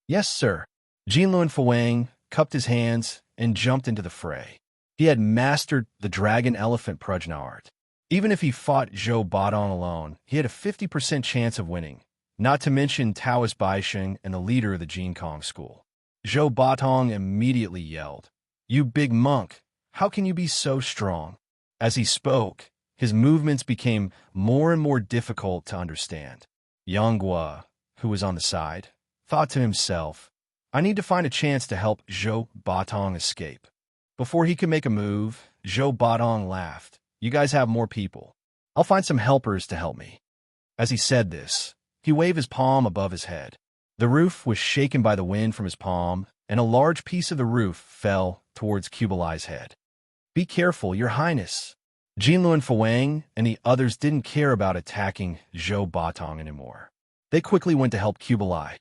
Speaker 1: Yes, sir. Jinlun Fuwang cupped his hands and jumped into the fray. He had mastered the dragon elephant prajna art. Even if he fought Zhou Batong alone, he had a 50% chance of winning, not to mention Taoist Baixing and the leader of the Jin Kong school. Zhou Batong immediately yelled, You big monk, how can you be so strong? As he spoke, his movements became more and more difficult to understand. Yang Hua, who was on the side, thought to himself, I need to find a chance to help Zhou Batong escape. Before he could make a move, Zhou Batong laughed. You guys have more people. I'll find some helpers to help me. As he said this, he waved his palm above his head. The roof was shaken by the wind from his palm, and a large piece of the roof fell towards Kublai's head. Be careful, Your Highness. Jinlun Fuwang and the others didn't care about attacking Zhou Batong anymore. They quickly went to help Kublai.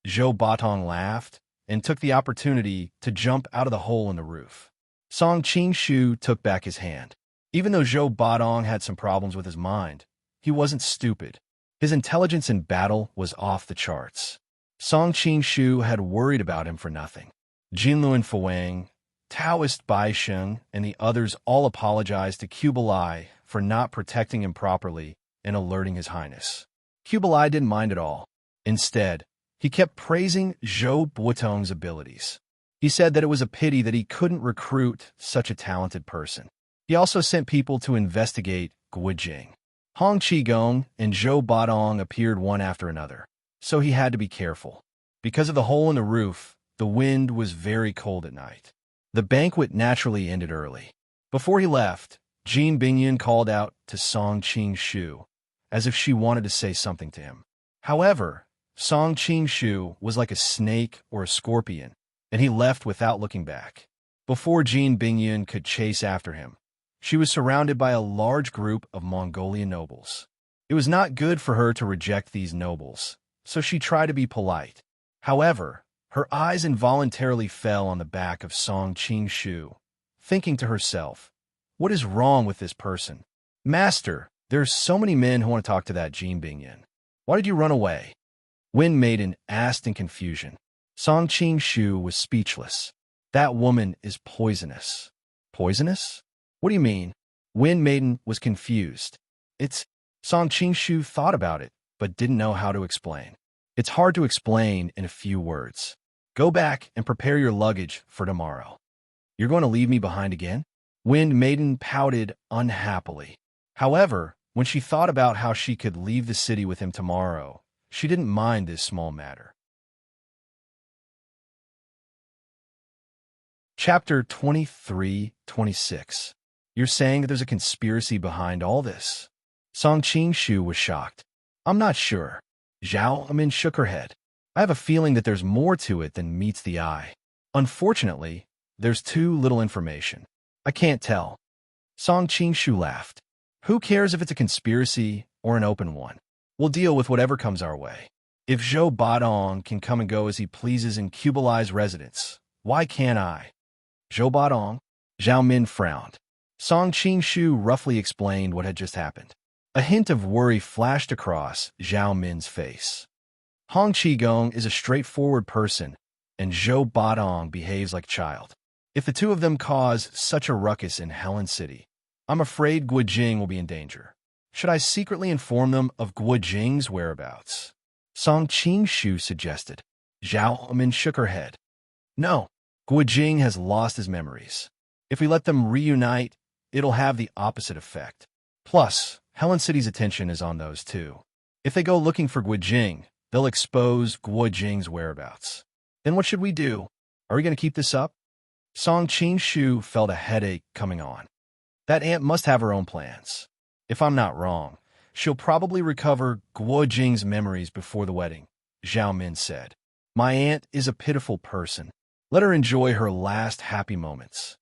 Speaker 1: Zhou Batong laughed and took the opportunity to jump out of the hole in the roof. Song Qing-shu took back his hand. Even though Zhou Batong had some problems with his mind, he wasn't stupid. His intelligence in battle was off the charts. Song Qing-shu had worried about him for nothing. Jinluan Fuang, Taoist Bai Sheng, and the others all apologized to Kublai for not protecting him properly and alerting His Highness. Kublai didn't mind at all. Instead, he kept praising Zhou Buotong's abilities. He said that it was a pity that he couldn't recruit such a talented person. He also sent people to investigate Guojing. Hong Qigong and Zhou Baodong appeared one after another, so he had to be careful. Because of the hole in the roof, the wind was very cold at night. The banquet naturally ended early. Before he left, Jean Bingyan called out to Song Qing-shu, as if she wanted to say something to him. However, Song Qing-shu was like a snake or a scorpion, and he left without looking back. Before Jean Bingyan could chase after him, she was surrounded by a large group of Mongolian nobles. It was not good for her to reject these nobles, so she tried to be polite. However, her eyes involuntarily fell on the back of Song Qing-shu, thinking to herself, "What is wrong with this person? Master, there are so many men who want to talk to that Jean Bingyan. Why did you run away?" Wind Maiden asked in confusion. Song Qing-shu was speechless. "That woman is poisonous." "Poisonous? What do you mean?" Wind Maiden was confused. Song Qing-shu thought about it, but didn't know how to explain. "It's hard to explain in a few words. Go back and prepare your luggage for tomorrow." "You're going to leave me behind again?" Wind Maiden pouted unhappily. However, when she thought about how she could leave the city with him tomorrow, she didn't mind this small matter. Chapter 23-26. You're saying that there's a conspiracy behind all this? Song Qing-shu was shocked. "I'm not sure." Zhao Amin shook her head. "I have a feeling that there's more to it than meets the eye. Unfortunately, there's too little information. I can't tell." Song Qing-shu laughed. "Who cares if it's a conspiracy or an open one? We'll deal with whatever comes our way. If Zhou Baodong can come and go as he pleases in Kublai's residence, why can't I?" "Zhou Baodong?" Zhao Min frowned. Song Qing-shu roughly explained what had just happened. A hint of worry flashed across Zhao Min's face. "Hong Qigong is a straightforward person, and Zhou Baodong behaves like a child. If the two of them cause such a ruckus in Helen City, I'm afraid Guojing will be in danger. Should I secretly inform them of Guojing's whereabouts?" Song Qing-shu suggested. Zhao Min shook her head. "No, Guojing has lost his memories. If we let them reunite, it'll have the opposite effect. Plus, Helen City's attention is on those two. If they go looking for Guojing, they'll expose Guojing's whereabouts. Then what should we do? Are we going to keep this up?" Song Qing-shu felt a headache coming on. "That aunt must have her own plans. If I'm not wrong, she'll probably recover Guojing's memories before the wedding," Zhao Min said. "My aunt is a pitiful person. Let her enjoy her last happy moments."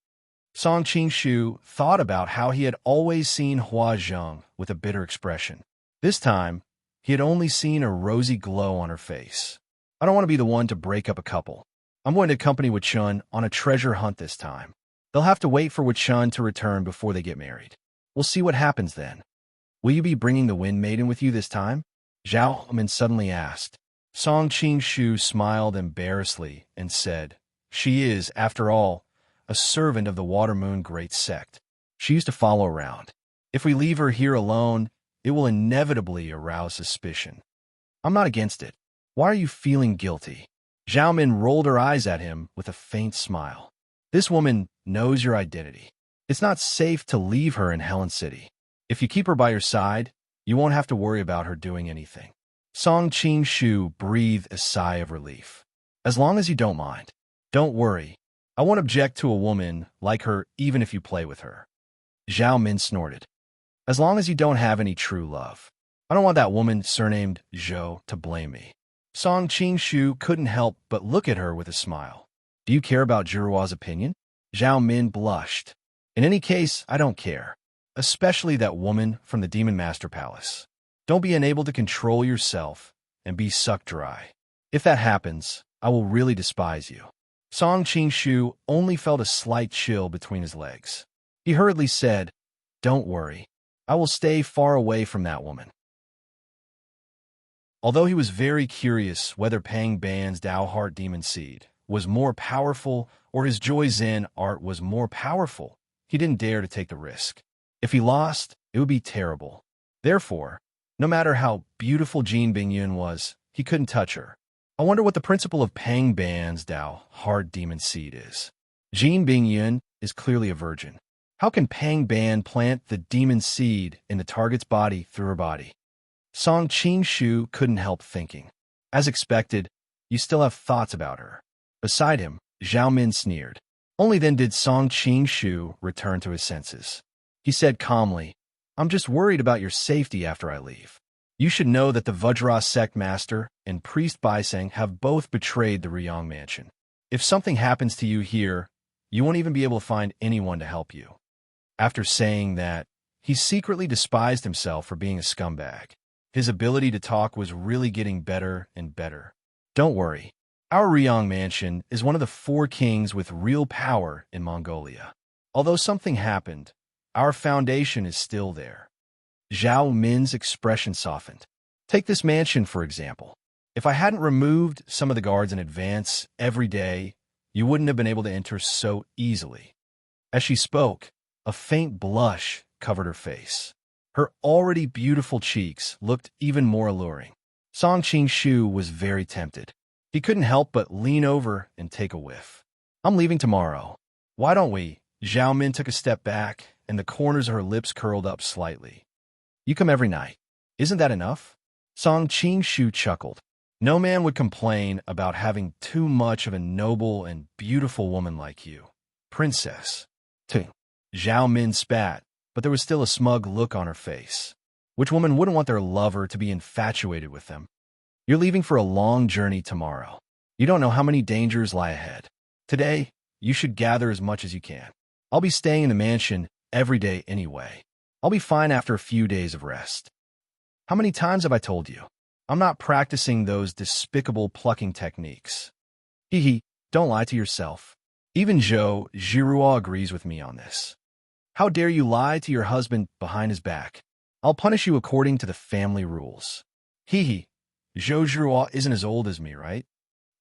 Speaker 1: Song Qing-shu thought about how he had always seen Hua Zheng with a bitter expression. This time, he had only seen a rosy glow on her face. "I don't want to be the one to break up a couple. I'm going to accompany Wei-chun on a treasure hunt this time. They'll have to wait for Wei-chun to return before they get married. We'll see what happens then." "Will you be bringing the Wind Maiden with you this time?" Zhao Min suddenly asked. Song Qing-shu smiled embarrassedly and said, "She is, after all, a servant of the Water Moon Great Sect. She used to follow around. If we leave her here alone, it will inevitably arouse suspicion." "I'm not against it. Why are you feeling guilty?" Zhao Min rolled her eyes at him with a faint smile. "This woman knows your identity. It's not safe to leave her in Helen City. If you keep her by your side, you won't have to worry about her doing anything." Song Qing-shu breathed a sigh of relief. "As long as you don't mind. Don't worry. I won't object to a woman like her even if you play with her." Zhao Min snorted. "As long as you don't have any true love. I don't want that woman surnamed Zhou to blame me." Song Qing-shu couldn't help but look at her with a smile. "Do you care about Jiruo's opinion?" Zhao Min blushed. "In any case, I don't care. Especially that woman from the Demon Master Palace. Don't be unable to control yourself and be sucked dry. If that happens, I will really despise you." Song Qing-shu only felt a slight chill between his legs. He hurriedly said, "Don't worry. I will stay far away from that woman." Although he was very curious whether Pang Ban's Dao Heart Demon Seed was more powerful or his joys in art was more powerful, he didn't dare to take the risk. If he lost, it would be terrible. Therefore, no matter how beautiful Jean Bingyun was, he couldn't touch her. I wonder what the principle of Pang Ban's Dao, hard demon seed is. Jean Bingyun is clearly a virgin. How can Pang Ban plant the demon seed in the target's body through her body? Song Qingshu couldn't help thinking. As expected, you still have thoughts about her. Beside him, Zhao Min sneered. Only then did Song Qingshu return to his senses. He said calmly, I'm just worried about your safety after I leave. You should know that the Vajra sect master and priest Baiseng have both betrayed the Ryong mansion. If something happens to you here, you won't even be able to find anyone to help you. After saying that, he secretly despised himself for being a scumbag. His ability to talk was really getting better and better. Don't worry. Our Ryong mansion is one of the 4 kings with real power in Mongolia. Although something happened, our foundation is still there. Zhao Min's expression softened. Take this mansion, for example. If I hadn't removed some of the guards in advance every day, you wouldn't have been able to enter so easily. As she spoke, a faint blush covered her face. Her already beautiful cheeks looked even more alluring. Song Qingshu was very tempted. He couldn't help but lean over and take a whiff. I'm leaving tomorrow. Why don't we? Zhao Min took a step back, and the corners of her lips curled up slightly. You come every night. Isn't that enough? Song Qingshu chuckled. No man would complain about having too much of a noble and beautiful woman like you. Princess. Zhao Min spat, but there was still a smug look on her face. Which woman wouldn't want their lover to be infatuated with them? You're leaving for a long journey tomorrow. You don't know how many dangers lie ahead. Today, you should gather as much as you can. I'll be staying in the mansion every day anyway. I'll be fine after a few days of rest. How many times have I told you? I'm not practicing those despicable plucking techniques. Hee, don't lie to yourself. Even Zhou Zhirua agrees with me on this. How dare you lie to your husband behind his back? I'll punish you according to the family rules. Zhou Zhirua isn't as old as me, right?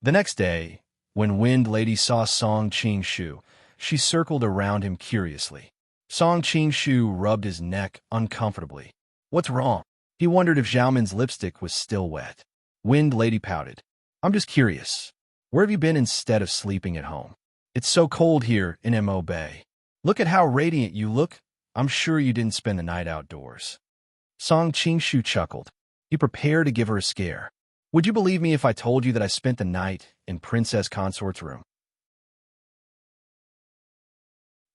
Speaker 1: The next day, when Wind Lady saw Song Qingshu, she circled around him curiously. Song Qingshu rubbed his neck uncomfortably. What's wrong? He wondered if Zhao Min's lipstick was still wet. Wind Lady pouted. I'm just curious. Where have you been instead of sleeping at home? It's so cold here in Mo Bay. Look at how radiant you look. I'm sure you didn't spend the night outdoors. Song Qingshu chuckled. He prepared to give her a scare. Would you believe me if I told you that I spent the night in Princess Consort's room?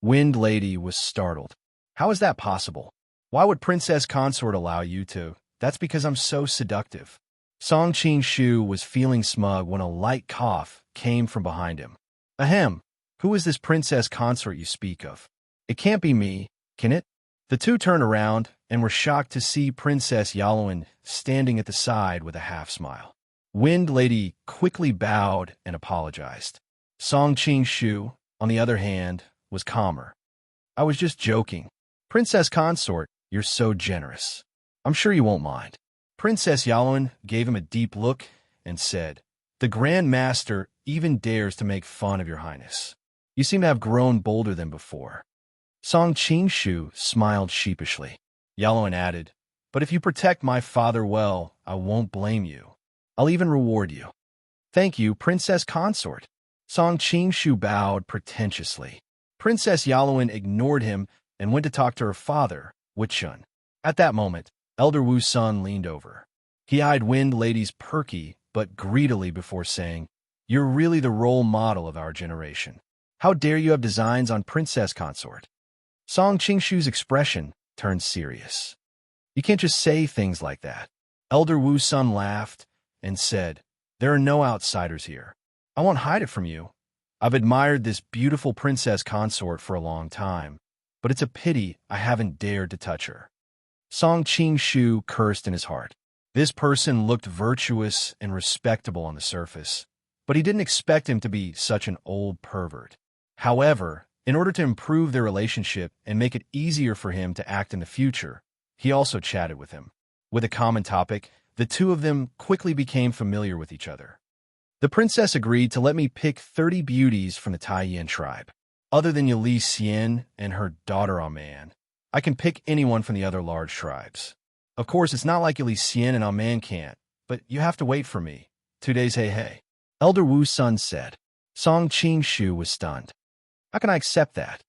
Speaker 1: Wind Lady was startled. How is that possible? Why would Princess Consort allow you to? That's because I'm so seductive. Song Qingshu was feeling smug when a light cough came from behind him. Ahem, who is this Princess Consort you speak of? It can't be me, can it? The two turned around and were shocked to see Princess Yaluen standing at the side with a half-smile. Wind Lady quickly bowed and apologized. Song Qingshu, on the other hand, was calmer. I was just joking. Princess Consort, you're so generous. I'm sure you won't mind. Princess Yaluen gave him a deep look and said, The Grand Master even dares to make fun of your highness. You seem to have grown bolder than before. Song Qingshu smiled sheepishly. Yaluen added, But if you protect my father well, I won't blame you. I'll even reward you. Thank you, Princess Consort. Song Qingshu bowed pretentiously. Princess Yaluen ignored him and went to talk to her father, Wichun. At that moment, Elder Wu Sun leaned over. He eyed Wind Lady's perky but greedily before saying, You're really the role model of our generation. How dare you have designs on Princess Consort? Song Qingshu's expression turned serious. You can't just say things like that. Elder Wu Sun laughed and said, There are no outsiders here. I won't hide it from you. I've admired this beautiful Princess Consort for a long time, but it's a pity I haven't dared to touch her. Song Qingshu cursed in his heart. This person looked virtuous and respectable on the surface, but he didn't expect him to be such an old pervert. However, in order to improve their relationship and make it easier for him to act in the future, he also chatted with him. With a common topic, the two of them quickly became familiar with each other. The princess agreed to let me pick 30 beauties from the Taiyin tribe. Other than Yali Xian and her daughter Aman, I can pick anyone from the other large tribes. Of course, it's not like Yali Xian and Aman can't, but you have to wait for me. 2 days, hey. Elder Wu Sun said. Song Qingshu was stunned. How can I accept that?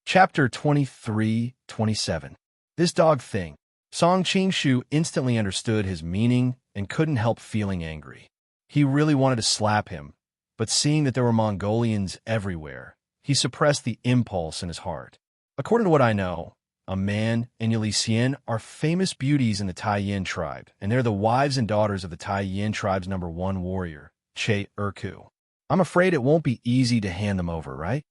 Speaker 1: Chapter 23-27. This dog thing. Song Qingshu instantly understood his meaning and couldn't help feeling angry. He really wanted to slap him, but seeing that there were Mongolians everywhere, he suppressed the impulse in his heart. According to what I know, Aman and Yali Xian are famous beauties in the Taiyin tribe, and they're the wives and daughters of the Taiyin tribe's #1 warrior, Che Erku. I'm afraid it won't be easy to hand them over, right?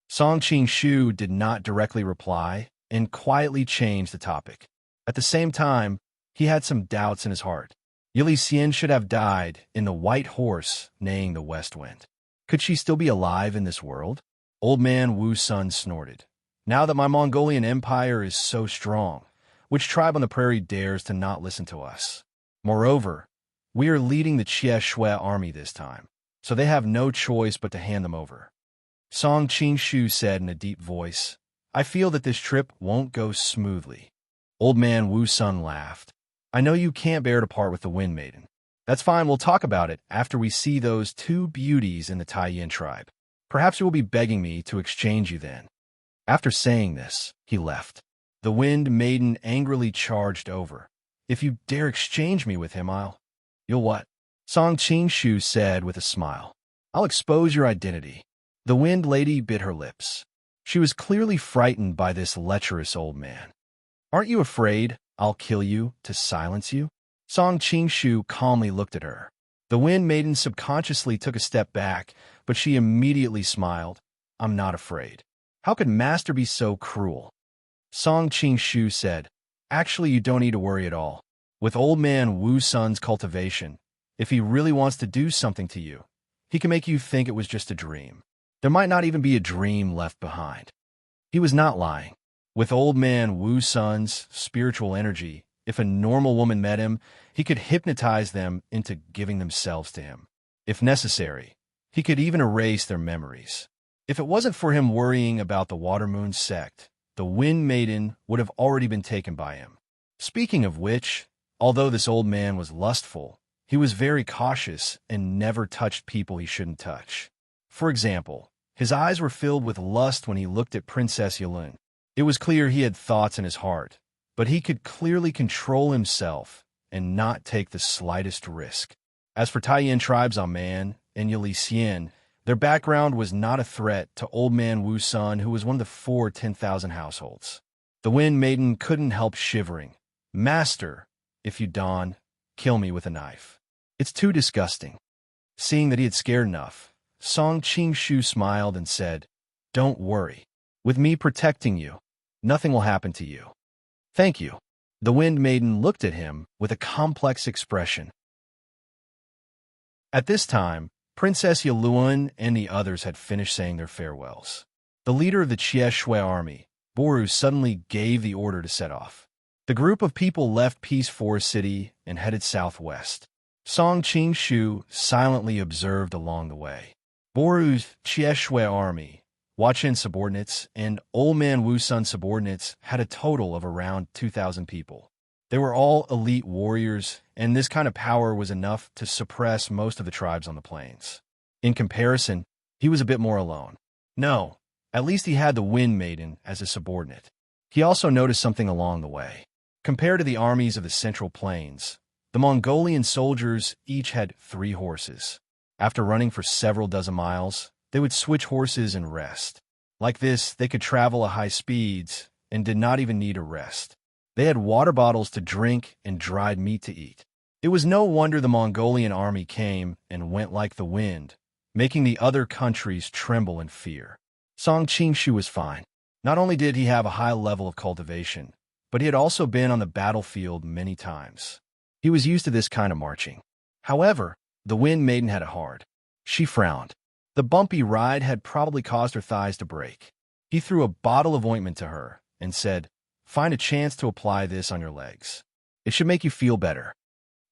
Speaker 1: Song Qingshu did not directly reply and quietly changed the topic. At the same time, he had some doubts in his heart. Yali Xian should have died in the white horse neighing the west wind. Could she still be alive in this world? Old man Wu Sun snorted. Now that my Mongolian empire is so strong, which tribe on the prairie dares to not listen to us? Moreover, we are leading the Jie Shui army this time, so they have no choice but to hand them over. Song Qingshu said in a deep voice, I feel that this trip won't go smoothly. Old man Wu Sun laughed. I know you can't bear to part with the Wind Maiden. That's fine, we'll talk about it after we see those 2 beauties in the Taiyin tribe. Perhaps you will be begging me to exchange you then. After saying this, he left. The Wind Maiden angrily charged over. If you dare exchange me with him, You'll what? Song Qingshu said with a smile. I'll expose your identity. The Wind Lady bit her lips. She was clearly frightened by this lecherous old man. Aren't you afraid I'll kill you to silence you? Song Qingshu calmly looked at her. The Wind Maiden subconsciously took a step back, but she immediately smiled. I'm not afraid. How could Master be so cruel? Song Qingshu said, Actually, you don't need to worry at all. With old man Wu Sun's cultivation, if he really wants to do something to you, he can make you think it was just a dream. There might not even be a dream left behind. He was not lying. With old man Wu Sun's spiritual energy, if a normal woman met him, he could hypnotize them into giving themselves to him. If necessary, he could even erase their memories. If it wasn't for him worrying about the Water Moon sect, the Wind Maiden would have already been taken by him. Speaking of which, although this old man was lustful, he was very cautious and never touched people he shouldn't touch. For example, his eyes were filled with lust when he looked at Princess Yulun. It was clear he had thoughts in his heart, but he could clearly control himself and not take the slightest risk. As for Taiyin tribes Aman and Yali Xian, their background was not a threat to old man Wu Sun, who was one of the 4 10,000 households. The Wind Maiden couldn't help shivering. Master, if you dawn, kill me with a knife. It's too disgusting. Seeing that he had scared enough, Song Qingshu smiled and said, Don't worry. With me protecting you, nothing will happen to you. Thank you. The Wind Maiden looked at him with a complex expression. At this time, Princess Yulun and the others had finished saying their farewells. The leader of the Jie Shui army, Boru, suddenly gave the order to set off. The group of people left Peace Forest City and headed southwest. Song Qingshu silently observed along the way. Boru's Jie Shui army, Huaqin subordinates, and Old Man Wu Sun subordinates had a total of around 2,000 people. They were all elite warriors, and this kind of power was enough to suppress most of the tribes on the plains. In comparison, he was a bit more alone. No, at least he had the Wind Maiden as a subordinate. He also noticed something along the way. Compared to the armies of the Central Plains, the Mongolian soldiers each had 3 horses. After running for several dozen miles, they would switch horses and rest. Like this, they could travel at high speeds and did not even need a rest. They had water bottles to drink and dried meat to eat. It was no wonder the Mongolian army came and went like the wind, making the other countries tremble in fear. Song Qingshu was fine. Not only did he have a high level of cultivation, but he had also been on the battlefield many times. He was used to this kind of marching. However, the Wind Maiden had it hard. She frowned. The bumpy ride had probably caused her thighs to break. He threw a bottle of ointment to her and said, Find a chance to apply this on your legs. It should make you feel better.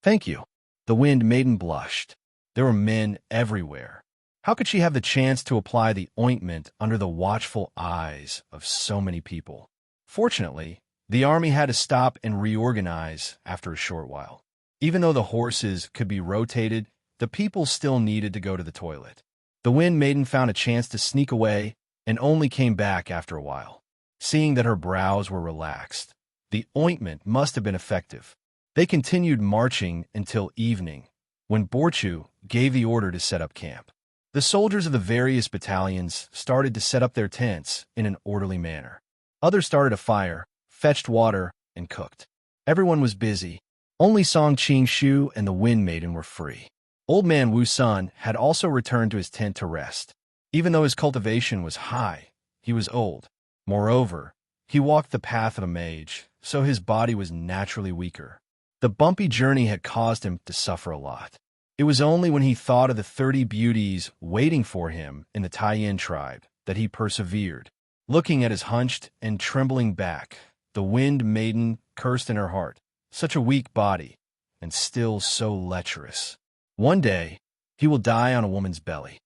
Speaker 1: Thank you. The Wind Maiden blushed. There were men everywhere. How could she have the chance to apply the ointment under the watchful eyes of so many people? Fortunately, the army had to stop and reorganize after a short while. Even though the horses could be rotated, the people still needed to go to the toilet. The Wind Maiden found a chance to sneak away and only came back after a while. Seeing that her brows were relaxed, the ointment must have been effective. They continued marching until evening, when Borchu gave the order to set up camp. The soldiers of the various battalions started to set up their tents in an orderly manner. Others started a fire, fetched water, and cooked. Everyone was busy. Only Song Qing-shu and the Wind Maiden were free. Old man Wu Sun had also returned to his tent to rest. Even though his cultivation was high, he was old. Moreover, he walked the path of a mage, so his body was naturally weaker. The bumpy journey had caused him to suffer a lot. It was only when he thought of the 30 beauties waiting for him in the Taiyin tribe that he persevered. Looking at his hunched and trembling back, the Wind Maiden cursed in her heart. Such a weak body, and still so lecherous. One day, he will die on a woman's belly.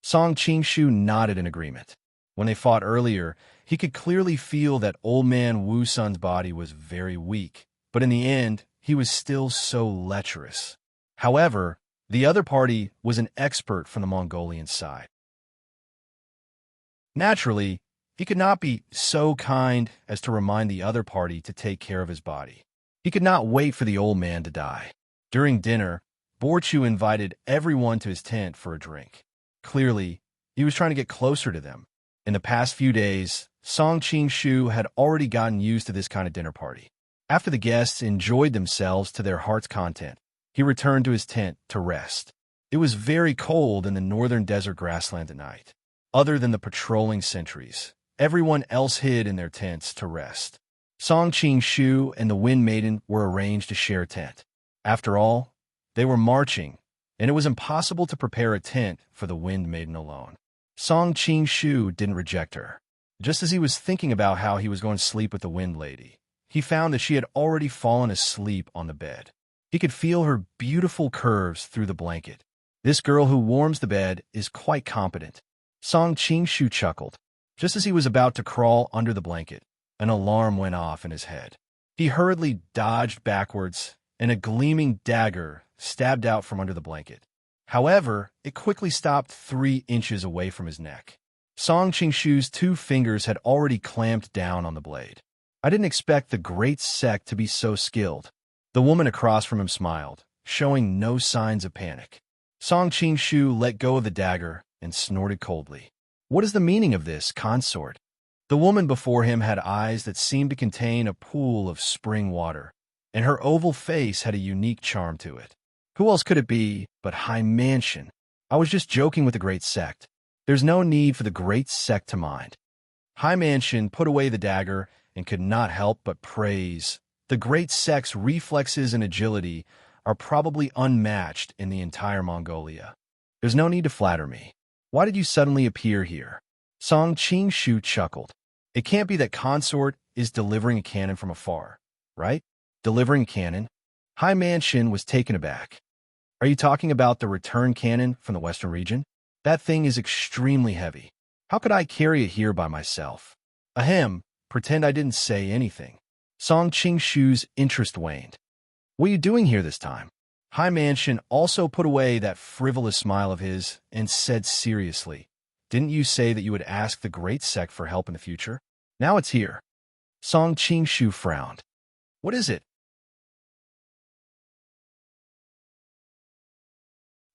Speaker 1: Song Qing-shu nodded in agreement. When they fought earlier, he could clearly feel that old man Wu Sun's body was very weak, but in the end, he was still so lecherous. However, the other party was an expert from the Mongolian side. Naturally, he could not be so kind as to remind the other party to take care of his body. He could not wait for the old man to die. During dinner, Borchu invited everyone to his tent for a drink. Clearly, he was trying to get closer to them. In the past few days, Song Qing-shu had already gotten used to this kind of dinner party. After the guests enjoyed themselves to their heart's content, he returned to his tent to rest. It was very cold in the northern desert grassland at night. Other than the patrolling sentries, everyone else hid in their tents to rest. Song Qing-shu and the Wind Maiden were arranged to share a tent. After all, they were marching, and it was impossible to prepare a tent for the Wind Maiden alone. Song Qing-shu didn't reject her. Just as he was thinking about how he was going to sleep with the Wind Lady, he found that she had already fallen asleep on the bed. He could feel her beautiful curves through the blanket. This girl who warms the bed is quite competent. Song Qing-shu chuckled. Just as he was about to crawl under the blanket, an alarm went off in his head. He hurriedly dodged backwards, and a gleaming dagger stabbed out from under the blanket. However, it quickly stopped 3 inches away from his neck. Song Qing-shu's 2 fingers had already clamped down on the blade. I didn't expect the great sect to be so skilled. The woman across from him smiled, showing no signs of panic. Song Qing-shu let go of the dagger and snorted coldly. What is the meaning of this, consort? The woman before him had eyes that seemed to contain a pool of spring water, and her oval face had a unique charm to it. Who else could it be but High Mansion? I was just joking with the great sect. There's no need for the great sect to mind. High Mansion put away the dagger and could not help but praise. The great sect's reflexes and agility are probably unmatched in the entire Mongolia. There's no need to flatter me. Why did you suddenly appear here? Song Qing-shu chuckled. It can't be that consort is delivering a cannon from afar, right? Delivering a cannon? High Mansion was taken aback. Are you talking about the return cannon from the western region? That thing is extremely heavy. How could I carry it here by myself? Ahem, pretend I didn't say anything. Song Qing-shu's interest waned. What are you doing here this time? High Mansion also put away that frivolous smile of his and said seriously, didn't you say that you would ask the great sect for help in the future? Now it's here. Song Qing-shu frowned. What is it?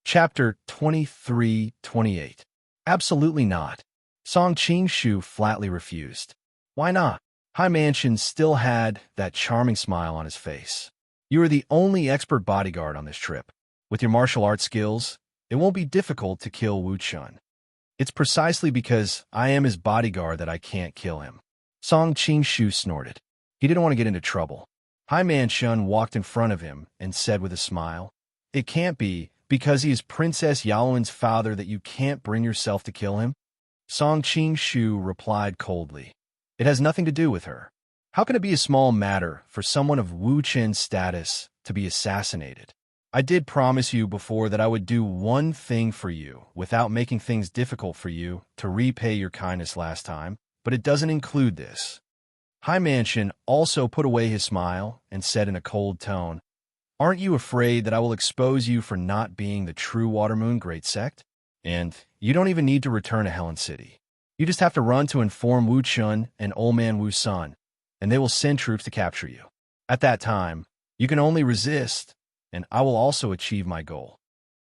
Speaker 1: Chapter 23-28. Absolutely not. Song Qing-shu flatly refused. Why not? High Mansion still had that charming smile on his face. You are the only expert bodyguard on this trip. With your martial arts skills, it won't be difficult to kill Wu Chun. It's precisely because I am his bodyguard that I can't kill him. Song Qing-shu snorted. He didn't want to get into trouble. High Mansion walked in front of him and said with a smile, it can't be because he is Princess Yaluan's father that you can't bring yourself to kill him? Song Qing-shu replied coldly. It has nothing to do with her. How can it be a small matter for someone of Wu Chen's status to be assassinated? I did promise you before that I would do one thing for you without making things difficult for you to repay your kindness last time, but it doesn't include this. High Mansion also put away his smile and said in a cold tone, "Aren't you afraid that I will expose you for not being the true Watermoon Great Sect? And you don't even need to return to Helen City. You just have to run to inform Wu Chun and Old Man Wu Sun, and they will send troops to capture you. At that time, you can only resist, and I will also achieve my goal."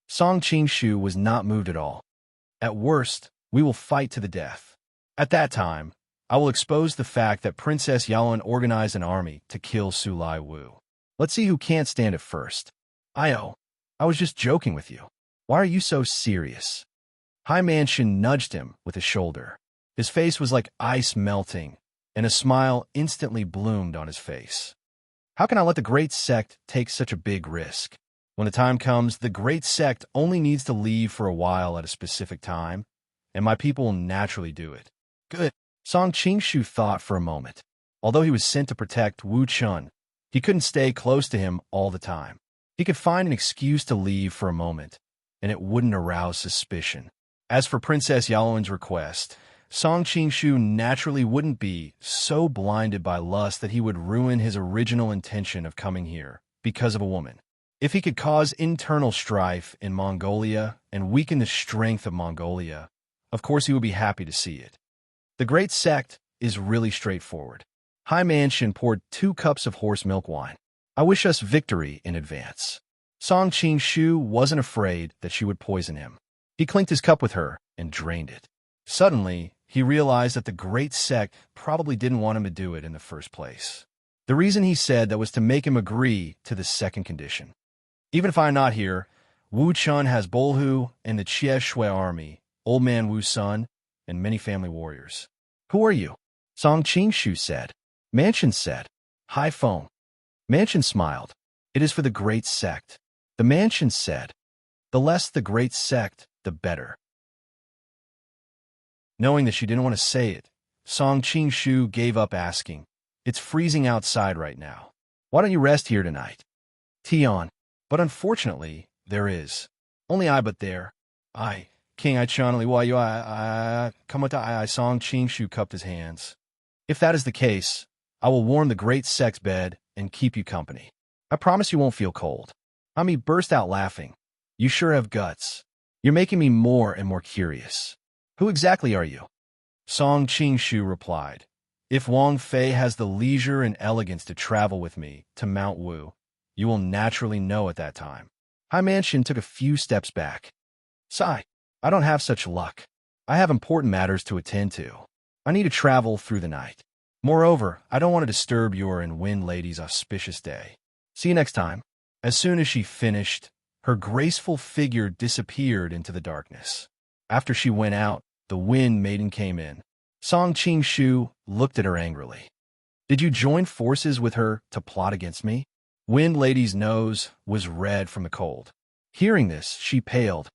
Speaker 1: Song Qingshu was not moved at all. "At worst, we will fight to the death. At that time, I will expose the fact that Princess Yaoan organized an army to kill Su Lai Wu. Let's see who can't stand it first." "I was just joking with you. Why are you so serious?" High Mansion nudged him with his shoulder. His face was like ice melting, and a smile instantly bloomed on his face. "How can I let the Great Sect take such a big risk? When the time comes, the Great Sect only needs to leave for a while at a specific time, and my people will naturally do it." "Good." Song Qingshu thought for a moment. Although he was sent to protect Wu Chun, he couldn't stay close to him all the time. He could find an excuse to leave for a moment, and it wouldn't arouse suspicion. As for Princess Yaoan's request, Song Qingshu naturally wouldn't be so blinded by lust that he would ruin his original intention of coming here because of a woman. If he could cause internal strife in Mongolia and weaken the strength of Mongolia, of course he would be happy to see it. The Great Sect is really straightforward. High Mansion poured 2 cups of horse milk wine. "I wish us victory in advance." Song Qingshu wasn't afraid that she would poison him. He clinked his cup with her and drained it. Suddenly, he realized that the Great Sect probably didn't want him to do it in the first place. The reason he said that was to make him agree to the second condition. "Even if I'm not here, Wu Chun has Bolhu and the Chie Shui army, Old Man Wu Sun, and many family warriors." "Who are you?" Song Qingshu said. Mansion said, "High phone." Mansion smiled. "It is for the Great Sect." The Mansion said, "The less the Great Sect, the better." Knowing that she didn't want to say it, Song Qingshu gave up asking. "It's freezing outside right now. Why don't you rest here tonight?" "Tion." "But unfortunately, there is. Only I but there. I, King I Chanli, why you come I Song Qingshu cupped his hands. "If that is the case, I will warm the Great Sect's bed and keep you company. I promise you won't feel cold." Ami burst out laughing. "You sure have guts. You're making me more and more curious. Who exactly are you?" Song Qingshu replied, "If Wang Fei has the leisure and elegance to travel with me to Mount Wu, you will naturally know at that time." High Mansion took a few steps back. "Sigh, I don't have such luck. I have important matters to attend to. I need to travel through the night. Moreover, I don't want to disturb your and Wind Lady's auspicious day. See you next time." As soon as she finished, her graceful figure disappeared into the darkness. After she went out, the Wind Maiden came in. Song Qingshu looked at her angrily. "Did you join forces with her to plot against me?" Wind Lady's nose was red from the cold. Hearing this, she paled.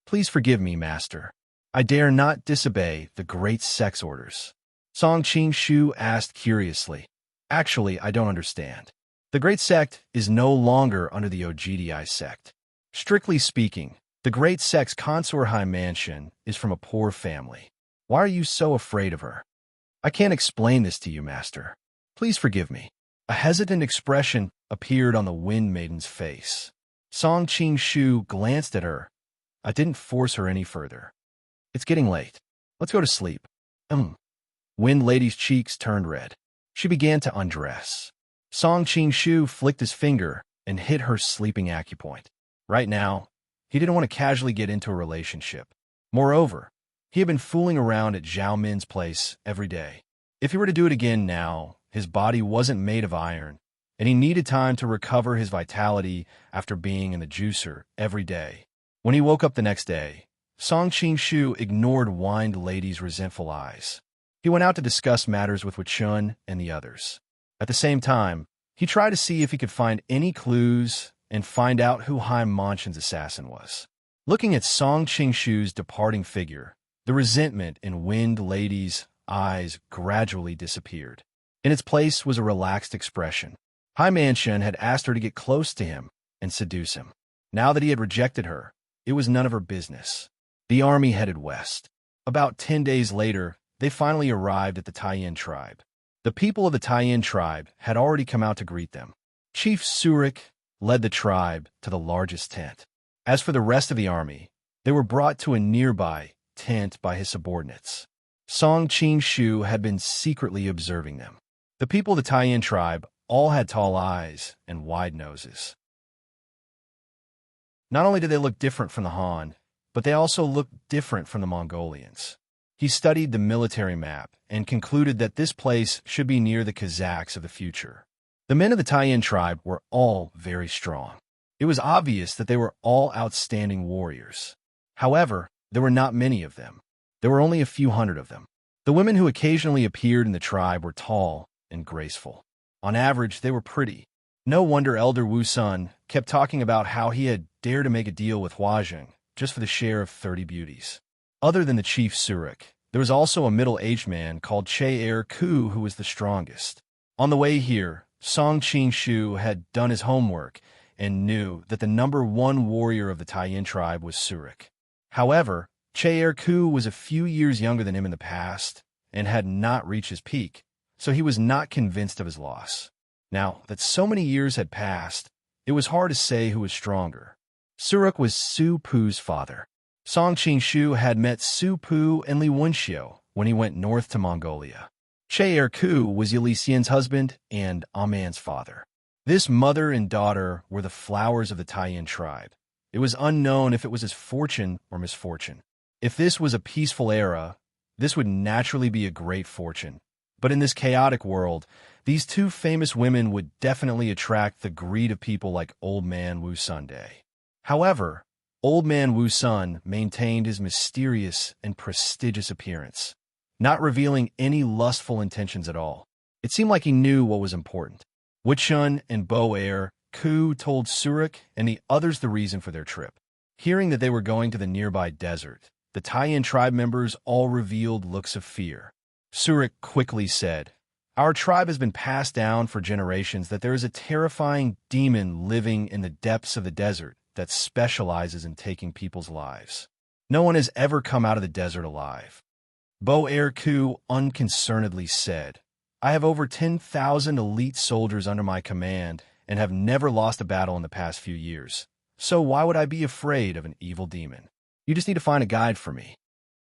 Speaker 1: "Please forgive me, master. I dare not disobey the Great Sect's orders." Song Qingshu asked curiously. "Actually, I don't understand. The Great Sect is no longer under the OGDI sect. Strictly speaking, the Great Sect's consort High Mansion is from a poor family. Why are you so afraid of her?" "I can't explain this to you, master. Please forgive me." A hesitant expression appeared on the Wind Maiden's face. Song Qingshu glanced at her. "I didn't force her any further. It's getting late. Let's go to sleep." Wind Lady's cheeks turned red. She began to undress. Song Qingshu flicked his finger and hit her sleeping acupoint. Right now, he didn't want to casually get into a relationship. Moreover, he had been fooling around at Zhao Min's place every day. If he were to do it again now, his body wasn't made of iron, and he needed time to recover his vitality after being in the juicer every day. When he woke up the next day, Song Qingshu ignored Wind Lady's resentful eyes. He went out to discuss matters with Chun and the others. At the same time, he tried to see if he could find any clues and find out who High Manshan's assassin was. Looking at Song Qingshu's departing figure, the resentment in Wind Lady's eyes gradually disappeared. In its place was a relaxed expression. Hai Manshan had asked her to get close to him and seduce him. Now that he had rejected her, it was none of her business. The army headed west. About 10 days later, they finally arrived at the Taiyin tribe. The people of the Taiyin tribe had already come out to greet them. Chief Surik led the tribe to the largest tent. As for the rest of the army, they were brought to a nearby tent by his subordinates. Song Qing-shu had been secretly observing them. The people of the Taiyin tribe all had tall eyes and wide noses. Not only did they look different from the Han, but they also looked different from the Mongolians. He studied the military map and concluded that this place should be near the Kazakhs of the future. The men of the Taiyin tribe were all very strong. It was obvious that they were all outstanding warriors. However, there were not many of them. There were only a few hundred of them. The women who occasionally appeared in the tribe were tall and graceful. On average, they were pretty. No wonder Elder Wu Sun kept talking about how he had dared to make a deal with Huazheng just for the share of 30 beauties. Other than the chief Surik, there was also a middle-aged man called Che Ku who was the strongest. On the way here, Song Qing-shu had done his homework and knew that the number one warrior of the Taiyin tribe was Surik. However, Che Ku was a few years younger than him in the past and had not reached his peak, so he was not convinced of his loss. Now that so many years had passed, it was hard to say who was stronger. Surik was Su Pu's father. Song Qing-shu had met Su Pu and Li Wenxiu when he went north to Mongolia. Che Ku was Li Xian's husband and Aman's father. This mother and daughter were the flowers of the Taiyin tribe. It was unknown if it was his fortune or misfortune. If this was a peaceful era, this would naturally be a great fortune. But in this chaotic world, these two famous women would definitely attract the greed of people like Old Man Wu Sunday. However, Old Man Wu Sun maintained his mysterious and prestigious appearance, not revealing any lustful intentions at all. It seemed like he knew what was important. Wuchun and Bo-er Ku told Surik and the others the reason for their trip. Hearing that they were going to the nearby desert, the Taiyin tribe members all revealed looks of fear. Surik quickly said, "Our tribe has been passed down for generations that there is a terrifying demon living in the depths of the desert that specializes in taking people's lives. No one has ever come out of the desert alive." Bo-er Ku unconcernedly said, "I have over 10,000 elite soldiers under my command and have never lost a battle in the past few years. So why would I be afraid of an evil demon? You just need to find a guide for me."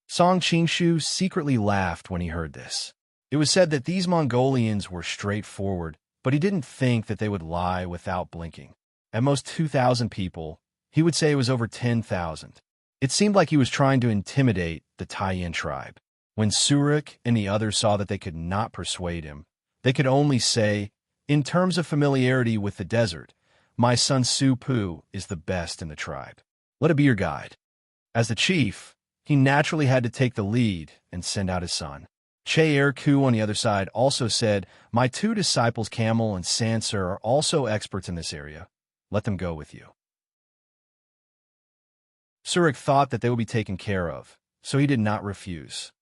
Speaker 1: Song Qing-shu secretly laughed when he heard this. It was said that these Mongolians were straightforward, but he didn't think that they would lie without blinking. At most 2,000 people, he would say it was over 10,000. It seemed like he was trying to intimidate the Taiyin tribe. When Surik and the others saw that they could not persuade him, they could only say, "In terms of familiarity with the desert, my son Su Pu is the best in the tribe. Let it be your guide." As the chief, he naturally had to take the lead and send out his son. Che Ku on the other side also said, "My two disciples Camel and Sansur are also experts in this area. Let them go with you." Surik thought that they would be taken care of, so he did not refuse.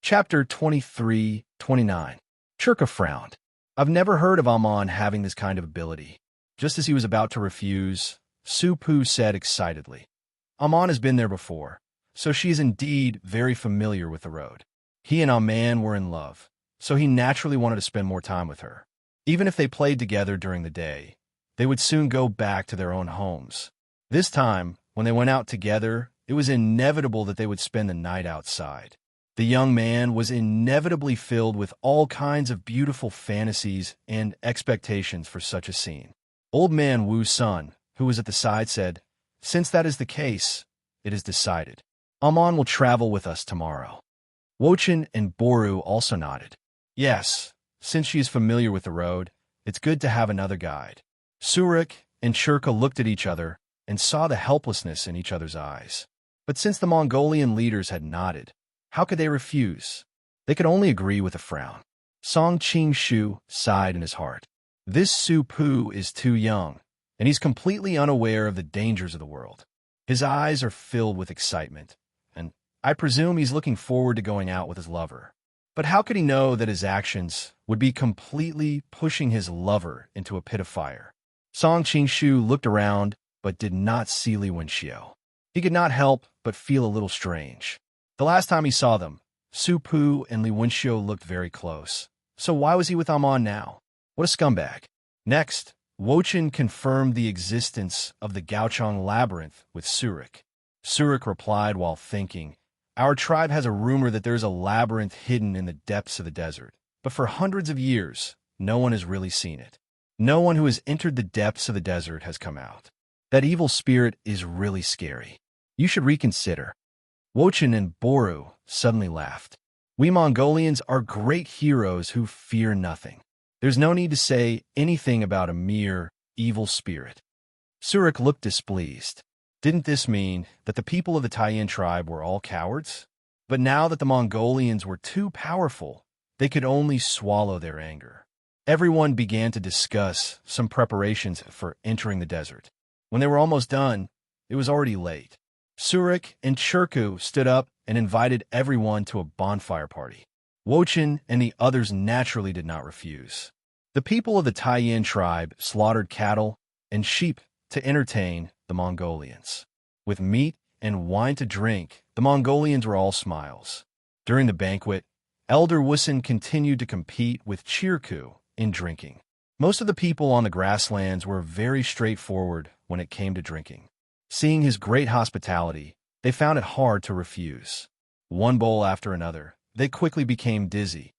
Speaker 1: Chapter 23-29. Churka frowned. "I've never heard of Amon having this kind of ability." Just as he was about to refuse, Su Pu said excitedly, "Amon has been there before, so she is indeed very familiar with the road. He and Aman were in love, so he naturally wanted to spend more time with her. Even if they played together during the day, they would soon go back to their own homes. This time, when they went out together, it was inevitable that they would spend the night outside. The young man was inevitably filled with all kinds of beautiful fantasies and expectations for such a scene. Old Man Wu Sun, who was at the side, said, "Since that is the case, it is decided. Amon will travel with us tomorrow." Wochen and Boru also nodded. "Yes, since she is familiar with the road, it's good to have another guide." Surik and Churka looked at each other and saw the helplessness in each other's eyes. But since the Mongolian leaders had nodded, how could they refuse? They could only agree with a frown. Song Qing-shu sighed in his heart. This Su Pu is too young, and he's completely unaware of the dangers of the world. His eyes are filled with excitement, and I presume he's looking forward to going out with his lover. But how could he know that his actions would be completely pushing his lover into a pit of fire? Song Qingshu looked around, but did not see Li Wenxiu. He could not help but feel a little strange. The last time he saw them, Su Pu and Li Wenxiu looked very close. So why was he with Amon now? What a scumbag. Next, Wochen confirmed the existence of the Gaochang labyrinth with Surik. Surik replied while thinking, "Our tribe has a rumor that there's a labyrinth hidden in the depths of the desert, but for hundreds of years, no one has really seen it. No one who has entered the depths of the desert has come out. That evil spirit is really scary. You should reconsider." Wochen and Boru suddenly laughed. "We Mongolians are great heroes who fear nothing. There's no need to say anything about a mere evil spirit." Surik looked displeased. Didn't this mean that the people of the Taiyan tribe were all cowards? But now that the Mongolians were too powerful, they could only swallow their anger. Everyone began to discuss some preparations for entering the desert. When they were almost done, it was already late. Surik and Churku stood up and invited everyone to a bonfire party. Wochen and the others naturally did not refuse. The people of the Taiyan tribe slaughtered cattle and sheep to entertain the Mongolians. With meat and wine to drink, the Mongolians were all smiles. During the banquet, Elder Wusun continued to compete with Chirku in drinking. Most of the people on the grasslands were very straightforward when it came to drinking. Seeing his great hospitality, they found it hard to refuse. One bowl after another, they quickly became dizzy.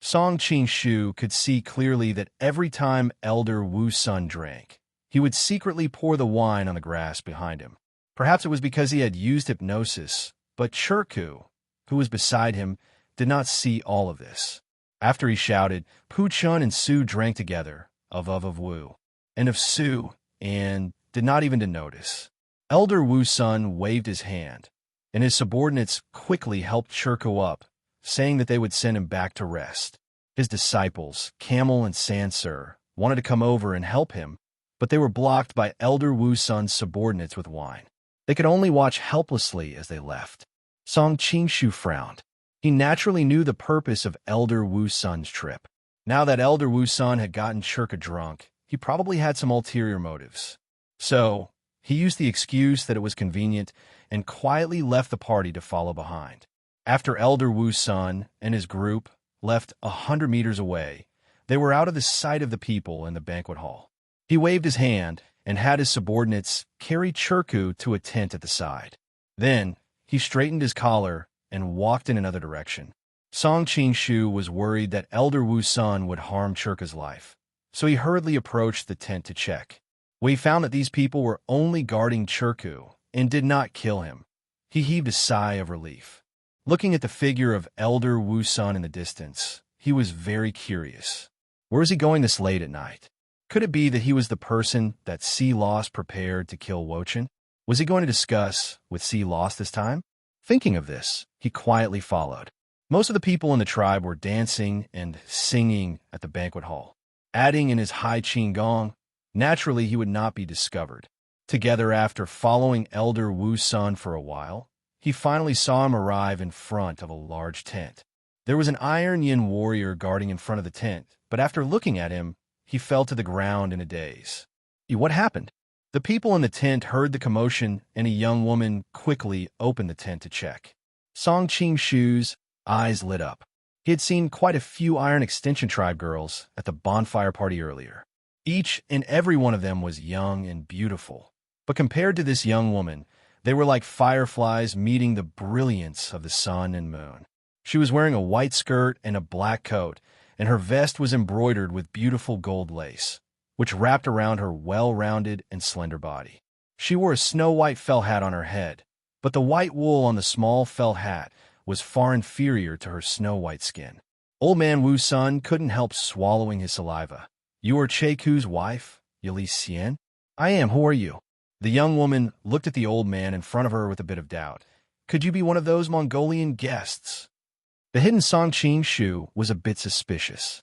Speaker 1: Song Qingshu could see clearly that every time Elder Wu Sun drank, he would secretly pour the wine on the grass behind him. Perhaps it was because he had used hypnosis, but Chirku, who was beside him, did not see all of this. After he shouted, Pu Chun and Su drank together, of Wu, and of Su, and did not even to notice. Elder Wu Sun waved his hand, and his subordinates quickly helped Chirku up, saying that they would send him back to rest. His disciples, Camel and Sansur, wanted to come over and help him, but they were blocked by Elder Wu Sun's subordinates with wine. They could only watch helplessly as they left. Song Qingshu frowned. He naturally knew the purpose of Elder Wu Sun's trip. Now that Elder Wu Sun had gotten Chirka drunk, he probably had some ulterior motives. So, he used the excuse that it was convenient and quietly left the party to follow behind. After Elder Wu Sun and his group left 100 meters away, they were out of the sight of the people in the banquet hall. He waved his hand and had his subordinates carry Chirku to a tent at the side. Then, he straightened his collar and walked in another direction. Song Qingshu was worried that Elder Wu Sun would harm Chirka's life, so he hurriedly approached the tent to check. When he found that these people were only guarding Chirku and did not kill him, he heaved a sigh of relief. Looking at the figure of Elder Wu Sun in the distance, he was very curious. Where was he going this late at night? Could it be that he was the person that Sea Lost prepared to kill Wochen? Was he going to discuss with Sea Lost this time? Thinking of this, he quietly followed. Most of the people in the tribe were dancing and singing at the banquet hall. Adding in his high qing gong, naturally he would not be discovered. Together, after following Elder Wu Sun for a while, he finally saw him arrive in front of a large tent. There was an Iron Yin warrior guarding in front of the tent, but after looking at him, he fell to the ground in a daze. What happened? The people in the tent heard the commotion, and a young woman quickly opened the tent to check. Song Qingshu's eyes lit up. He had seen quite a few Iron Extension Tribe girls at the bonfire party earlier. Each and every one of them was young and beautiful. But compared to this young woman, they were like fireflies meeting the brilliance of the sun and moon. She was wearing a white skirt and a black coat, and her vest was embroidered with beautiful gold lace, which wrapped around her well-rounded and slender body. She wore a snow-white felt hat on her head, but the white wool on the small felt hat was far inferior to her snow-white skin. Old man Wu Sun couldn't help swallowing his saliva. "You are Cheku's wife, Yili Xian?" "I am. Who are you?" The young woman looked at the old man in front of her with a bit of doubt. "Could you be one of those Mongolian guests?" The hidden Song Qingshu was a bit suspicious.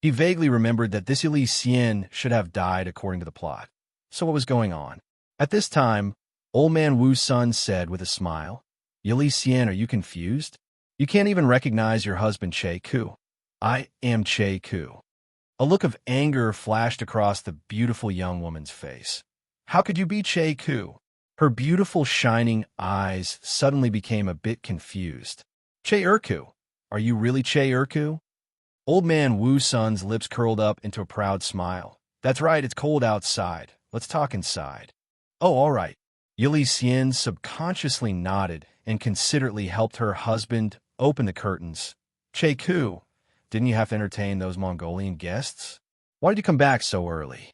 Speaker 1: He vaguely remembered that this Yili Xian should have died according to the plot. So what was going on? At this time, Old Man Wu's son said with a smile. Yili Xian, are you confused? You can't even recognize your husband Che Ku. I am Che Ku. A look of anger flashed across the beautiful young woman's face. How could you be Che Ku? Her beautiful shining eyes suddenly became a bit confused. Che Erku, are you really Che Erku? Old Man Wu's son's lips curled up into a proud smile. That's right, it's cold outside. Let's talk inside. Oh, all right. Yili Xian subconsciously nodded and considerately helped her husband open the curtains. Che Ku, didn't you have to entertain those Mongolian guests? Why did you come back so early?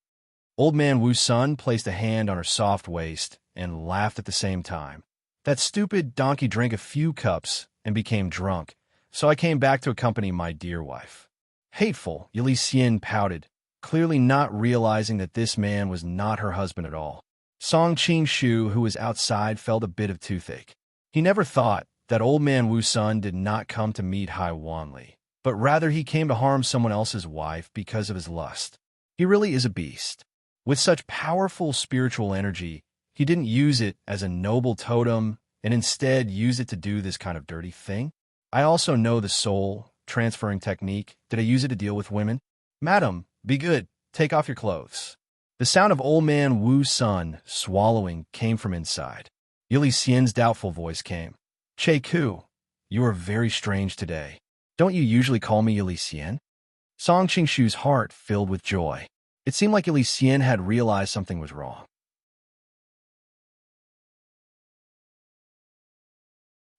Speaker 1: Old Man Wu's son placed a hand on her soft waist and laughed at the same time. That stupid donkey drank a few cups and became drunk, so I came back to accompany my dear wife. Hateful, Yili Xian pouted, clearly not realizing that this man was not her husband at all. Song Qingshu, who was outside, felt a bit of toothache. He never thought that Old Man Wu's son did not come to meet Hai Wanli, but rather he came to harm someone else's wife because of his lust. He really is a beast. With such powerful spiritual energy, he didn't use it as a noble totem and instead used it to do this kind of dirty thing. I also know the soul transferring technique. Did I use it to deal with women? Madam, be good. Take off your clothes. The sound of Old Man Wu's son swallowing came from inside. Yili Xian's doubtful voice came. Che Ku, you are very strange today. Don't you usually call me Yili Xian? Song Qingshu's heart filled with joy. It seemed like Yili Xian had realized something was wrong.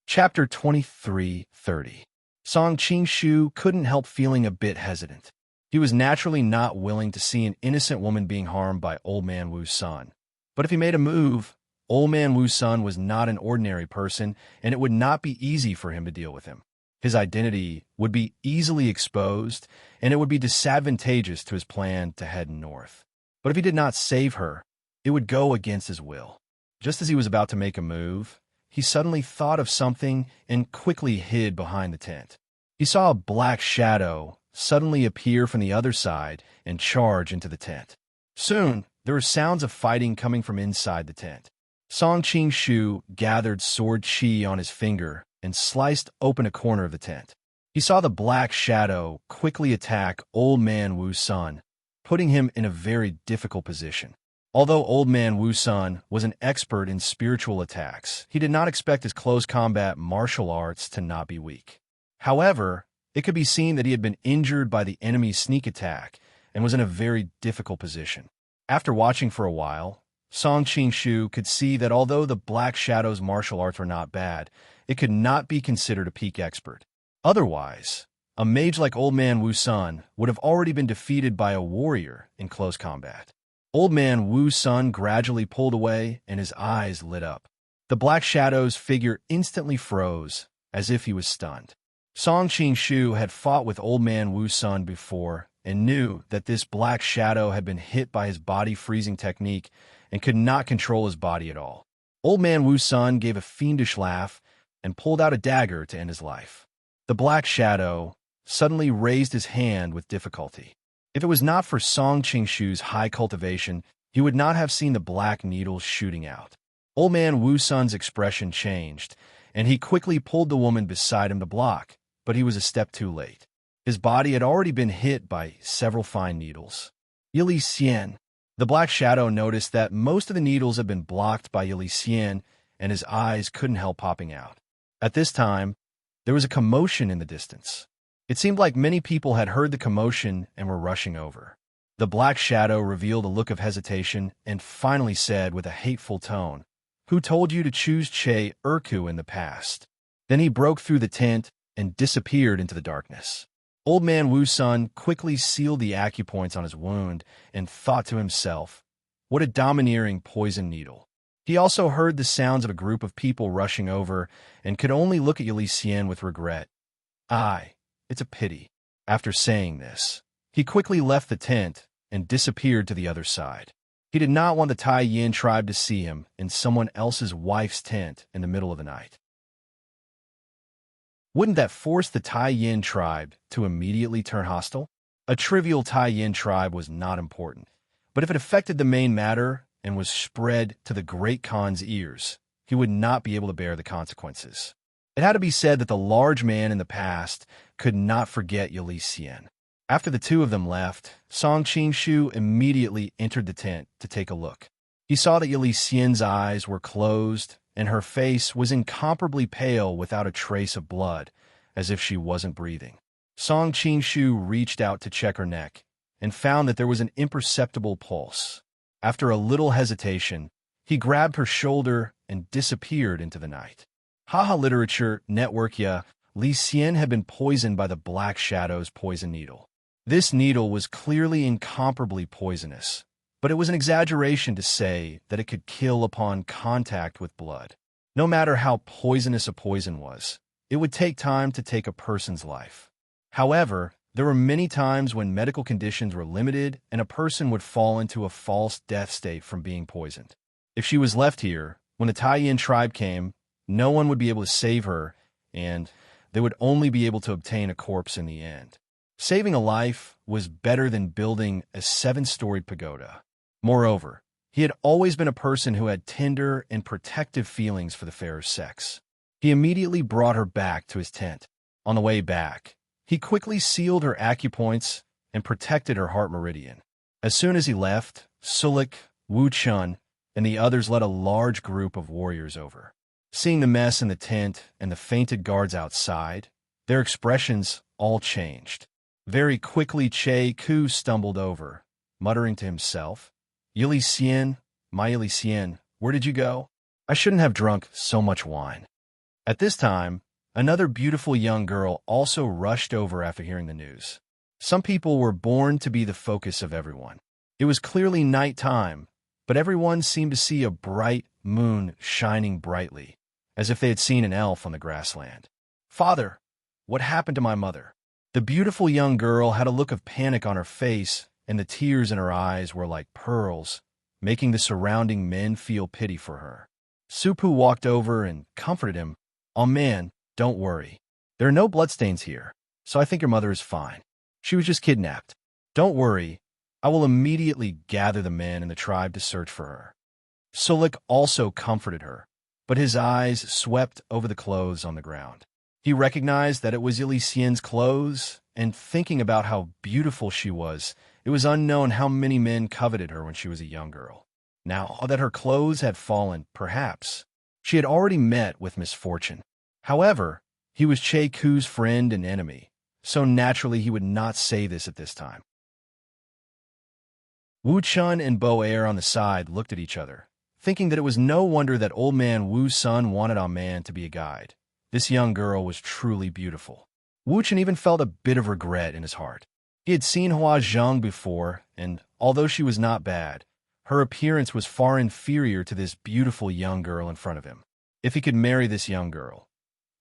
Speaker 1: Chapter 23:30. Song Qingshu couldn't help feeling a bit hesitant. He was naturally not willing to see an innocent woman being harmed by Old Man Wu's son. But if he made a move, Old Man Wu's son was not an ordinary person, and it would not be easy for him to deal with him. His identity would be easily exposed, and it would be disadvantageous to his plan to head north. But if he did not save her, it would go against his will. Just as he was about to make a move, he suddenly thought of something and quickly hid behind the tent. He saw a black shadow suddenly appear from the other side and charge into the tent. Soon, there were sounds of fighting coming from inside the tent. Song Qingshu gathered sword chi on his finger and sliced open a corner of the tent. He saw the black shadow quickly attack Old Man Wu's son, putting him in a very difficult position. Although Old Man Wu's son was an expert in spiritual attacks, he did not expect his close combat martial arts to not be weak. However, it could be seen that he had been injured by the enemy's sneak attack and was in a very difficult position. After watching for a while, Song Qingshu could see that although the Black Shadow's martial arts were not bad, it could not be considered a peak expert. Otherwise, a mage like Old Man Wu's son would have already been defeated by a warrior in close combat. Old Man Wu's son gradually pulled away and his eyes lit up. The Black Shadow's figure instantly froze, as if he was stunned. Song Qingshu had fought with Old Man Wu's son before and knew that this Black Shadow had been hit by his body freezing technique and could not control his body at all. Old Man Wu's son gave a fiendish laugh and pulled out a dagger to end his life. The Black Shadow suddenly raised his hand with difficulty. If it was not for Song Qingshu's high cultivation, he would not have seen the black needles shooting out. Old Man Wu's son's expression changed, and he quickly pulled the woman beside him to block, but he was a step too late. His body had already been hit by several fine needles. Yili Xian. The Black Shadow noticed that most of the needles had been blocked by Yili Xian, and his eyes couldn't help popping out. At this time, there was a commotion in the distance. It seemed like many people had heard the commotion and were rushing over. The Black Shadow revealed a look of hesitation and finally said with a hateful tone, "Who told you to choose Che Erku in the past?" Then he broke through the tent and disappeared into the darkness. Old Man Wu's son quickly sealed the acupoints on his wound and thought to himself, what a domineering poison needle. He also heard the sounds of a group of people rushing over and could only look at Yili Xian with regret. Aye, it's a pity. After saying this, he quickly left the tent and disappeared to the other side. He did not want the Tai Yin tribe to see him in someone else's wife's tent in the middle of the night. Wouldn't that force the Tai Yin tribe to immediately turn hostile? A trivial Tai Yin tribe was not important, but if it affected the main matter, and was spread to the Great Khan's ears, he would not be able to bear the consequences. It had to be said that the large man in the past could not forget Yali Xian. After the two of them left, Song Qingshu immediately entered the tent to take a look. He saw that Yali Xian's eyes were closed, and her face was incomparably pale without a trace of blood, as if she wasn't breathing. Song Qingshu reached out to check her neck, and found that there was an imperceptible pulse. After a little hesitation, he grabbed her shoulder and disappeared into the night. Haha Literature Network. Li Xian had been poisoned by the Black Shadow's poison needle. This needle was clearly incomparably poisonous, but it was an exaggeration to say that it could kill upon contact with blood. No matter how poisonous a poison was, it would take time to take a person's life. However, there were many times when medical conditions were limited and a person would fall into a false death state from being poisoned. If she was left here, when the Taiyin tribe came, no one would be able to save her, and they would only be able to obtain a corpse in the end. Saving a life was better than building a 7-storied pagoda. Moreover, he had always been a person who had tender and protective feelings for the fairer sex. He immediately brought her back to his tent. On the way back, he quickly sealed her acupoints and protected her heart meridian. As soon as he left, Sulik, Wu Chun, and the others led a large group of warriors over. Seeing the mess in the tent and the fainted guards outside, their expressions all changed. Very quickly, Che Ku stumbled over, muttering to himself, "Yili Xian, my Yili Xian, where did you go? I shouldn't have drunk so much wine." At this time, another beautiful young girl also rushed over after hearing the news. Some people were born to be the focus of everyone. It was clearly night time, but everyone seemed to see a bright moon shining brightly, as if they had seen an elf on the grassland. "Father, what happened to my mother?" The beautiful young girl had a look of panic on her face, and the tears in her eyes were like pearls, making the surrounding men feel pity for her. Supu walked over and comforted him. "Oh man, don't worry. There are no bloodstains here, so I think your mother is fine. She was just kidnapped. Don't worry, I will immediately gather the men in the tribe to search for her." Sulik also comforted her, but his eyes swept over the clothes on the ground. He recognized that it was Yili Xian's clothes, and thinking about how beautiful she was, it was unknown how many men coveted her when she was a young girl. Now that her clothes had fallen, perhaps she had already met with misfortune. However, he was Che Ku's friend and enemy, so naturally he would not say this at this time. Wu Chun and Bo Air on the side looked at each other, thinking that it was no wonder that old man Wu Sun wanted a man to be a guide. This young girl was truly beautiful. Wu Chun even felt a bit of regret in his heart. He had seen Hua Zhang before, and although she was not bad, her appearance was far inferior to this beautiful young girl in front of him. If he could marry this young girl.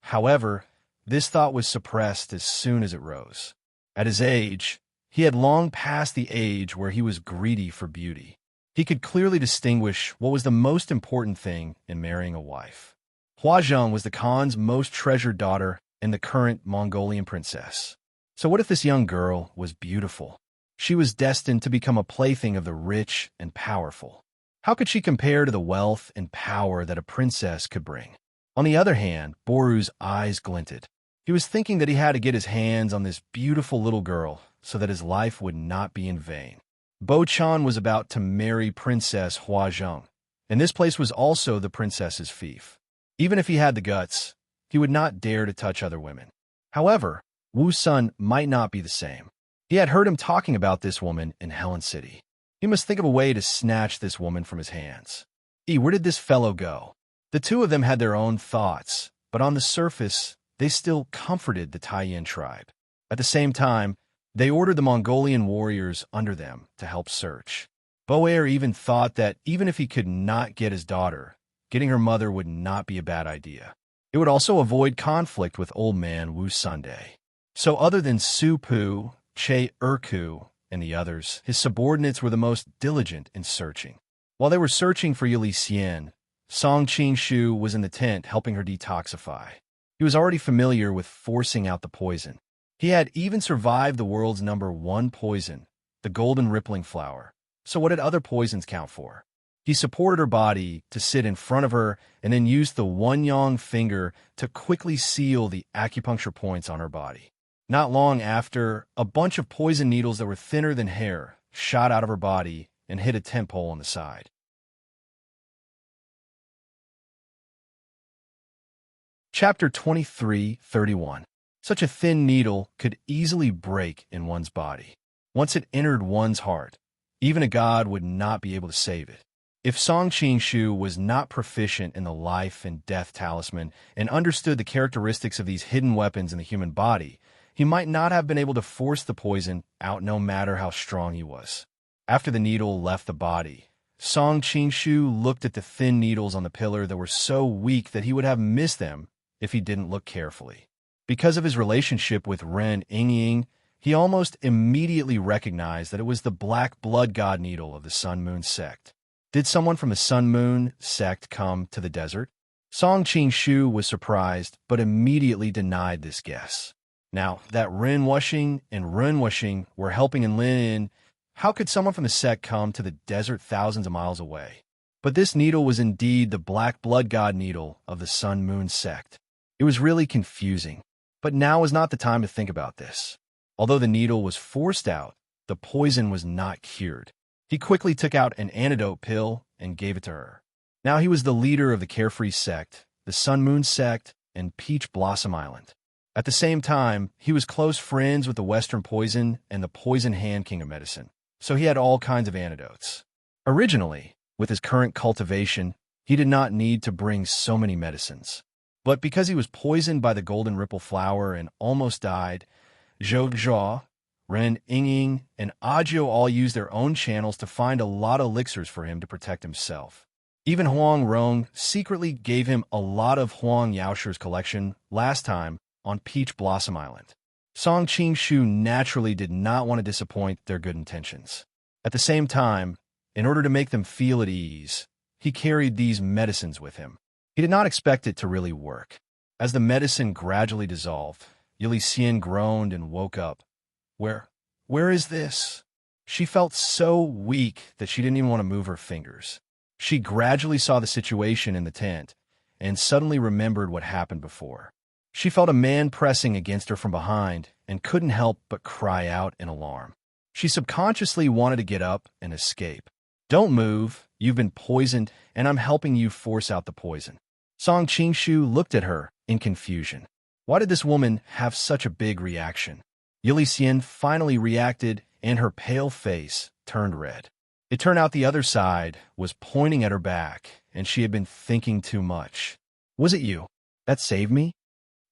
Speaker 1: However, this thought was suppressed as soon as it rose. At his age, he had long passed the age where he was greedy for beauty. He could clearly distinguish what was the most important thing in marrying a wife. Hua Zhang was the Khan's most treasured daughter and the current Mongolian princess. So what if this young girl was beautiful? She was destined to become a plaything of the rich and powerful. How could she compare to the wealth and power that a princess could bring? On the other hand, Boru's eyes glinted. He was thinking that he had to get his hands on this beautiful little girl so that his life would not be in vain. Bo Chan was about to marry Princess Hua Zhang, and this place was also the princess's fief. Even if he had the guts, he would not dare to touch other women. However, Wu Sun might not be the same. He had heard him talking about this woman in Helen City. He must think of a way to snatch this woman from his hands. Where did this fellow go? The two of them had their own thoughts, but on the surface, they still comforted the Taiyin tribe. At the same time, they ordered the Mongolian warriors under them to help search. Boer even thought that even if he could not get his daughter, getting her mother would not be a bad idea. It would also avoid conflict with old man Wu Sunday. So other than Su Pu, Che Erku, and the others, his subordinates were the most diligent in searching. While they were searching for Yili Xian, Song Qingshu was in the tent helping her detoxify. He was already familiar with forcing out the poison. He had even survived the world's #1 poison, the golden rippling flower. So what did other poisons count for? He supported her body to sit in front of her and then used the one-yong finger to quickly seal the acupuncture points on her body. Not long after, a bunch of poison needles that were thinner than hair shot out of her body and hit a tent pole on the side. Chapter 23:31. Such a thin needle could easily break in one's body. Once it entered one's heart, even a god would not be able to save it. If Song Qing-shu was not proficient in the life and death talisman and understood the characteristics of these hidden weapons in the human body, he might not have been able to force the poison out no matter how strong he was. After the needle left the body, Song Qing-shu looked at the thin needles on the pillar that were so weak that he would have missed them if he didn't look carefully. Because of his relationship with Ren Yingying, he almost immediately recognized that it was the black blood god needle of the Sun Moon sect. Did someone from the Sun Moon sect come to the desert? Song Qing-shu was surprised, but immediately denied this guess. Now, that Ren Wuxing and Run Wuxing were helping in Lin, how could someone from the sect come to the desert thousands of miles away? But this needle was indeed the black blood god needle of the Sun Moon sect. It was really confusing, but now was not the time to think about this. Although the needle was forced out, the poison was not cured. He quickly took out an antidote pill and gave it to her. Now he was the leader of the Carefree sect, the Sun Moon sect, and Peach Blossom Island. At the same time, he was close friends with the Western Poison and the Poison Hand King of Medicine, so he had all kinds of antidotes. Originally, with his current cultivation, he did not need to bring so many medicines. But because he was poisoned by the golden ripple flower and almost died, Zhou Zhao, Ren Yingying, and Ajio all used their own channels to find a lot of elixirs for him to protect himself. Even Huang Rong secretly gave him a lot of Huang Yaoshi's collection last time on Peach Blossom Island. Song Qing-shu naturally did not want to disappoint their good intentions. At the same time, in order to make them feel at ease, he carried these medicines with him. He did not expect it to really work. As the medicine gradually dissolved, Yili Xian groaned and woke up. Where is this? She felt so weak that she didn't even want to move her fingers. She gradually saw the situation in the tent and suddenly remembered what happened before. She felt a man pressing against her from behind and couldn't help but cry out in alarm. She subconsciously wanted to get up and escape. Don't move, you've been poisoned, and I'm helping you force out the poison. Song Qing-shu looked at her in confusion. Why did this woman have such a big reaction? Yili Xian finally reacted, and her pale face turned red. It turned out the other side was pointing at her back, and she had been thinking too much. Was it you that saved me?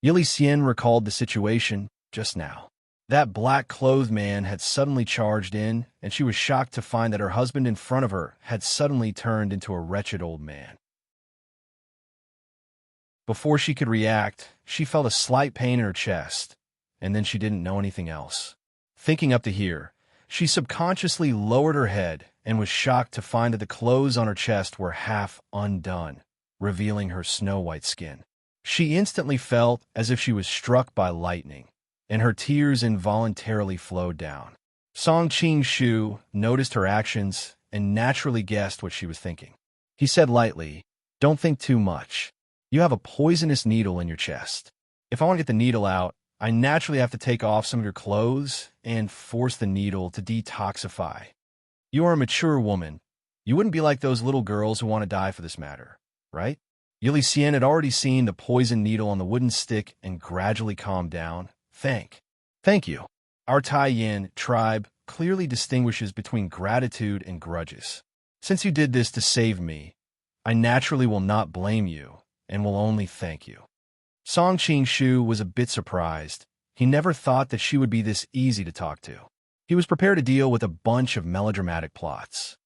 Speaker 1: Yili Xian recalled the situation just now. That black-clothed man had suddenly charged in, and she was shocked to find that her husband in front of her had suddenly turned into a wretched old man. Before she could react, she felt a slight pain in her chest, and then she didn't know anything else. Thinking up to here, she subconsciously lowered her head and was shocked to find that the clothes on her chest were half undone, revealing her snow-white skin. She instantly felt as if she was struck by lightning, and her tears involuntarily flowed down. Song Qing-shu noticed her actions and naturally guessed what she was thinking. He said lightly, "Don't think too much. You have a poisonous needle in your chest. If I want to get the needle out, I naturally have to take off some of your clothes and force the needle to detoxify. You are a mature woman. You wouldn't be like those little girls who want to die for this matter, right?" Yili Xian had already seen the poison needle on the wooden stick and gradually calmed down. Thank you. Our Tai-Yin tribe clearly distinguishes between gratitude and grudges. Since you did this to save me, I naturally will not blame you and will only thank you. Song Qing-shu was a bit surprised. He never thought that she would be this easy to talk to. He was prepared to deal with a bunch of melodramatic plots.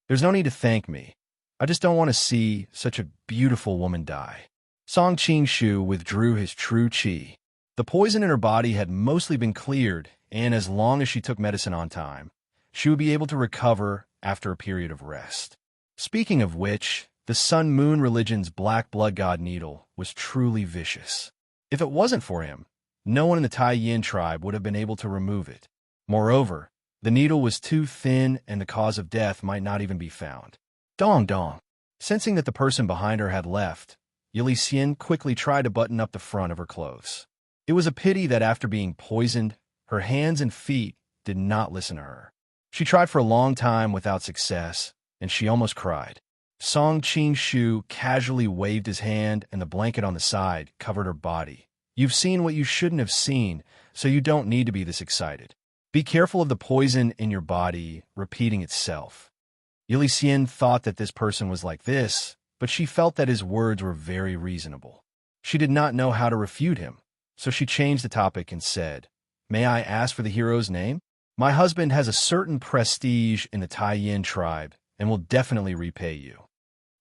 Speaker 1: There's no need to thank me. I just don't want to see such a beautiful woman die. Song Qing-shu withdrew his true qi. The poison in her body had mostly been cleared, and as long as she took medicine on time, she would be able to recover after a period of rest. Speaking of which, the Sun Moon religion's black blood god needle was truly vicious. If it wasn't for him, no one in the Tai-Yin tribe would have been able to remove it. Moreover, the needle was too thin and the cause of death might not even be found. Dong dong. Sensing that the person behind her had left, Yili Xian quickly tried to button up the front of her clothes. It was a pity that after being poisoned, her hands and feet did not listen to her. She tried for a long time without success, and she almost cried. Song Qing-shu casually waved his hand, and the blanket on the side covered her body. You've seen what you shouldn't have seen, so you don't need to be this excited. Be careful of the poison in your body repeating itself. Yili Xian thought that this person was like this, but she felt that his words were very reasonable. She did not know how to refute him, so she changed the topic and said, "May I ask for the hero's name? My husband has a certain prestige in the Taiyin tribe and will definitely repay you."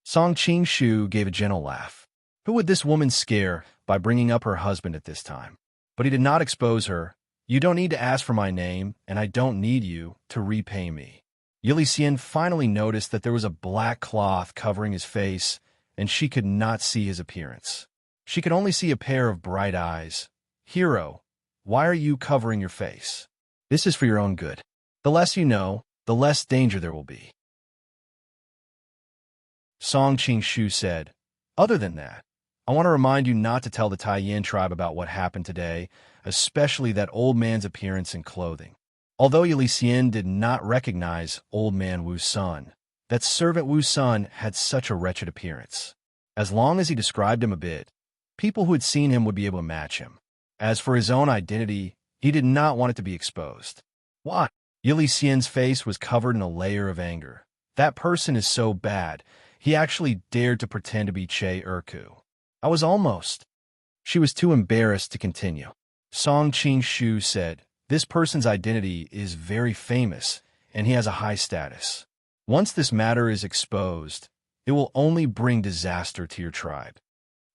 Speaker 1: Song Qing-shu gave a gentle laugh. Who would this woman scare by bringing up her husband at this time? But he did not expose her. You don't need to ask for my name, and I don't need you to repay me. Yili Xian finally noticed that there was a black cloth covering his face, and she could not see his appearance. She could only see a pair of bright eyes. Hero, why are you covering your face? This is for your own good. The less you know, the less danger there will be. Song Qing-shu said, Other than that, I want to remind you not to tell the Taiyin tribe about what happened today, especially that old man's appearance and clothing. Although Yili Xian did not recognize old man Wu Sun, that servant Wu Sun had such a wretched appearance. As long as he described him a bit, people who had seen him would be able to match him. As for his own identity, he did not want it to be exposed. Why? Yili Xian's face was covered in a layer of anger. That person is so bad, he actually dared to pretend to be Che Erku. I was almost. She was too embarrassed to continue. Song Qing-shu said, This person's identity is very famous, and he has a high status. Once this matter is exposed, it will only bring disaster to your tribe.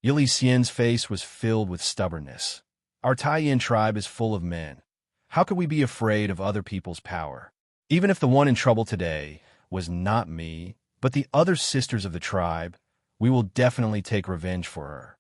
Speaker 1: Yili Xian's face was filled with stubbornness. Our Taiyin tribe is full of men. How could we be afraid of other people's power? Even if the one in trouble today was not me, but the other sisters of the tribe, we will definitely take revenge for her.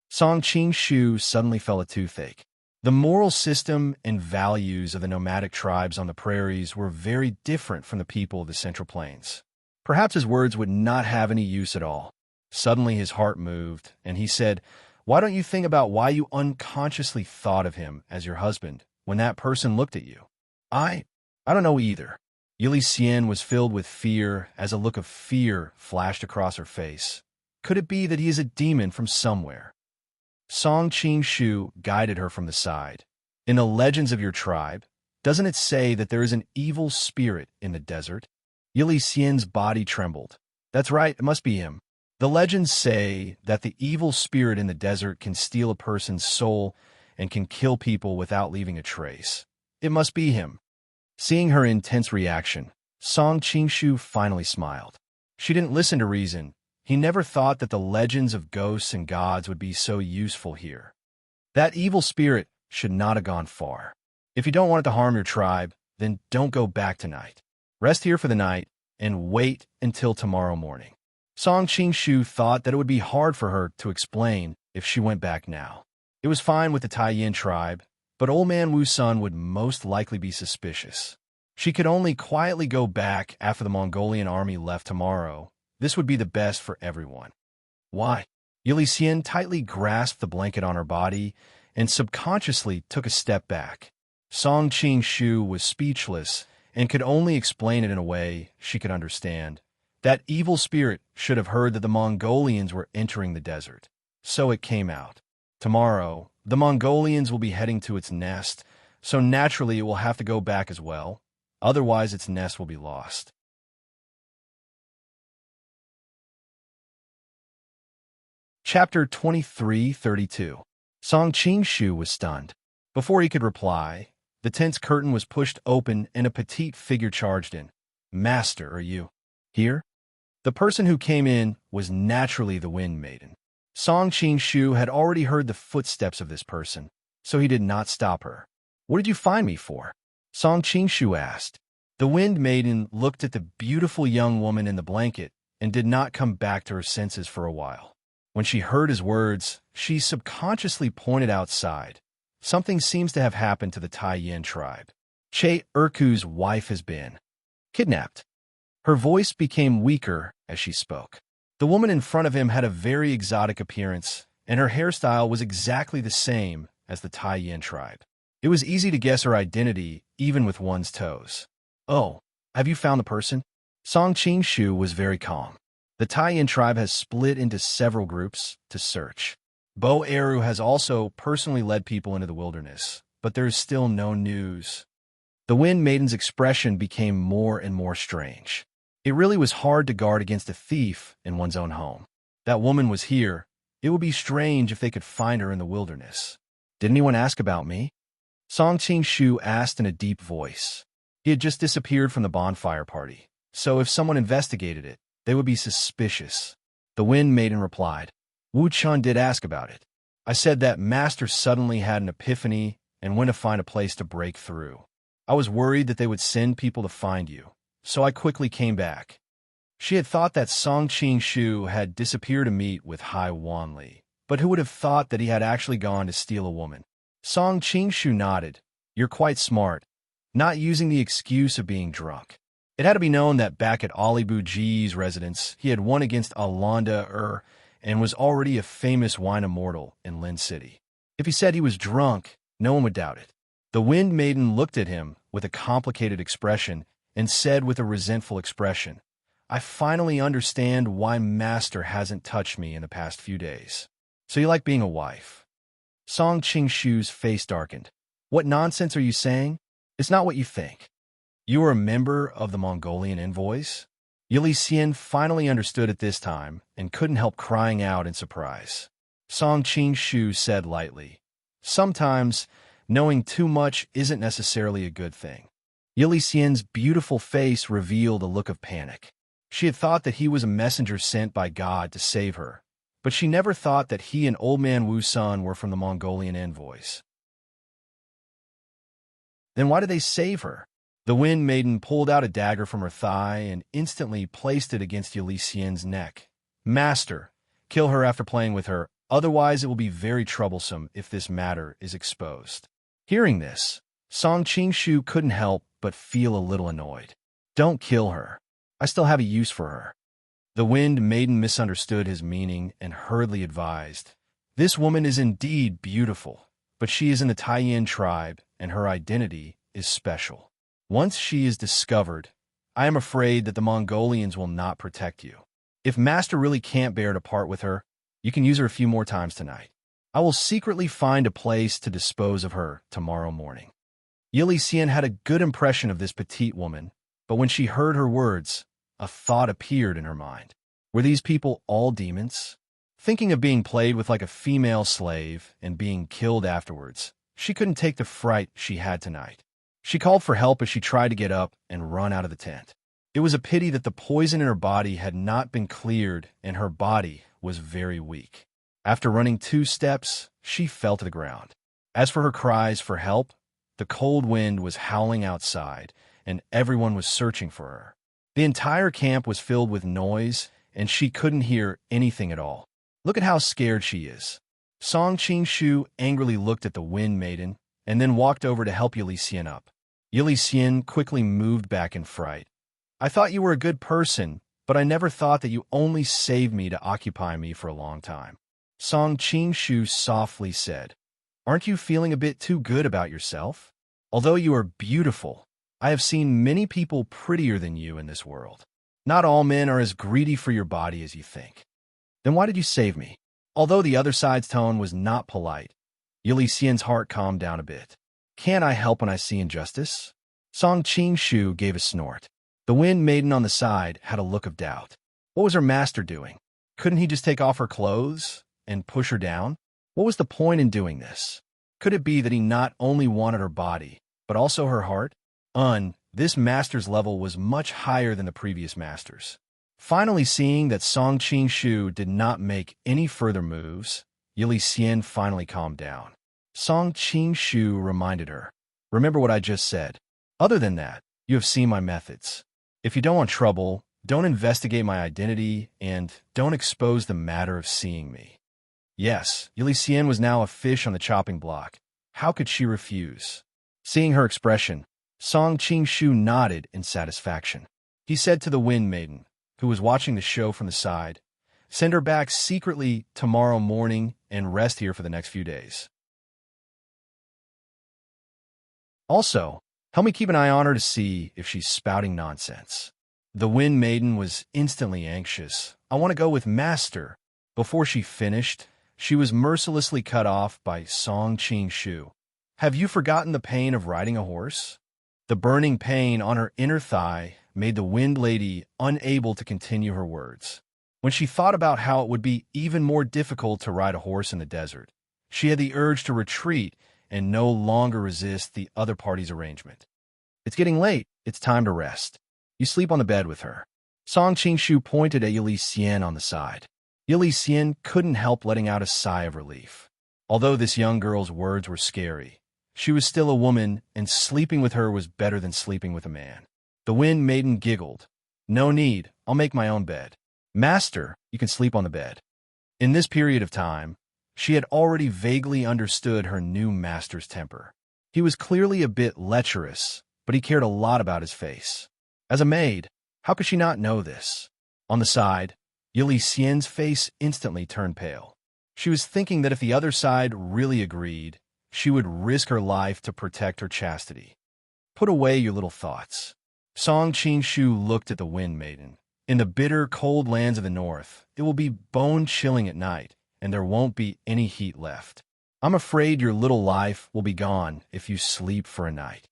Speaker 1: Song Qing-shu suddenly felt a toothache. The moral system and values of the nomadic tribes on the prairies were very different from the people of the Central Plains. Perhaps his words would not have any use at all. Suddenly his heart moved, and he said, Why don't you think about why you unconsciously thought of him as your husband when that person looked at you? I don't know either. Yili Xian was filled with fear as a look of fear flashed across her face. Could it be that he is a demon from somewhere? Song Qing-shu guided her from the side. In the legends of your tribe, doesn't it say that there is an evil spirit in the desert? Yili Xian's body trembled. That's right, it must be him. The legends say that the evil spirit in the desert can steal a person's soul and can kill people without leaving a trace. It must be him. Seeing her intense reaction, Song Qing-shu finally smiled. She didn't listen to reason. He never thought that the legends of ghosts and gods would be so useful here. That evil spirit should not have gone far. If you don't want it to harm your tribe, then don't go back tonight. Rest here for the night and wait until tomorrow morning. Song Qing-shu thought that it would be hard for her to explain if she went back now. It was fine with the Taiyin tribe, but old man Wu Sun would most likely be suspicious. She could only quietly go back after the Mongolian army left tomorrow. This would be the best for everyone. Why? Yili Xian tightly grasped the blanket on her body and subconsciously took a step back. Song Qing-shu was speechless and could only explain it in a way she could understand. That evil spirit should have heard that the Mongolians were entering the desert. So it came out. Tomorrow, the Mongolians will be heading to its nest, so naturally it will have to go back as well. Otherwise, its nest will be lost. Chapter 23:32. Song Qing-shu was stunned. Before he could reply, the tent's curtain was pushed open and a petite figure charged in. Master, are you here? The person who came in was naturally the Wind Maiden. Song Qing-shu had already heard the footsteps of this person, so he did not stop her. What did you find me for? Song Qing-shu asked. The Wind Maiden looked at the beautiful young woman in the blanket and did not come back to her senses for a while. When she heard his words, she subconsciously pointed outside. Something seems to have happened to the Taiyin tribe. Che Erku's wife has been kidnapped. Her voice became weaker as she spoke. The woman in front of him had a very exotic appearance, and her hairstyle was exactly the same as the Tai tribe. It was easy to guess her identity, even with one's toes. "Oh, have you found the person?" Song Qingshu was very calm. The Tai tribe has split into several groups to search. Bo Eru has also personally led people into the wilderness, but there is still no news. The Wind Maiden's expression became more and more strange. It really was hard to guard against a thief in one's own home. That woman was here. It would be strange if they could find her in the wilderness. "Did anyone ask about me?" Song Qingshu asked in a deep voice. He had just disappeared from the bonfire party, so if someone investigated it, they would be suspicious. The Wind Maiden replied, "Wu Chun did ask about it. I said that Master suddenly had an epiphany and went to find a place to break through. I was worried that they would send people to find you, so I quickly came back." She had thought that Song Qingshu had disappeared to meet with Hai Wanli, but who would have thought that he had actually gone to steal a woman? Song Qingshu nodded. "You're quite smart, not using the excuse of being drunk." It had to be known that back at Audiobook's residence, he had won against Alonda and was already a famous wine immortal in Lin City. If he said he was drunk, no one would doubt it. The Wind Maiden looked at him with a complicated expression and said with a resentful expression, "I finally understand why Master hasn't touched me in the past few days. So you like being a wife?" Song Qingshu's face darkened. "What nonsense are you saying? It's not what you think. You are a member of the Mongolian envoys?" Yili Xian finally understood at this time and couldn't help crying out in surprise. Song Qingshu said lightly, "Sometimes knowing too much isn't necessarily a good thing." Yili Xian's beautiful face revealed a look of panic. She had thought that he was a messenger sent by God to save her, but she never thought that he and Old Man Wu Sun were from the Mongolian envoys. Then why did they save her? The Wind Maiden pulled out a dagger from her thigh and instantly placed it against Yili Xian's neck. "Master, kill her after playing with her, otherwise it will be very troublesome if this matter is exposed." Hearing this, Song Qingshu couldn't help but feel a little annoyed. "Don't kill her. I still have a use for her." The Wind Maiden misunderstood his meaning and hurriedly advised, "This woman is indeed beautiful, but she is in the Tai tribe and her identity is special. Once she is discovered, I am afraid that the Mongolians will not protect you. If Master really can't bear to part with her, you can use her a few more times tonight. I will secretly find a place to dispose of her tomorrow morning." Yili Xian had a good impression of this petite woman, but when she heard her words, a thought appeared in her mind. Were these people all demons? Thinking of being played with like a female slave and being killed afterwards, she couldn't take the fright she had tonight. She called for help as she tried to get up and run out of the tent. It was a pity that the poison in her body had not been cleared and her body was very weak. After running 2 steps, she fell to the ground. As for her cries for help, the cold wind was howling outside and everyone was searching for her. The entire camp was filled with noise and she couldn't hear anything at all. "Look at how scared she is." Song Qingshu angrily looked at the Wind Maiden and then walked over to help Yili Xian up. Yili Xian quickly moved back in fright. "I thought you were a good person, but I never thought that you only saved me to occupy me for a long time." Song Qingshu softly said, "Aren't you feeling a bit too good about yourself? Although you are beautiful, I have seen many people prettier than you in this world. Not all men are as greedy for your body as you think. Then why did you save me?" Although the other side's tone was not polite, Yili Xian's heart calmed down a bit. "Can't I help when I see injustice?" Song Qingshu gave a snort. The Wind Maiden on the side had a look of doubt. What was her master doing? Couldn't he just take off her clothes and push her down? What was the point in doing this? Could it be that he not only wanted her body, but also her heart? This master's level was much higher than the previous masters. Finally seeing that Song Qingshu did not make any further moves, Yili Xian finally calmed down. Song Qingshu reminded her, "Remember what I just said. Other than that, you have seen my methods. If you don't want trouble, don't investigate my identity and don't expose the matter of seeing me." Yes, Yili Xian was now a fish on the chopping block. How could she refuse? Seeing her expression, Song Qingshu nodded in satisfaction. He said to the Wind Maiden, who was watching the show from the side, "Send her back secretly tomorrow morning and rest here for the next few days. Also, help me keep an eye on her to see if she's spouting nonsense." The Wind Maiden was instantly anxious. "I want to go with Master." Before she finished, she was mercilessly cut off by Song Qing-shu. "Have you forgotten the pain of riding a horse?" The burning pain on her inner thigh made the Wind Lady unable to continue her words. When she thought about how it would be even more difficult to ride a horse in the desert, she had the urge to retreat and no longer resist the other party's arrangement. "It's getting late. It's time to rest. You sleep on the bed with her." Song Qing-shu pointed at Yili Xian on the side. Yili Xian couldn't help letting out a sigh of relief. Although this young girl's words were scary, she was still a woman, and sleeping with her was better than sleeping with a man. The Wind Maiden giggled. "No need. I'll make my own bed. Master, you can sleep on the bed." In this period of time, she had already vaguely understood her new master's temper. He was clearly a bit lecherous, but he cared a lot about his face. As a maid, how could she not know this? On the side, Yili Xian's face instantly turned pale. She was thinking that if the other side really agreed, she would risk her life to protect her chastity. "Put away your little thoughts." Song Qing-shu looked at the Wind Maiden. "In the bitter, cold lands of the north, it will be bone-chilling at night, and there won't be any heat left. I'm afraid your little life will be gone if you sleep for a night."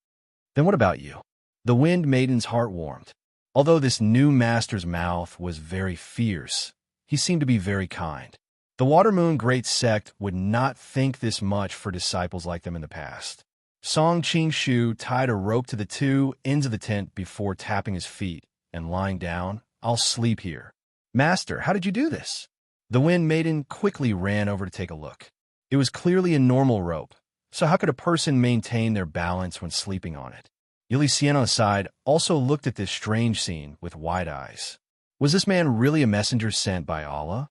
Speaker 1: "Then what about you?" The Wind Maiden's heart warmed. Although this new master's mouth was very fierce, he seemed to be very kind. The Watermoon Great Sect would not think this much for disciples like them in the past. Song Qing-shu tied a rope to the two ends of the tent before tapping his feet and lying down. "I'll sleep here." "Master, how did you do this?" The Wind Maiden quickly ran over to take a look. It was clearly a normal rope, so how could a person maintain their balance when sleeping on it? Yili Xian on the side also looked at this strange scene with wide eyes. Was this man really a messenger sent by Allah?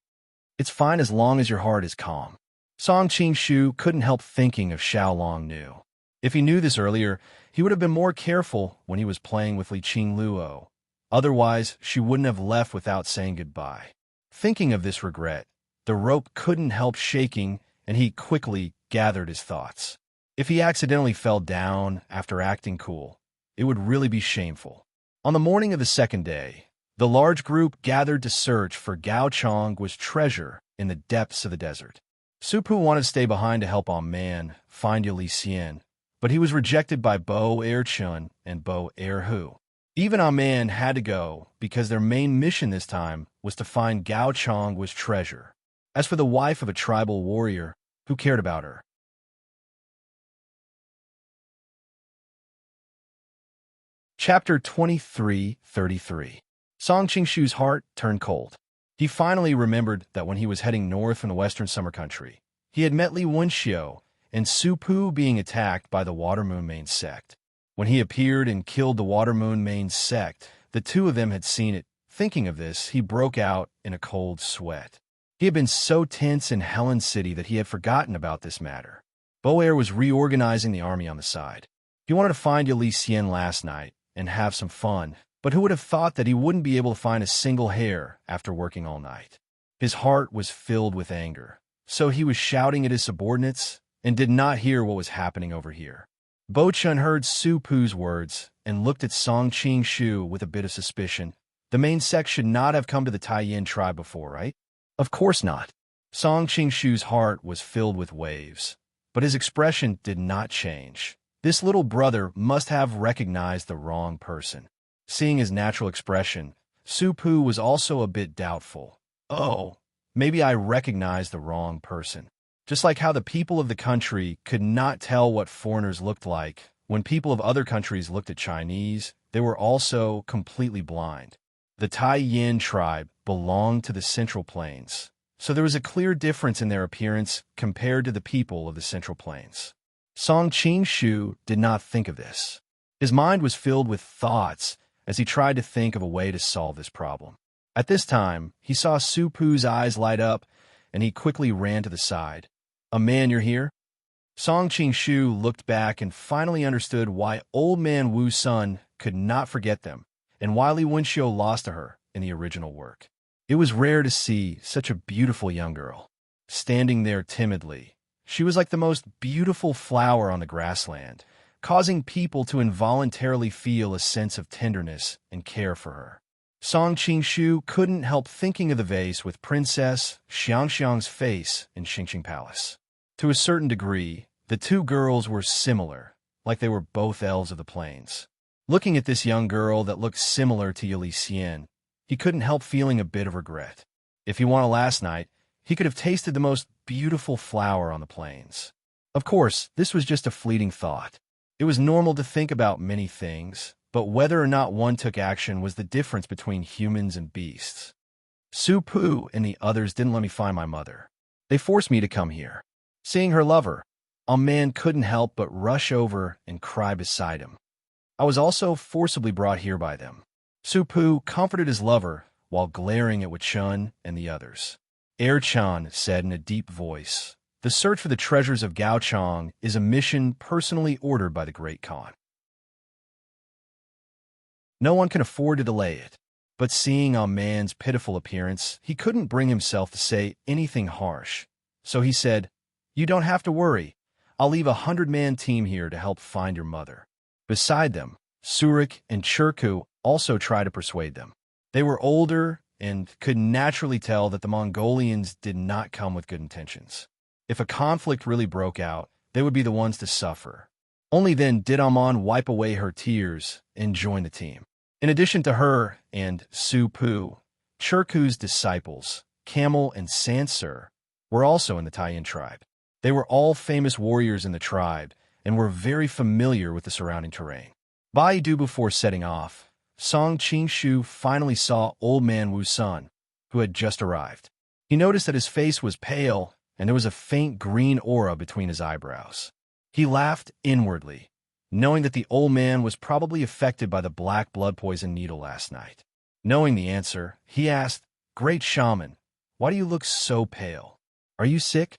Speaker 1: "It's fine as long as your heart is calm." Song Qing-shu couldn't help thinking of Xiaolong Nu. If he knew this earlier, he would have been more careful when he was playing with Li Qingluo. Otherwise, she wouldn't have left without saying goodbye. Thinking of this regret, the rope couldn't help shaking, and he quickly gathered his thoughts. If he accidentally fell down after acting cool, it would really be shameful. On the morning of the second day, the large group gathered to search for Gao Chong's treasure in the depths of the desert. Supu wanted to stay behind to help Man find Yili Xian, but he was rejected by Bo Air Chun and Bo Air Hu. Even Man had to go because their main mission this time was to find Gao Chong's treasure. As for the wife of a tribal warrior, who cared about her? Chapter 23:33. Song Qing-shu's heart turned cold. He finally remembered that when he was heading north from the western summer country, he had met Li Wenxiu and Supu being attacked by the Watermoon Main sect. When he appeared and killed the Watermoon Main sect, the two of them had seen it. Thinking of this, he broke out in a cold sweat. He had been so tense in Helen City that he had forgotten about this matter. Boer was reorganizing the army on the side. He wanted to find Yili Xian last night and have some fun, but who would have thought that he wouldn't be able to find a single hair after working all night? His heart was filled with anger, so he was shouting at his subordinates and did not hear what was happening over here. Bo Chun heard Su Pu's words and looked at Song Qing-shu with a bit of suspicion. The main sect should not have come to the Taiyin tribe before, right? Of course not. Song Qing-shu's heart was filled with waves, but his expression did not change. This little brother must have recognized the wrong person. Seeing his natural expression, Su Pu was also a bit doubtful. "Oh, maybe I recognized the wrong person." Just like how the people of the country could not tell what foreigners looked like, when people of other countries looked at Chinese, they were also completely blind. The Taiyin tribe belonged to the Central Plains, so there was a clear difference in their appearance compared to the people of the Central Plains. Song Qing-shu did not think of this. His mind was filled with thoughts as he tried to think of a way to solve this problem. At this time, he saw Su Pu's eyes light up, and he quickly ran to the side. "Man, you're here?" Song Qing-shu looked back and finally understood why Old Man Wu's son could not forget them, and Wiley Winchell lost to her in the original work. It was rare to see such a beautiful young girl. Standing there timidly, she was like the most beautiful flower on the grassland, causing people to involuntarily feel a sense of tenderness and care for her. Song Qingshu couldn't help thinking of the vase with Princess Xiangxiang's face in Xingqing Palace. To a certain degree, the two girls were similar, like they were both elves of the plains. Looking at this young girl that looked similar to Yili Xian, he couldn't help feeling a bit of regret. If he won a last night, he could have tasted the most beautiful flower on the plains. Of course, this was just a fleeting thought. It was normal to think about many things, but whether or not one took action was the difference between humans and beasts. Su Pu and the others didn't let me find my mother. They forced me to come here. Seeing her lover, a man couldn't help but rush over and cry beside him. I was also forcibly brought here by them. Su Pu comforted his lover while glaring at Wei-chun and the others. Er-chan said in a deep voice, "The search for the treasures of Gaochang is a mission personally ordered by the Great Khan. No one can afford to delay it." But seeing a man's pitiful appearance, he couldn't bring himself to say anything harsh. So he said, "You don't have to worry. I'll leave a 100-man team here to help find your mother." Beside them, Surik and Churku also tried to persuade them. They were older and could naturally tell that the Mongolians did not come with good intentions. If a conflict really broke out, they would be the ones to suffer. Only then did Amon wipe away her tears and join the team. In addition to her and Su Pu, Churku's disciples, Camel and Sansur, were also in the Taiyin tribe. They were all famous warriors in the tribe and were very familiar with the surrounding terrain. Baidu before setting off, Song Qingshu finally saw Old Man Wu Sun, who had just arrived. He noticed that his face was pale and there was a faint green aura between his eyebrows. He laughed inwardly, knowing that the old man was probably affected by the black blood poison needle last night. Knowing the answer, he asked, "Great shaman, why do you look so pale? Are you sick?"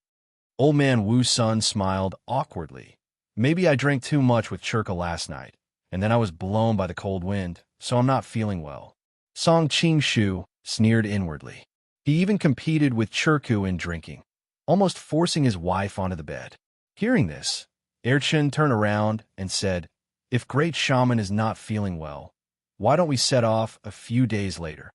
Speaker 1: Old Man Wu Sun smiled awkwardly. "Maybe I drank too much with Churka last night, and then I was blown by the cold wind, so I'm not feeling well." Song Qingshu sneered inwardly. He even competed with Churku in drinking, almost forcing his wife onto the bed. Hearing this, Er-chan turned around and said, "If Great Shaman is not feeling well, why don't we set off a few days later?"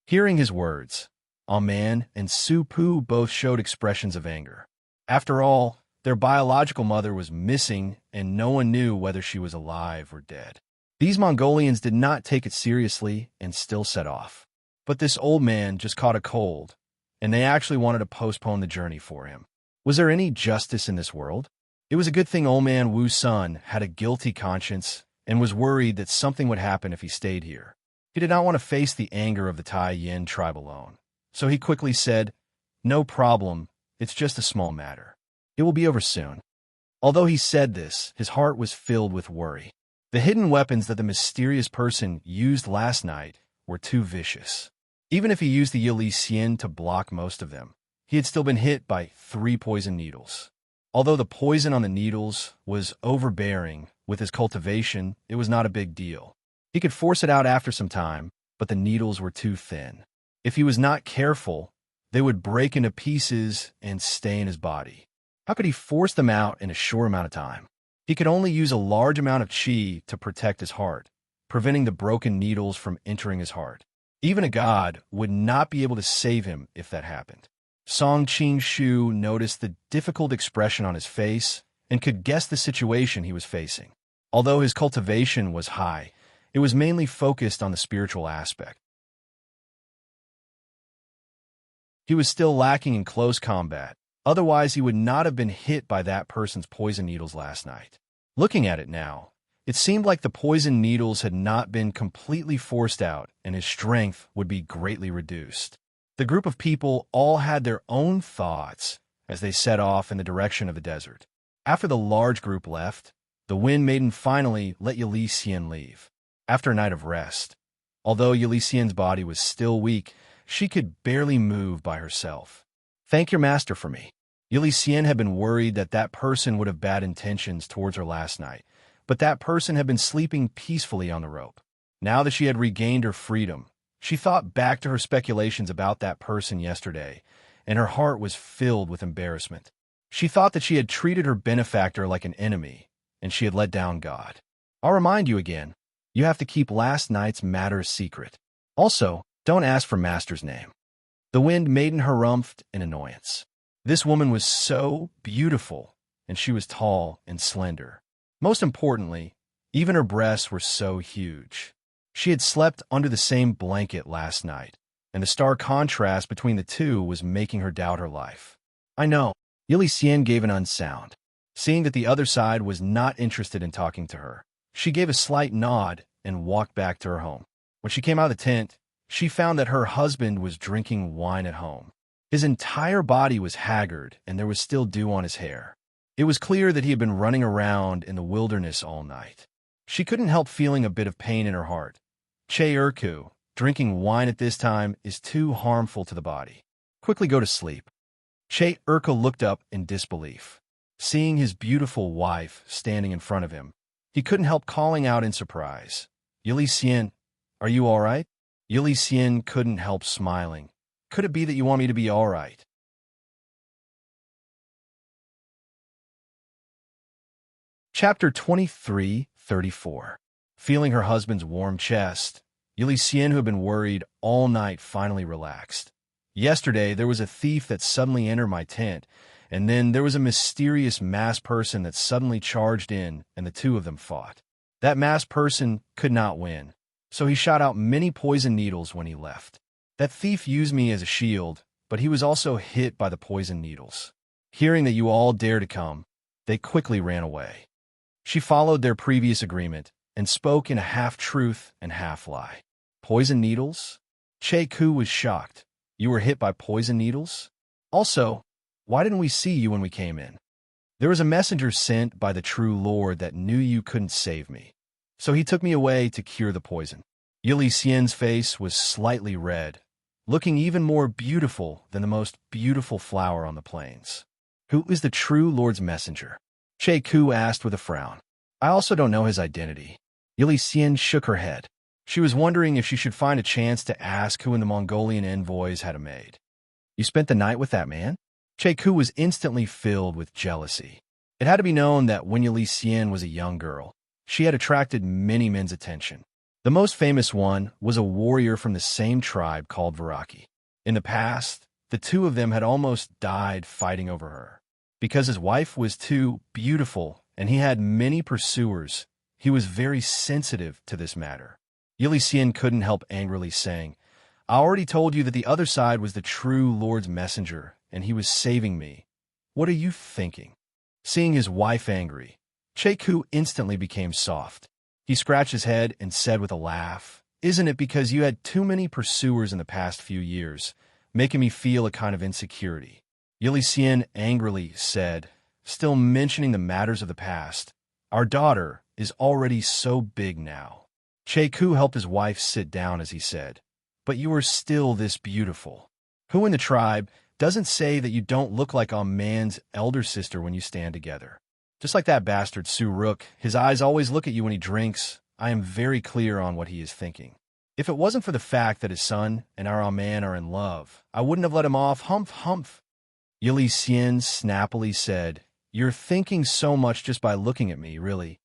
Speaker 1: Hearing his words, Aman and Su Pu both showed expressions of anger. After all, their biological mother was missing and no one knew whether she was alive or dead. These Mongolians did not take it seriously and still set off. But this old man just caught a cold, and they actually wanted to postpone the journey for him. Was there any justice in this world? It was a good thing Old Man Wu Sun had a guilty conscience and was worried that something would happen if he stayed here. He did not want to face the anger of the Taiyin tribe alone. So he quickly said, "No problem, it's just a small matter. It will be over soon." Although he said this, his heart was filled with worry. The hidden weapons that the mysterious person used last night were too vicious. Even if he used the Yili Xian to block most of them, he had still been hit by 3 poison needles. Although the poison on the needles was overbearing, with his cultivation, it was not a big deal. He could force it out after some time, but the needles were too thin. If he was not careful, they would break into pieces and stay in his body. How could he force them out in a short amount of time? He could only use a large amount of qi to protect his heart, preventing the broken needles from entering his heart. Even a god would not be able to save him if that happened. Song Qingshu noticed the difficult expression on his face and could guess the situation he was facing. Although his cultivation was high, it was mainly focused on the spiritual aspect. He was still lacking in close combat, otherwise he would not have been hit by that person's poison needles last night. Looking at it now, it seemed like the poison needles had not been completely forced out and his strength would be greatly reduced. The group of people all had their own thoughts as they set off in the direction of the desert. After the large group left, the Wind Maiden finally let Yili Xian leave. After a night of rest, although Yili Xian's body was still weak, she could barely move by herself. "Thank your master for me." Yili Xian had been worried that that person would have bad intentions towards her last night, but that person had been sleeping peacefully on the rope. Now that she had regained her freedom, she thought back to her speculations about that person yesterday, and her heart was filled with embarrassment. She thought that she had treated her benefactor like an enemy, and she had let down God. I'll remind you again, you have to keep last night's matter secret. Also, don't ask for Master's name. The wind made in harumphed in annoyance. This woman was so beautiful, and she was tall and slender. Most importantly, even her breasts were so huge. She had slept under the same blanket last night, and the stark contrast between the two was making her doubt her life. I know. Yili Xian gave an unsound. Seeing that the other side was not interested in talking to her, she gave a slight nod and walked back to her home. When she came out of the tent, she found that her husband was drinking wine at home. His entire body was haggard, and there was still dew on his hair. It was clear that he had been running around in the wilderness all night. She couldn't help feeling a bit of pain in her heart. Che Urku, drinking wine at this time is too harmful to the body. Quickly go to sleep. Che Urku looked up in disbelief. Seeing his beautiful wife standing in front of him, he couldn't help calling out in surprise. Yili Xian, are you all right? Yili Xian couldn't help smiling. Could it be that you want me to be all right? Chapter 23:34. Feeling her husband's warm chest, Yili Xian, who had been worried all night, finally relaxed. Yesterday, there was a thief that suddenly entered my tent, and then there was a mysterious masked person that suddenly charged in, and the two of them fought. That masked person could not win, so he shot out many poison needles when he left. That thief used me as a shield, but he was also hit by the poison needles. Hearing that you all dare to come, they quickly ran away. She followed their previous agreement and spoke in a half-truth and half-lie. Poison needles? Che Ku was shocked. You were hit by poison needles? Also, why didn't we see you when we came in? There was a messenger sent by the true Lord that knew you couldn't save me, so he took me away to cure the poison. Yili Xian's face was slightly red, looking even more beautiful than the most beautiful flower on the plains. Who is the true Lord's messenger? Che Ku asked with a frown. I also don't know his identity. Yili Xian shook her head. She was wondering if she should find a chance to ask who in the Mongolian envoys had a maid. You spent the night with that man? Che Ku was instantly filled with jealousy. It had to be known that when Yili Xian was a young girl, she had attracted many men's attention. The most famous one was a warrior from the same tribe called Viraki. In the past, the two of them had almost died fighting over her. Because his wife was too beautiful and he had many pursuers, he was very sensitive to this matter. Yili Xian couldn't help angrily saying, I already told you that the other side was the true Lord's messenger, and he was saving me. What are you thinking? Seeing his wife angry, Che Ku instantly became soft. He scratched his head and said with a laugh, Isn't it because you had too many pursuers in the past few years, making me feel a kind of insecurity? Yili Xian angrily said, still mentioning the matters of the past, Our daughter is already so big now. Che Ku helped his wife sit down as he said, But you are still this beautiful. Who in the tribe doesn't say that you don't look like a man's elder sister when you stand together? Just like that bastard Su Rook, his eyes always look at you when he drinks. I am very clear on what he is thinking. If it wasn't for the fact that his son and our man are in love, I wouldn't have let him off humph. Yili Xian snappily said, You're thinking so much just by looking at me, really.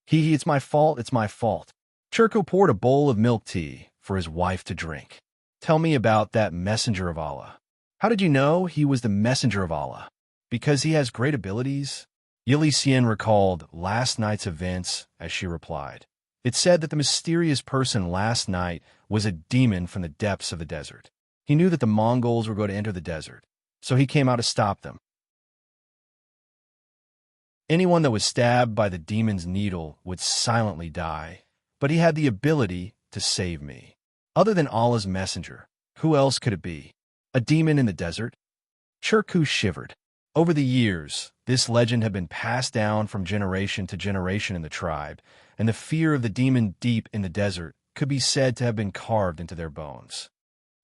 Speaker 1: It's my fault. Churko poured a bowl of milk tea for his wife to drink. Tell me about that messenger of Allah. How did you know he was the messenger of Allah? Because he has great abilities? Yili Xian recalled last night's events as she replied. It said that the mysterious person last night was a demon from the depths of the desert. He knew that the Mongols were going to enter the desert, so he came out to stop them. Anyone that was stabbed by the demon's needle would silently die, but he had the ability to save me. Other than Allah's messenger, who else could it be? A demon in the desert? Churku shivered. Over the years, this legend had been passed down from generation to generation in the tribe, and the fear of the demon deep in the desert could be said to have been carved into their bones.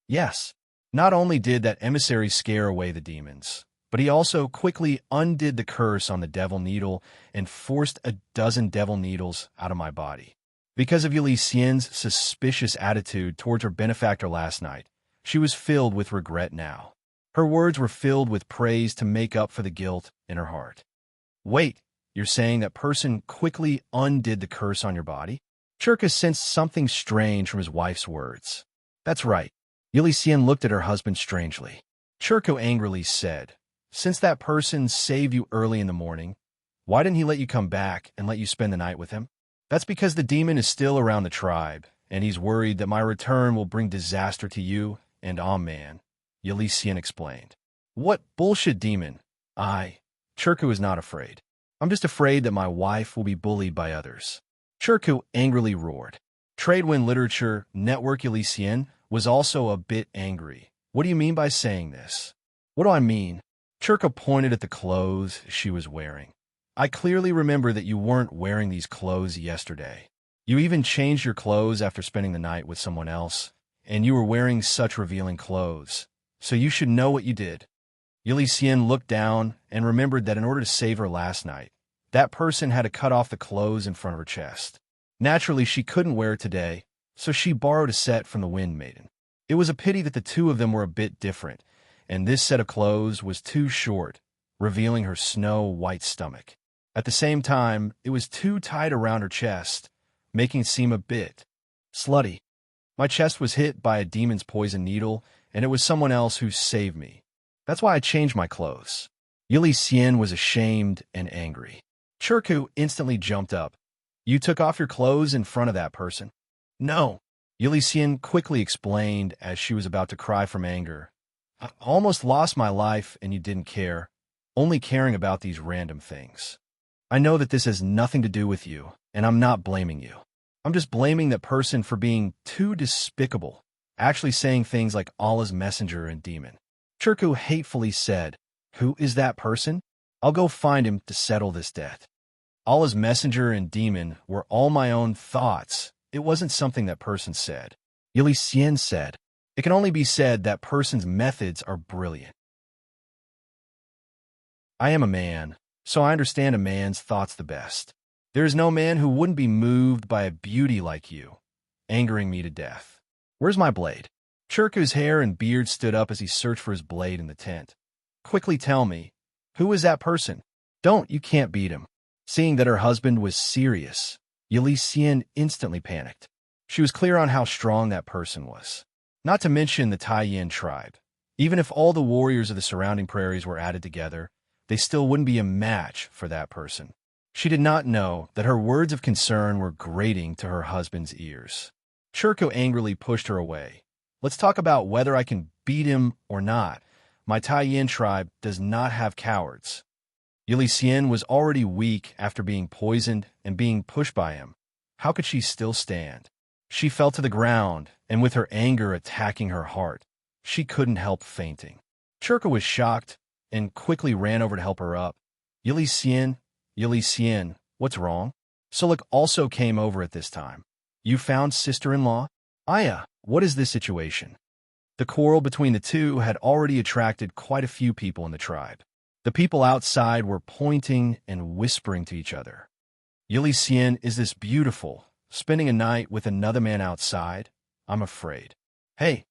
Speaker 1: Yes, not only did that emissary scare away the demons, but he also quickly undid the curse on the devil needle and forced a dozen devil needles out of my body. Because of Yuli Xian's suspicious attitude towards her benefactor last night, she was filled with regret now. Her words were filled with praise to make up for the guilt in her heart. Wait, you're saying that person quickly undid the curse on your body? Churka sensed something strange from his wife's words. That's right. Yuli Xian looked at her husband strangely. Churko angrily said, since that person saved you early in the morning, why didn't he let you come back and let you spend the night with him? That's because the demon is still around the tribe, and he's worried that my return will bring disaster to you and man, Yuli Xian explained. What bullshit demon? Churku is not afraid. I'm just afraid that my wife will be bullied by others. Churku angrily roared. Tradewind Literature Network Yuli Xian was also a bit angry. What do you mean by saying this? What do I mean? Churka pointed at the clothes she was wearing. I clearly remember that you weren't wearing these clothes yesterday. You even changed your clothes after spending the night with someone else, and you were wearing such revealing clothes. So you should know what you did. Yuli Xian looked down and remembered that in order to save her last night, that person had to cut off the clothes in front of her chest. Naturally, she couldn't wear it today, so she borrowed a set from the Wind Maiden. It was a pity that the two of them were a bit different, and this set of clothes was too short, revealing her snow-white stomach. At the same time, it was too tight around her chest, making it seem a bit slutty. My chest was hit by a demon's poison needle, and it was someone else who saved me. That's why I changed my clothes. Yuli Xian was ashamed and angry. Churku instantly jumped up. You took off your clothes in front of that person? No. Yuli Xian quickly explained as she was about to cry from anger. I almost lost my life and you didn't care, only caring about these random things. I know that this has nothing to do with you, and I'm not blaming you. I'm just blaming that person for being too despicable, actually saying things like Allah's messenger and demon. Churku hatefully said, Who is that person? I'll go find him to settle this debt. Allah's messenger and demon were all my own thoughts. It wasn't something that person said. Yuli Xian said, It can only be said that person's methods are brilliant. I am a man, so I understand a man's thoughts the best. There is no man who wouldn't be moved by a beauty like you, angering me to death. Where's my blade? Churku's hair and beard stood up as he searched for his blade in the tent. Quickly tell me, who is that person? Don't, you can't beat him. Seeing that her husband was serious, Yuli Xian instantly panicked. She was clear on how strong that person was. Not to mention the Taiyan tribe. Even if all the warriors of the surrounding prairies were added together, they still wouldn't be a match for that person. She did not know that her words of concern were grating to her husband's ears. Churko angrily pushed her away. Let's talk about whether I can beat him or not. My Taiyan tribe does not have cowards. Yuli Xian was already weak after being poisoned and being pushed by him. How could she still stand? She fell to the ground, and with her anger attacking her heart, she couldn't help fainting. Churka was shocked and quickly ran over to help her up. Yuli Xian, what's wrong? Sulik also came over at this time. You found sister-in-law? Aya, what is this situation? The quarrel between the two had already attracted quite a few people in the tribe. The people outside were pointing and whispering to each other. Yuli Xian, is this beautiful? Spending a night with another man outside? I'm afraid. Hey,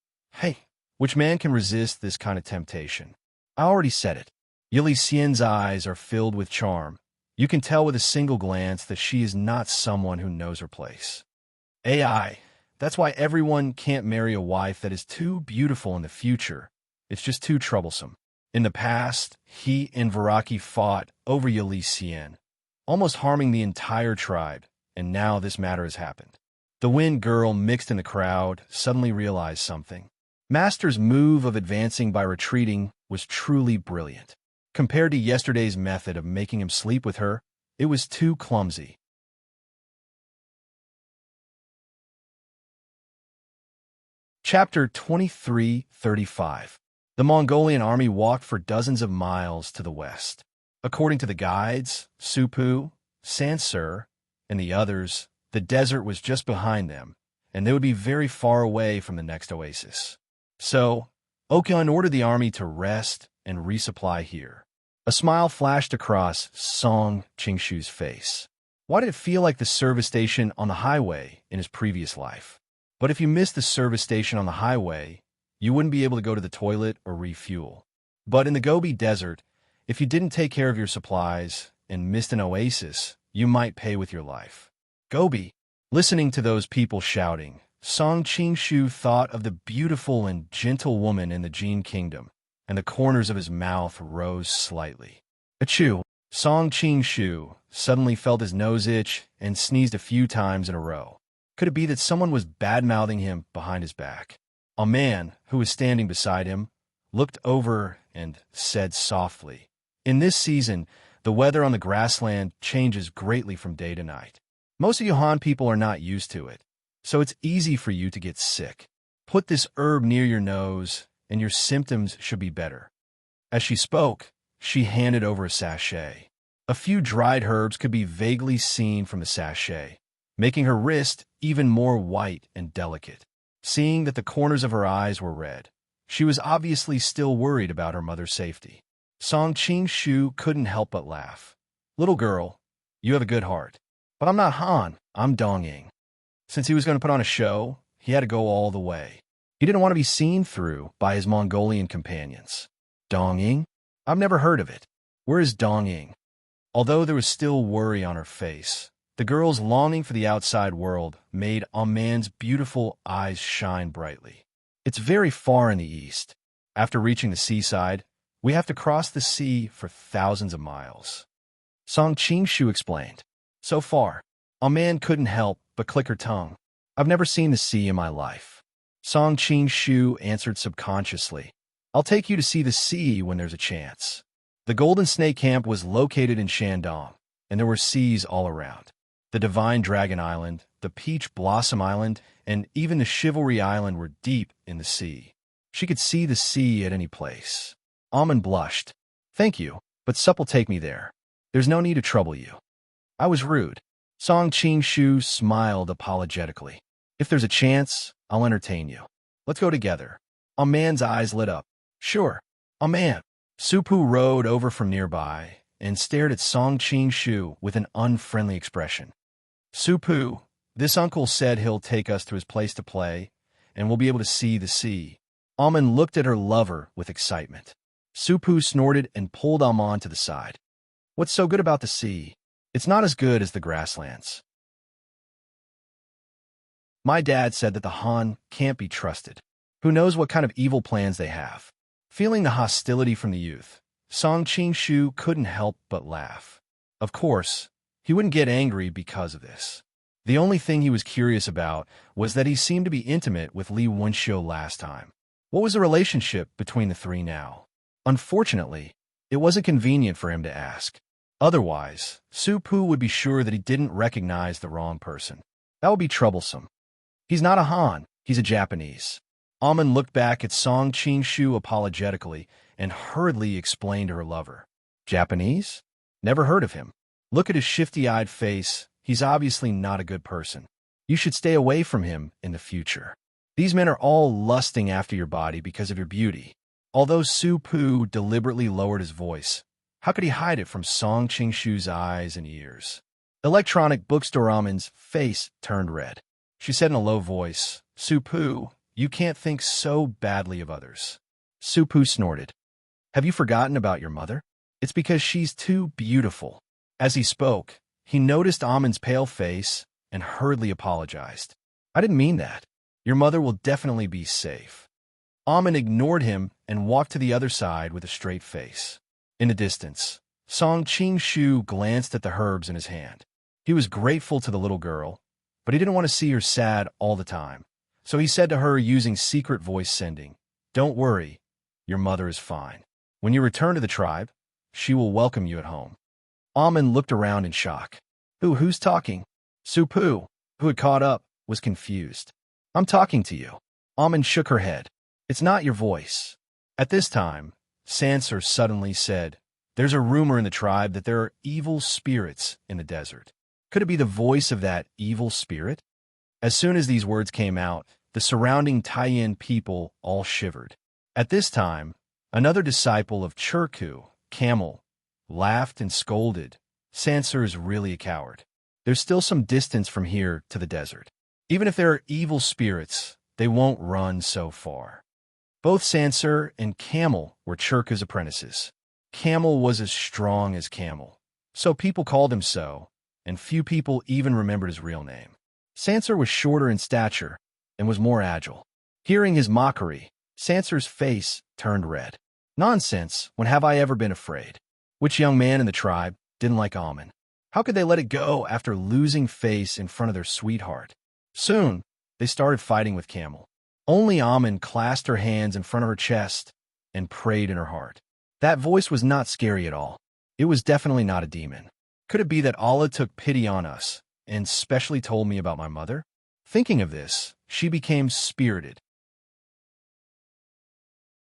Speaker 1: which man can resist this kind of temptation? I already said it. Yuli Xian's eyes are filled with charm. You can tell with a single glance that she is not someone who knows her place. AI, that's why everyone can't marry a wife that is too beautiful in the future. It's just too troublesome. In the past, he and Varaki fought over Yuli Xian, almost harming the entire tribe, and now this matter has happened. The Wind Girl mixed in the crowd suddenly realized something. Master's move of advancing by retreating was truly brilliant. Compared to yesterday's method of making him sleep with her, it was too clumsy. Chapter 23:35. The Mongolian army walked for dozens of miles to the west. According to the guides, Supu, Sansur, and the others, the desert was just behind them, and they would be very far away from the next oasis. So, Okan ordered the army to rest and resupply here. A smile flashed across Song Qingshu's face. Why did it feel like the service station on the highway in his previous life? But if you missed the service station on the highway, you wouldn't be able to go to the toilet or refuel. But in the Gobi Desert, if you didn't take care of your supplies and missed an oasis, you might pay with your life. Gobi. Listening to those people shouting, Song Qingshu thought of the beautiful and gentle woman in the Jin kingdom, and the corners of his mouth rose slightly. Achoo! Song Qingshu suddenly felt his nose itch and sneezed a few times in a row. Could it be that someone was bad-mouthing him behind his back? A man, who was standing beside him, looked over and said softly, "In this season, the weather on the grassland changes greatly from day to night. Most of you Han people are not used to it, so it's easy for you to get sick. Put this herb near your nose, and your symptoms should be better." As she spoke, she handed over a sachet. A few dried herbs could be vaguely seen from the sachet, making her wrist even more white and delicate. Seeing that the corners of her eyes were red, she was obviously still worried about her mother's safety. Song Qingshu couldn't help but laugh. "Little girl, you have a good heart. But I'm not Han, I'm Dongying." Since he was going to put on a show, he had to go all the way. He didn't want to be seen through by his Mongolian companions. Dongying? I've never heard of it. Where is Dongying? Although there was still worry on her face, the girl's longing for the outside world made Man's beautiful eyes shine brightly. "It's very far in the east. After reaching the seaside, we have to cross the sea for thousands of miles." Song Qingshu explained. So far, Man couldn't help but click her tongue. "I've never seen the sea in my life." Song Qingshu answered subconsciously. "I'll take you to see the sea when there's a chance." The Golden Snake Camp was located in Shandong, and there were seas all around. The Divine Dragon Island, the Peach Blossom Island, and even the Chivalry Island were deep in the sea. She could see the sea at any place. Almond blushed. "Thank you, but Sup will take me there. There's no need to trouble you." "I was rude." Song Qingshu smiled apologetically. "If there's a chance, I'll entertain you. Let's go together." Man's eyes lit up. "Sure, Man." Supu rode over from nearby and stared at Song Qingshu with an unfriendly expression. "Supu, this uncle said he'll take us to his place to play, and we'll be able to see the sea." Almond looked at her lover with excitement. Supu snorted and pulled Almond to the side. "What's so good about the sea? It's not as good as the grasslands." "My dad said that the Han can't be trusted. Who knows what kind of evil plans they have." Feeling the hostility from the youth, Song Qingshu couldn't help but laugh. Of course, he wouldn't get angry because of this. The only thing he was curious about was that he seemed to be intimate with Li Wenxiu last time. What was the relationship between the three now? Unfortunately, it wasn't convenient for him to ask. Otherwise, Su Pu would be sure that he didn't recognize the wrong person. That would be troublesome. "He's not a Han, he's a Japanese." Almond looked back at Song Qingshu apologetically and hurriedly explained to her lover. "Japanese? Never heard of him. Look at his shifty-eyed face. He's obviously not a good person. You should stay away from him in the future. These men are all lusting after your body because of your beauty." Although Su Pu deliberately lowered his voice, how could he hide it from Song Qingshu's eyes and ears? Electronic bookstore Almond's face turned red. She said in a low voice, "Su Pu, you can't think so badly of others." Supu snorted. "Have you forgotten about your mother? It's because she's too beautiful." As he spoke, he noticed Amon's pale face and hurriedly apologized. "I didn't mean that. Your mother will definitely be safe." Amon ignored him and walked to the other side with a straight face. In the distance, Song Qingshu glanced at the herbs in his hand. He was grateful to the little girl, but he didn't want to see her sad all the time. So he said to her using secret voice sending, "Don't worry, your mother is fine. When you return to the tribe, she will welcome you at home." Amon looked around in shock. Who's talking?" Supu, who had caught up, was confused. "I'm talking to you." Amon shook her head. "It's not your voice." At this time, Sanser suddenly said, "There's a rumor in the tribe that there are evil spirits in the desert. Could it be the voice of that evil spirit?" As soon as these words came out, the surrounding Taiyin people all shivered. At this time, another disciple of Churku, Camel, laughed and scolded. "Sanser is really a coward. There's still some distance from here to the desert. Even if there are evil spirits, they won't run so far. Both Sansur and Camel were Churka's apprentices. Camel was as strong as Camel, so people called him so, and few people even remembered his real name. Sansur was shorter in stature and was more agile. Hearing his mockery, Sansur's face turned red. Nonsense, when have I ever been afraid? Which young man in the tribe didn't like Amun? How could they let it go after losing face in front of their sweetheart? Soon, they started fighting with Camel. Only Amun clasped her hands in front of her chest and prayed in her heart. That voice was not scary at all. It was definitely not a demon. Could it be that Allah took pity on us and specially told me about my mother? Thinking of this, she became spirited.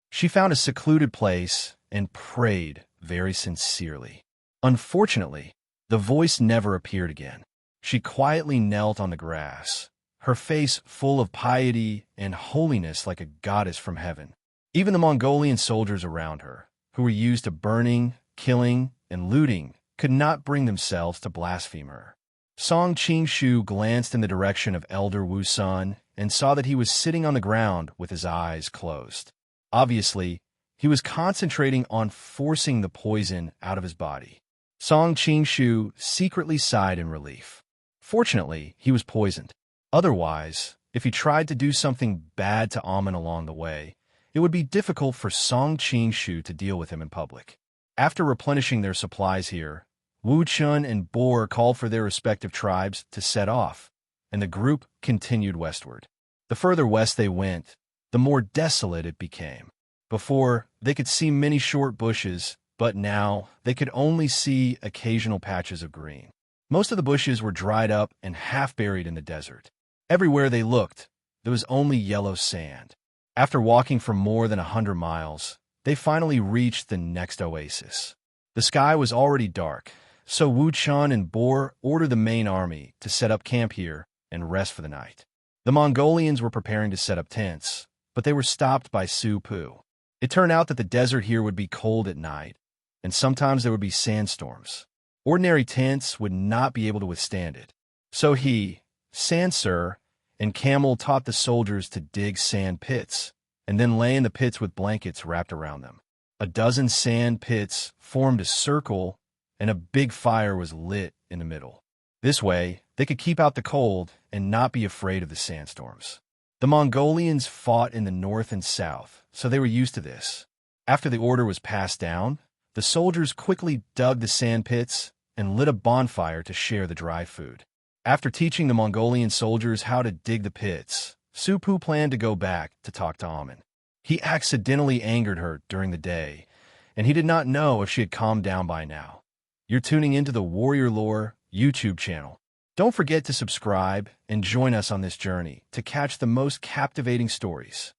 Speaker 1: She found a secluded place and prayed very sincerely. Unfortunately, the voice never appeared again. She quietly knelt on the grass, her face full of piety and holiness like a goddess from heaven. Even the Mongolian soldiers around her, who were used to burning, killing, and looting, could not bring themselves to blaspheme her. Song Qingshu glanced in the direction of Elder Wu Sun and saw that he was sitting on the ground with his eyes closed. Obviously, he was concentrating on forcing the poison out of his body. Song Qingshu secretly sighed in relief. Fortunately, he was poisoned. Otherwise, if he tried to do something bad to Amun along the way, it would be difficult for Song Qingshu to deal with him in public. After replenishing their supplies here, Wu Chun and Boar called for their respective tribes to set off, and the group continued westward. The further west they went, the more desolate it became. Before, they could see many short bushes, but now they could only see occasional patches of green. Most of the bushes were dried up and half buried in the desert. Everywhere they looked, there was only yellow sand. After walking for more than 100 miles, they finally reached the next oasis. The sky was already dark, so Wu Chun and Boar ordered the main army to set up camp here and rest for the night. The Mongolians were preparing to set up tents, but they were stopped by Su Pu. It turned out that the desert here would be cold at night, and sometimes there would be sandstorms. Ordinary tents would not be able to withstand it. So he, Sansur, and Camel taught the soldiers to dig sand pits, and then lay in the pits with blankets wrapped around them. A dozen sand pits formed a circle, and a big fire was lit in the middle. This way, they could keep out the cold and not be afraid of the sandstorms. The Mongolians fought in the north and south, so they were used to this. After the order was passed down, the soldiers quickly dug the sand pits and lit a bonfire to share the dry food. After teaching the Mongolian soldiers how to dig the pits, Su Pu planned to go back to talk to Amun. He accidentally angered her during the day, and he did not know if she had calmed down by now. You're tuning into the Warrior Lore YouTube channel. Don't forget to subscribe and join us on this journey to catch the most captivating stories.